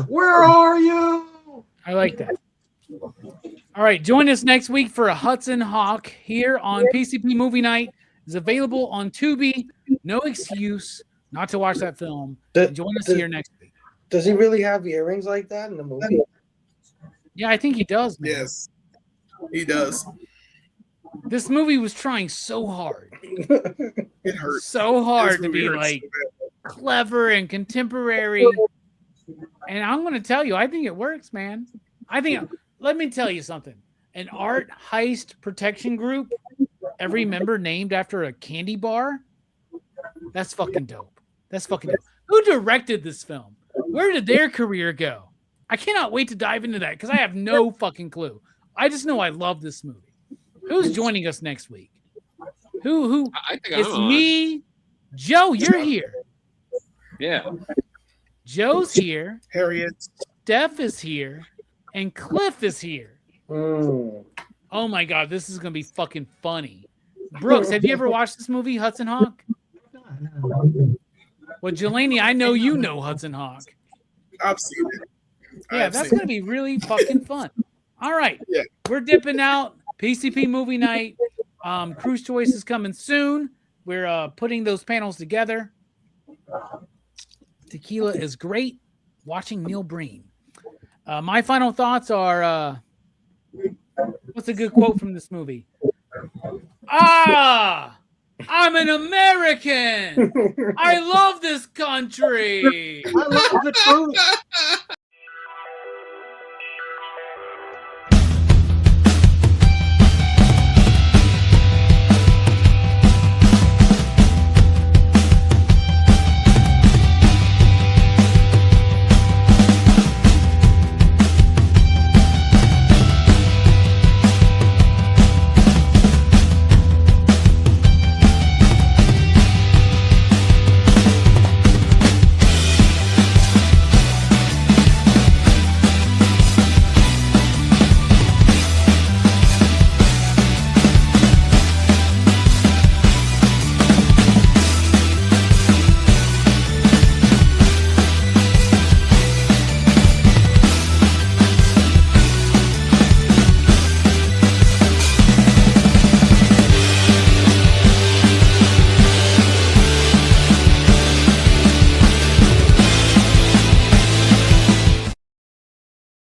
Where are you?
I like that. All right, join us next week for a Hudson Hawk here on PCP Movie Night. It's available on Tubi. No excuse not to watch that film. Join us here next week.
Does he really have earrings like that in the movie?
Yeah, I think he does, man.
Yes, he does.
This movie was trying so hard.
It hurts.
So hard
This
to
movie
be
hurts
like
so bad.
clever and contemporary. And I'm going to tell you, I think it works, man. Let me tell you something. An art heist protection group, every member named after a candy bar. That's fucking dope. That's fucking dope. Who directed this film? Where did their career go? I cannot wait to dive into that because I have no fucking clue. I just know I love this movie. Who's joining us next week? Who?
I think
It's
I'm on.
me. Joe, you're here.
Yeah.
Joe's here.
Harriet.
Steph is here. And Cliff is here.
Mm.
Oh my God, this is going to be fucking funny. Brooks, have you ever watched this movie, Hudson Hawk?
No.
Well, Jelani, I know you know Hudson Hawk.
I've seen it.
Yeah,
I've
that's
seen
going to be really fucking fun. All right.
Yeah.
We're dipping out. PCP movie night. Cruise Choice is coming soon. We're putting those panels together. Tequila is great. Watching Neil Breen. My final thoughts are, what's a good quote from this movie? I'm an American. I love this country.
I love the truth.